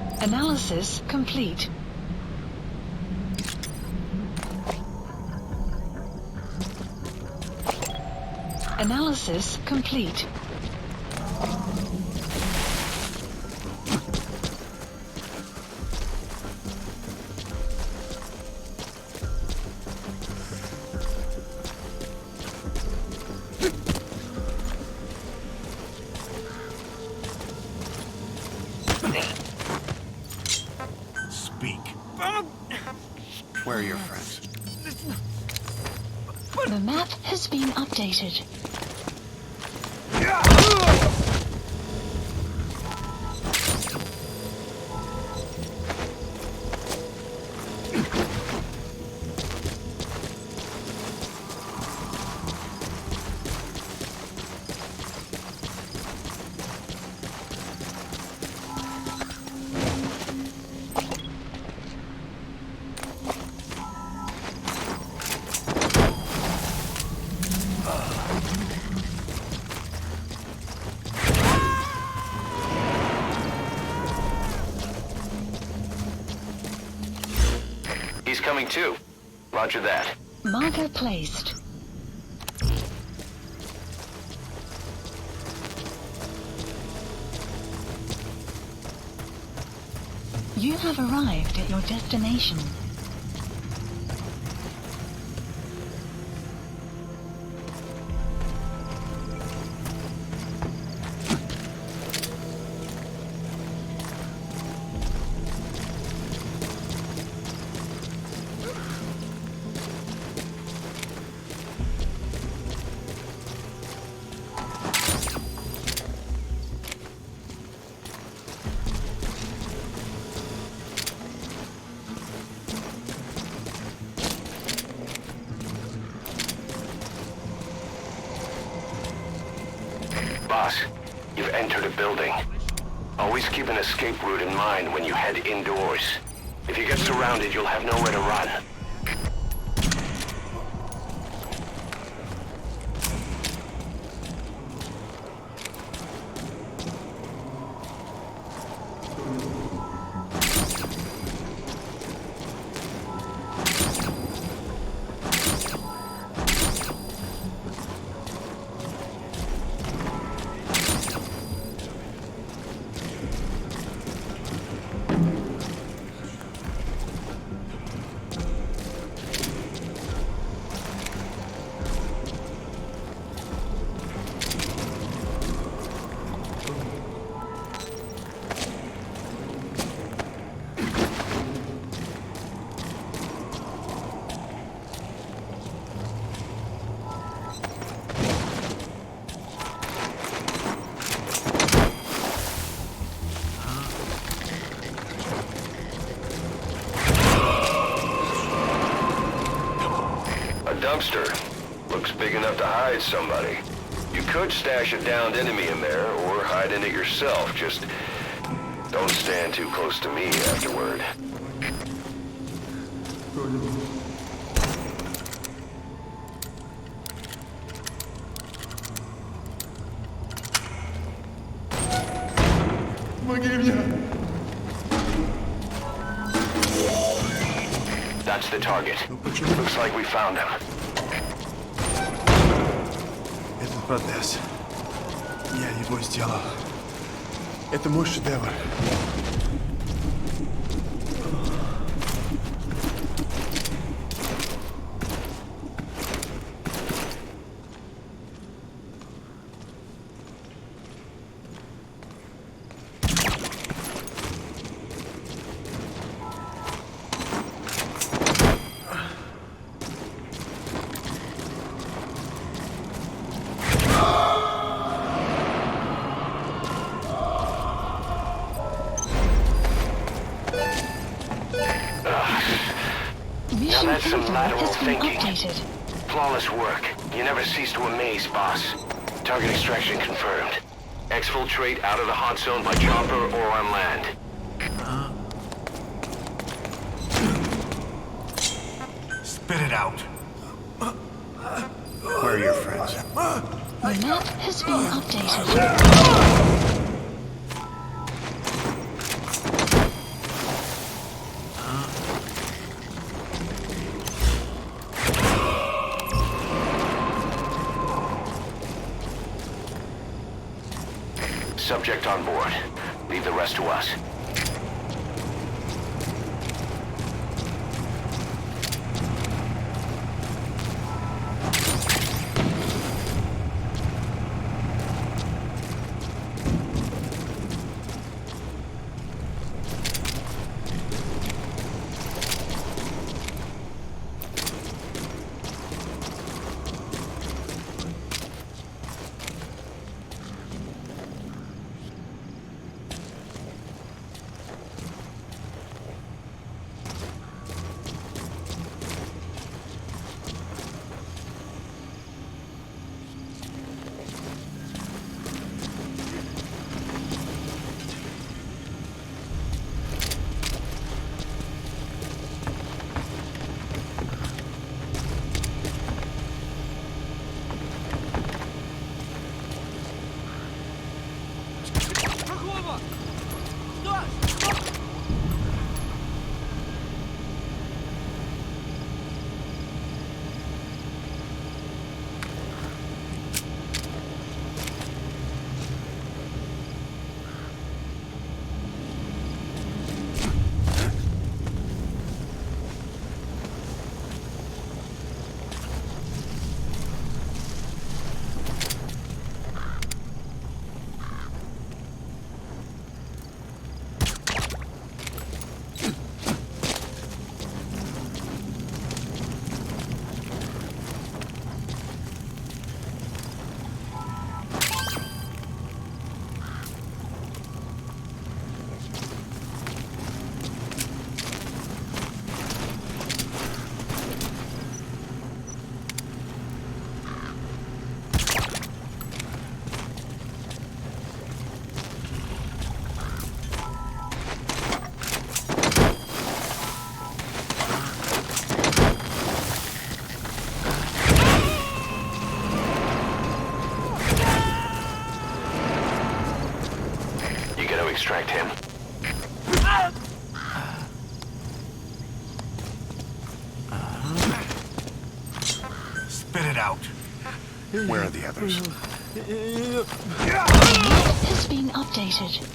Analysis complete. Analysis complete. Where are your friends? The map has been updated. He's coming too. Roger that. Marker placed. You have arrived at your destination. Boss, you've entered a building. Always keep an escape route in mind when you head indoors. If you get surrounded, you'll have nowhere to run. Dumpster. Looks big enough to hide somebody. You could stash a downed enemy in there, or hide in it yourself. Just don't stand too close to me afterward. That's the target. Looks like we found him. Этот протез. Я его сделал. Это мой шедевр. Now that's some lateral Has been thinking. updated. Flawless work. You never cease to amaze, boss. Target extraction confirmed. Exfiltrate out of the hot zone by chopper or on land. Spit it out. Where are your friends? The map has been updated. Subject on board. Leave the rest to us. extract him. Spit it out. Where are the others? Has been updated.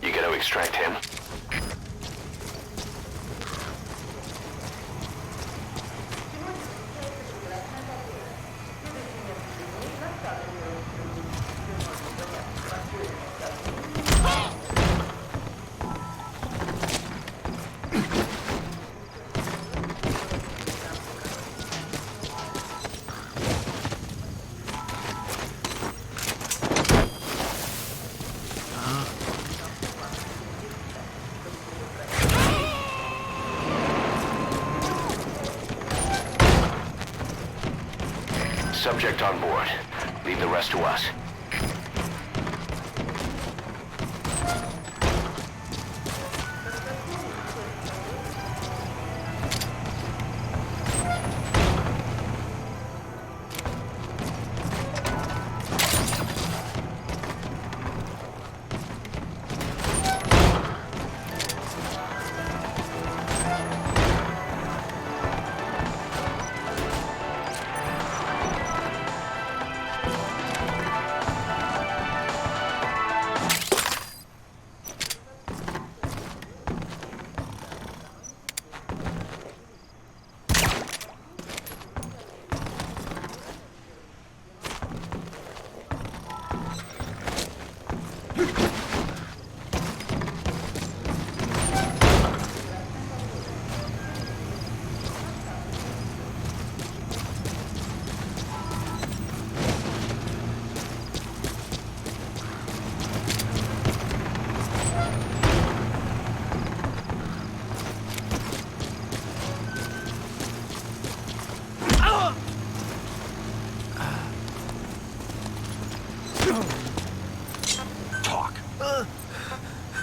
You gotta extract him. Subject on board. Leave the rest to us.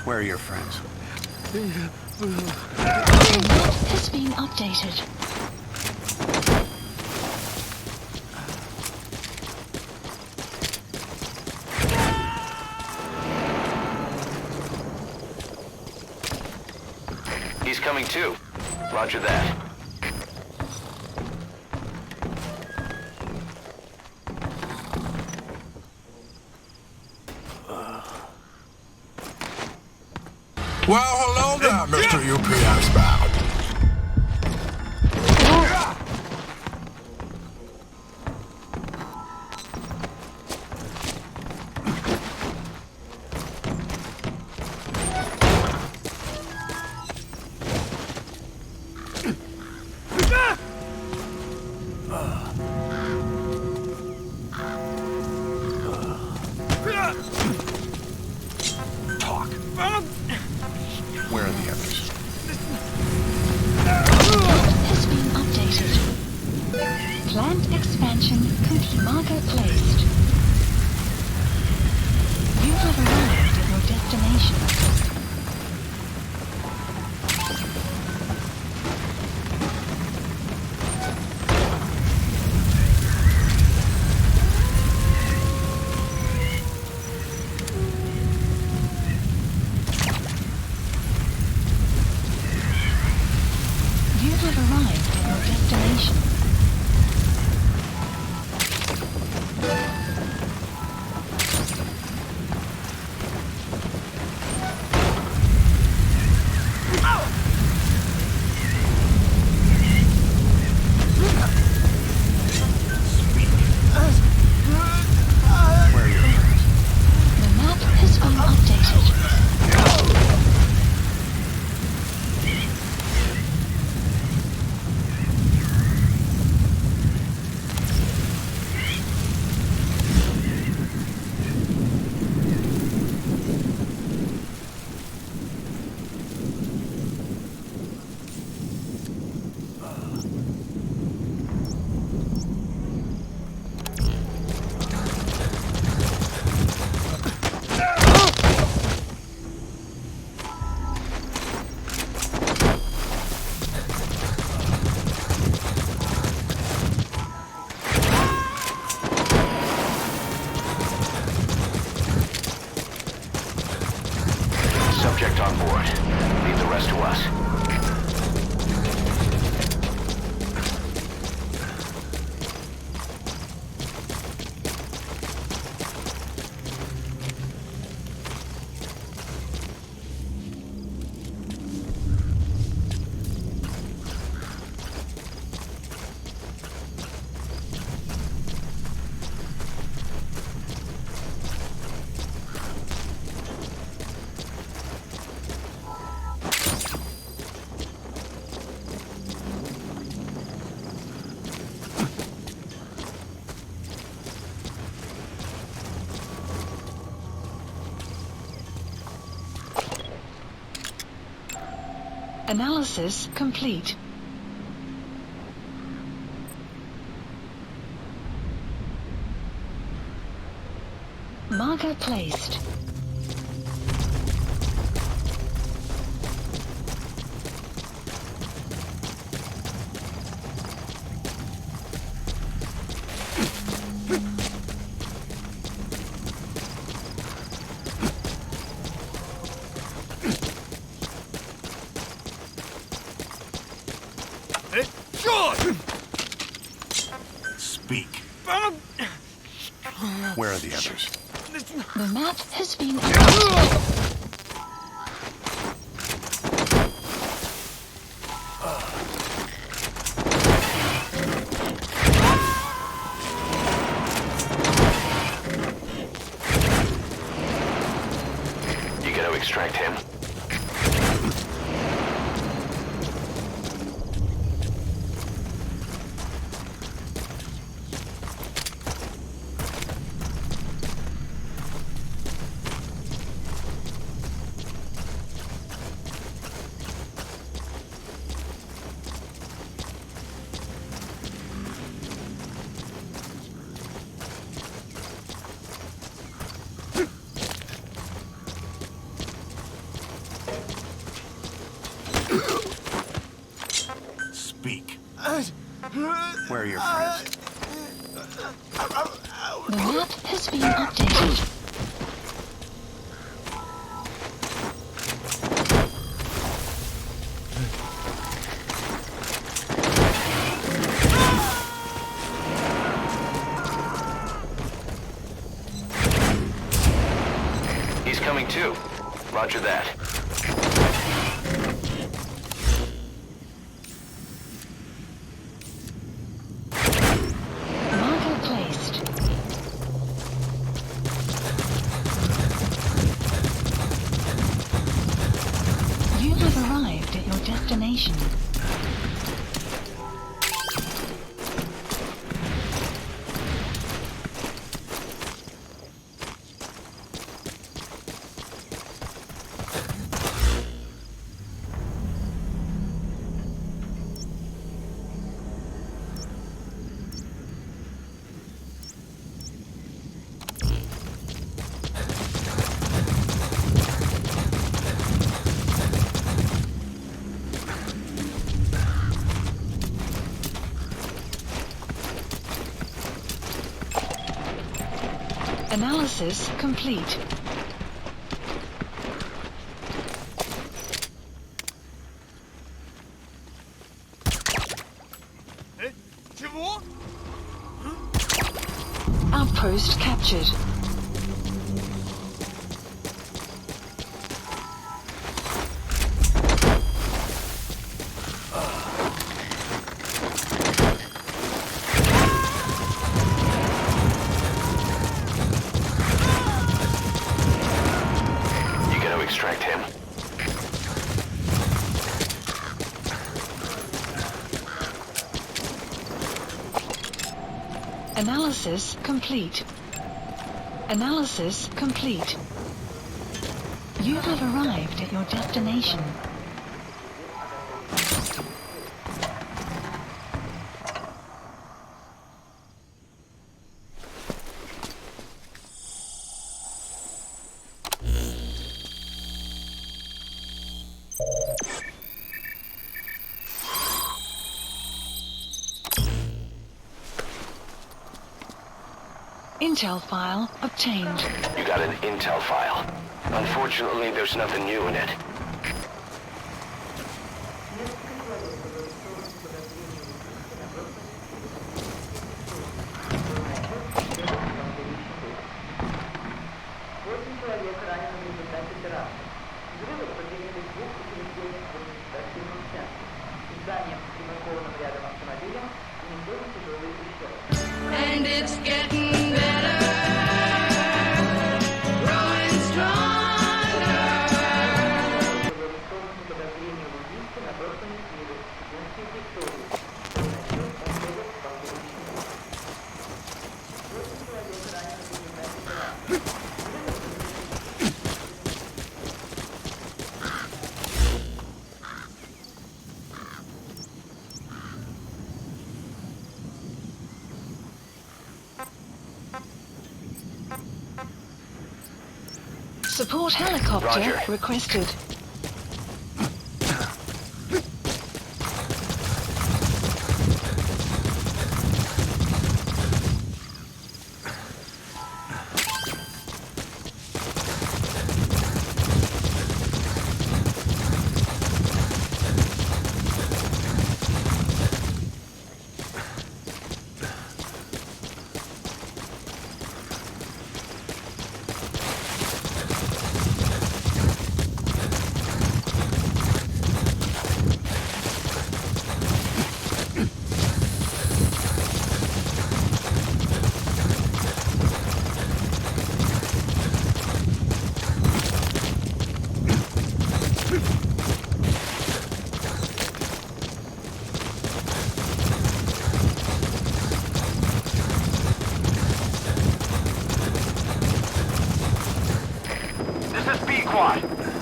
Where are your friends? Has been updated. He's coming too. Roger that. Well, hello there, Mr. UPS bound. Talk. Where are the others? Has been updated. Plant expansion complete. Marker placed. You have arrived at your destination. You have arrived at your destination. subject on board. Leave the rest to us. Analysis complete. Marker placed. Speak. Where are the others? The map has been updated. You gonna extract him? Speak. Where are your friends? The map has been updated. He's coming too. Roger that. Marker placed. You have arrived at your destination. Analysis complete. Outpost captured. Extract him. Analysis complete. Analysis complete. You have arrived at your destination. Intel file obtained. You got an intel file. Unfortunately, there's nothing new in it. And it's getting better, growing stronger. Support helicopter Roger. requested.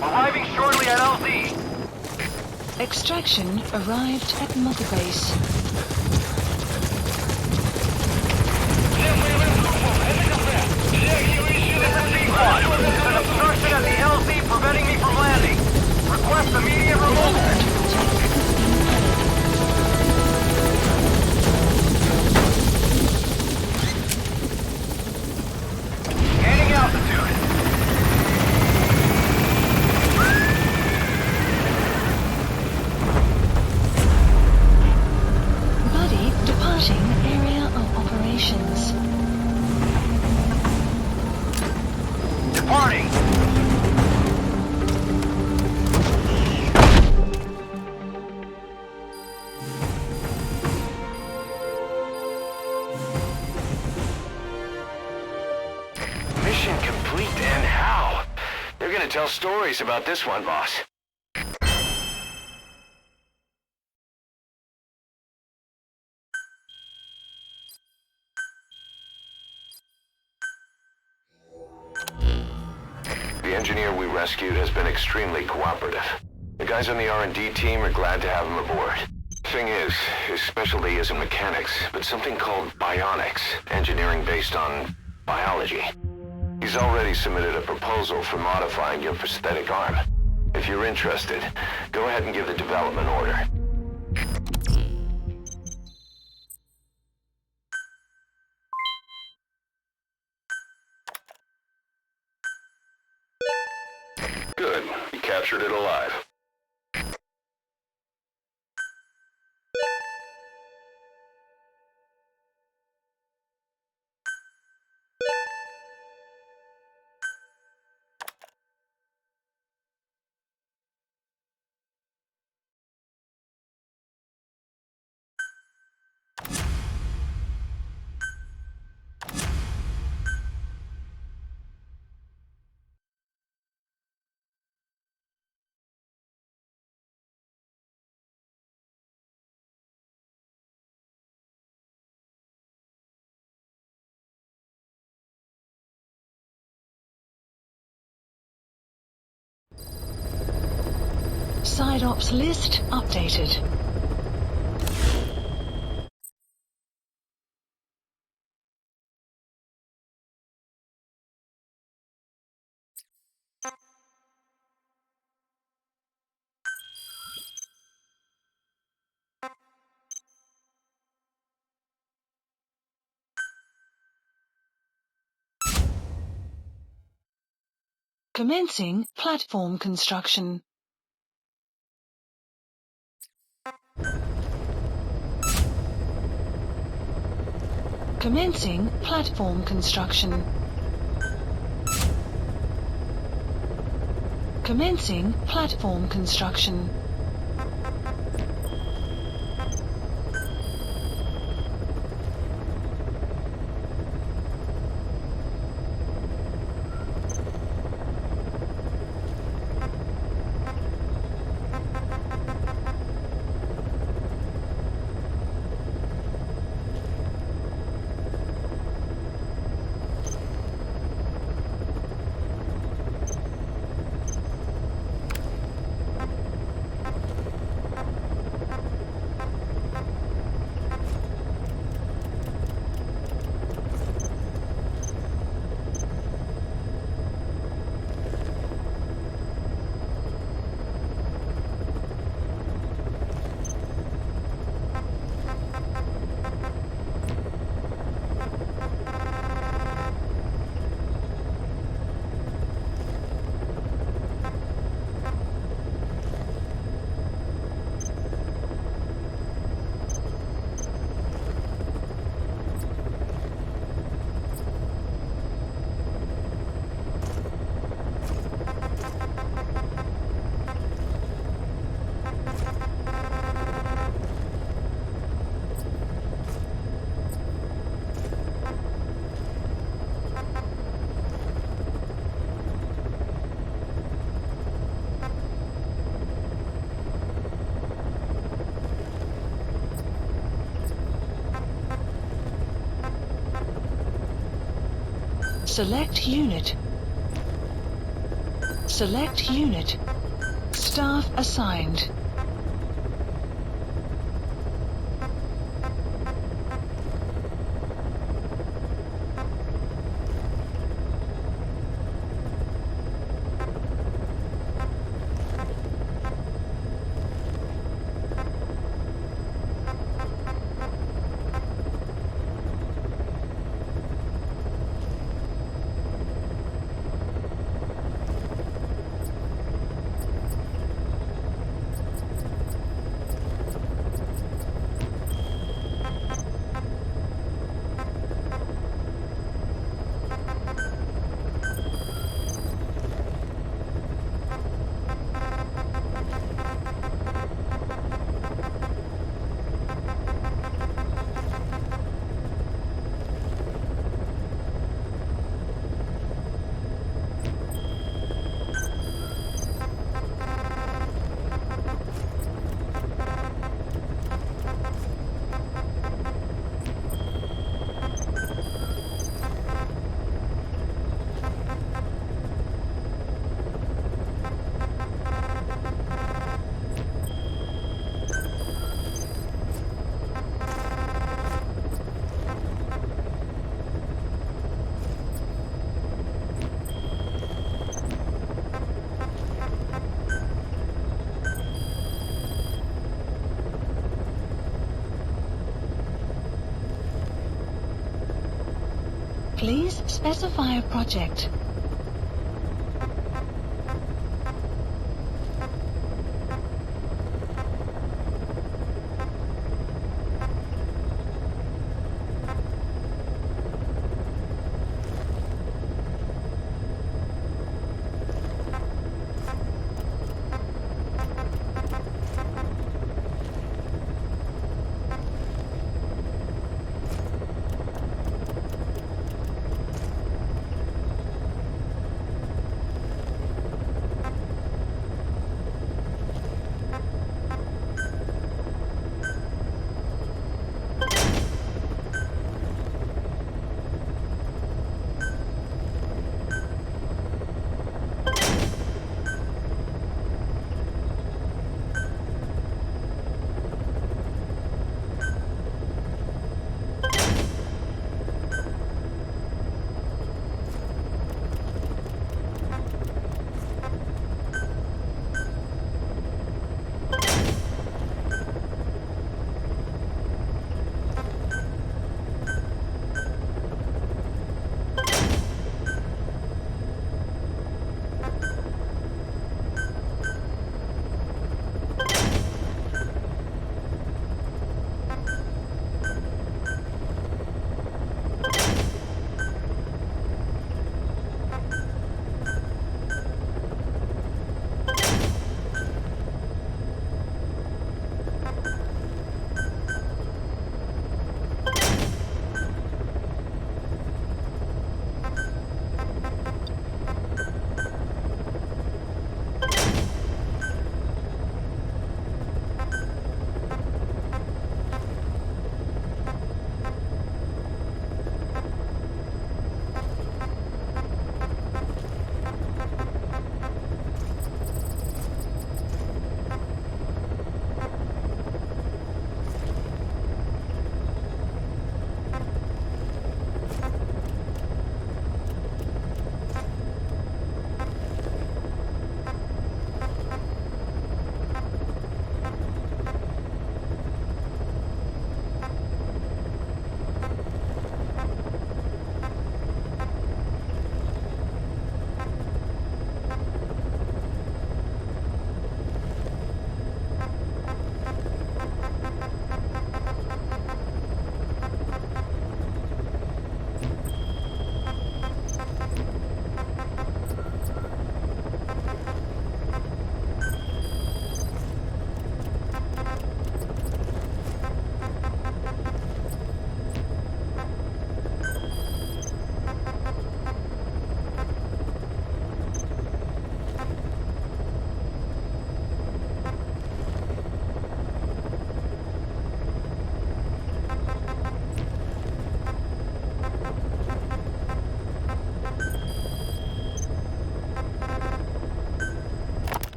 Arriving shortly at LZ. Extraction arrived at Mother Base. There's an obstruction at the LZ preventing me from landing. Request immediate removal. Gaining altitude. Buddy departing area of operations. Departing. Mission complete, and how? They're gonna tell stories about this one, boss. The engineer we rescued has been extremely cooperative. The guys on the R&D team are glad to have him aboard. Thing is, his specialty isn't mechanics, but something called bionics, engineering based on biology. He's already submitted a proposal for modifying your prosthetic arm. If you're interested, go ahead and give the development order. Good. You captured it alive. Side ops list updated. Commencing platform construction. Commencing platform construction. Commencing platform construction. Select unit. Select unit. Staff assigned. Please specify a project.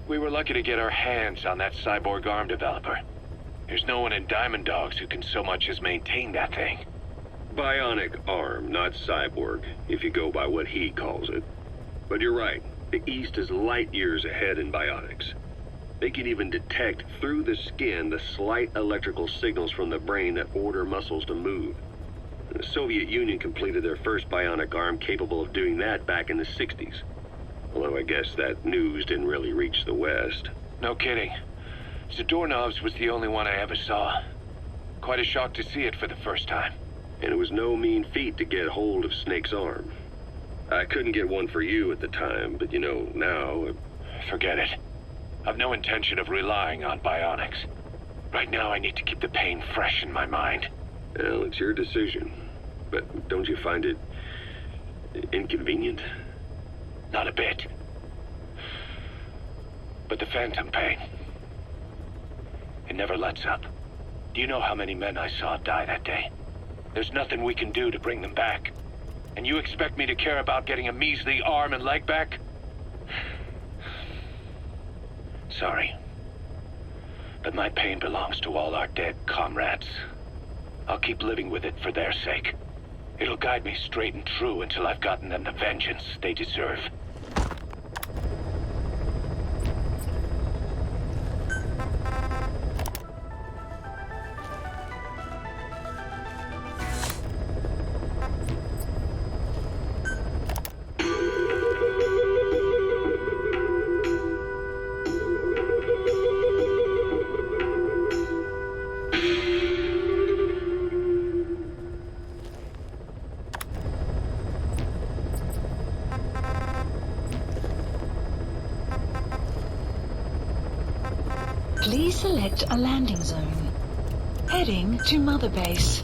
We were lucky to get our hands on that cyborg arm developer. There's no one in Diamond Dogs who can so much as maintain that thing. Bionic arm, not cyborg, if you go by what he calls it. But you're right, the East is light years ahead in bionics. They can even detect through the skin the slight electrical signals from the brain that order muscles to move. The Soviet Union completed their first bionic arm capable of doing that back in the 60s. Although I guess that news didn't really reach the West. No kidding. Zadorov's was the only one I ever saw. Quite a shock to see it for the first time. And it was no mean feat to get hold of Snake's arm. I couldn't get one for you at the time, but you know, now... Forget it. I've no intention of relying on bionics. Right now I need to keep the pain fresh in my mind. Well, it's your decision. But don't you find it... inconvenient? Not a bit. But the phantom pain... it never lets up. Do you know how many men I saw die that day? There's nothing we can do to bring them back. And you expect me to care about getting a measly arm and leg back? Sorry. But my pain belongs to all our dead comrades. I'll keep living with it for their sake. It'll guide me straight and true until I've gotten them the vengeance they deserve. Please select a landing zone. Heading to Mother Base.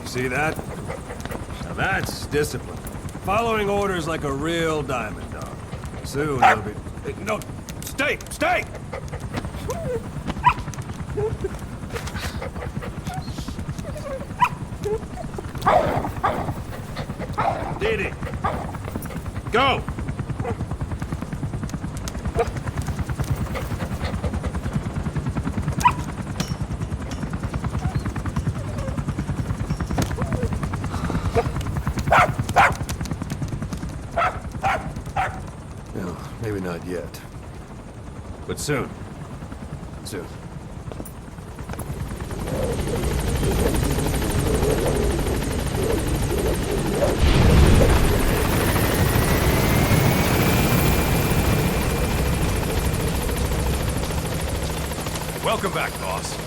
See that? Now that's discipline. Following orders like a real diamond dog. Soon he'll be... No! Stay! Stay! Didi! Go! No, maybe not yet. But soon. Soon. Welcome back, boss.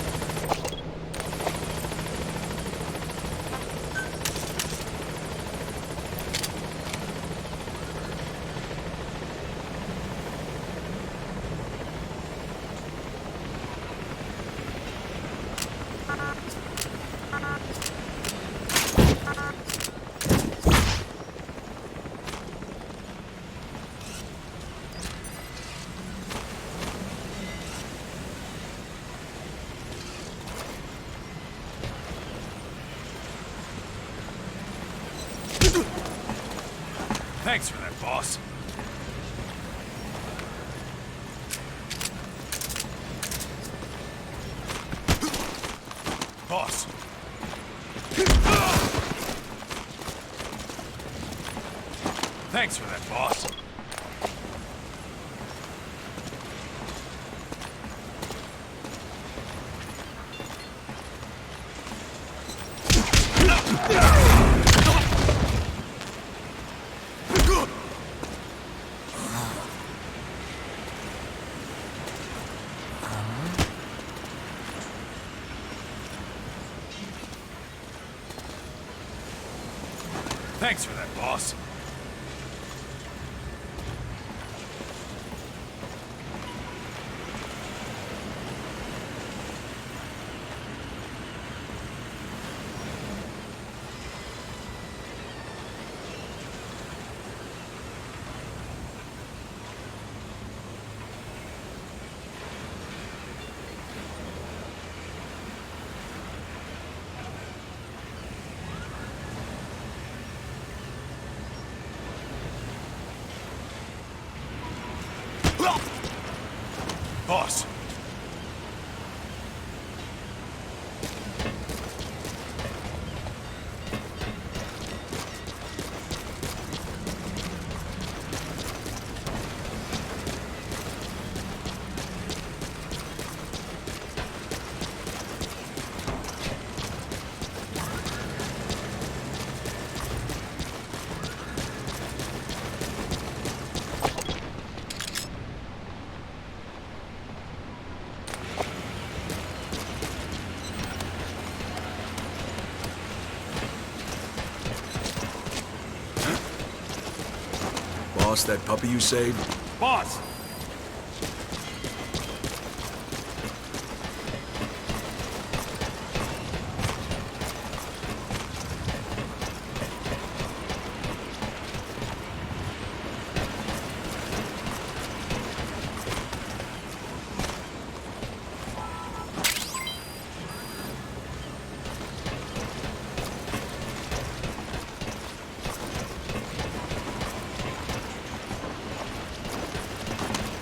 Thanks for that, boss. Boss. Thanks for that, boss. Thanks for that, boss. Boss. Boss, that puppy you saved? Boss!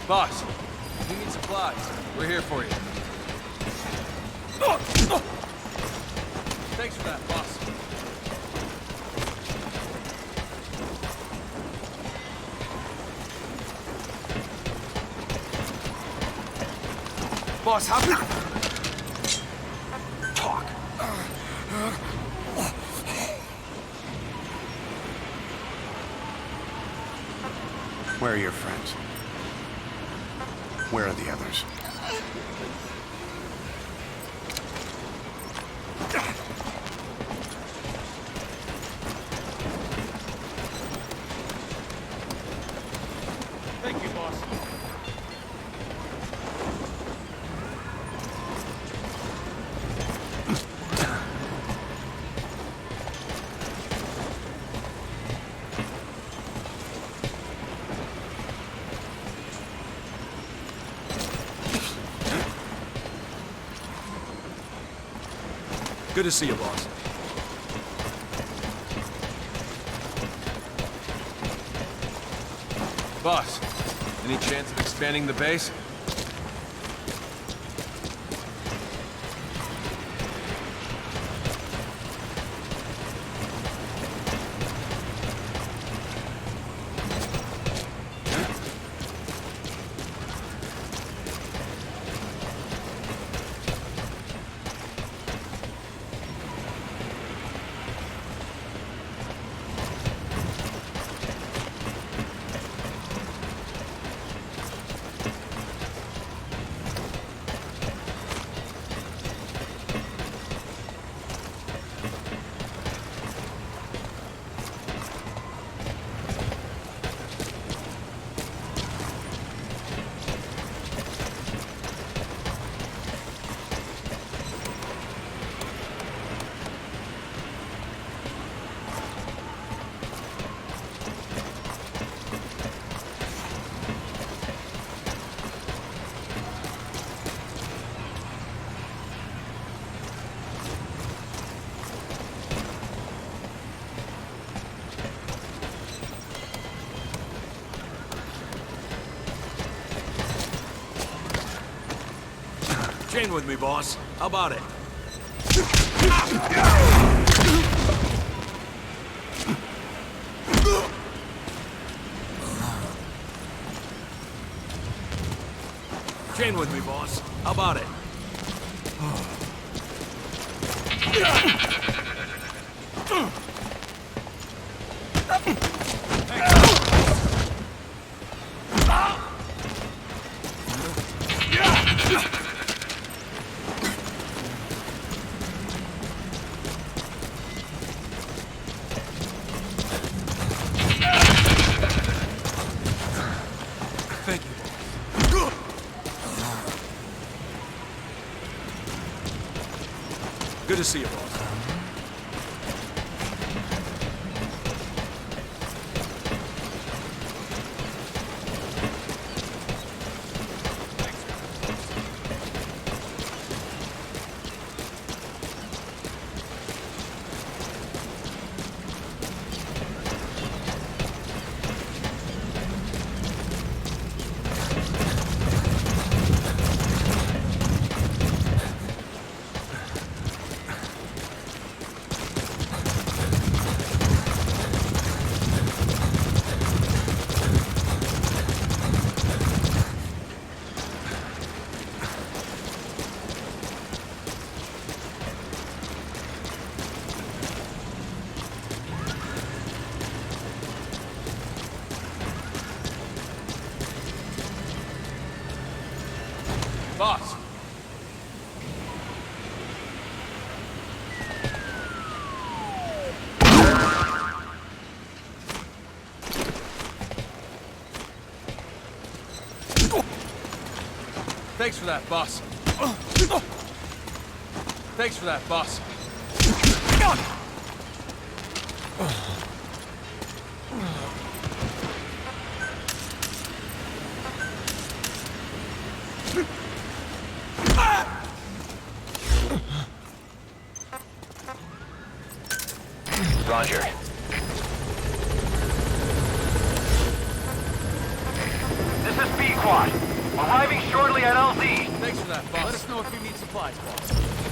Boss, if you need supplies, we're here for you. Thanks for that, boss. Boss, how can... Talk. Where are your friends? Where are the others? Thank you, boss. Good to see you, boss. Boss, any chance of expanding the base? Chain with me, boss. How about it? Chain with me, boss. How about it? to see you, boss. Boss. Thanks for that, boss. Thanks for that, boss. Roger. This is B-Quad. Arriving shortly at LZ. Thanks for that, boss. Let us know if you need supplies, boss.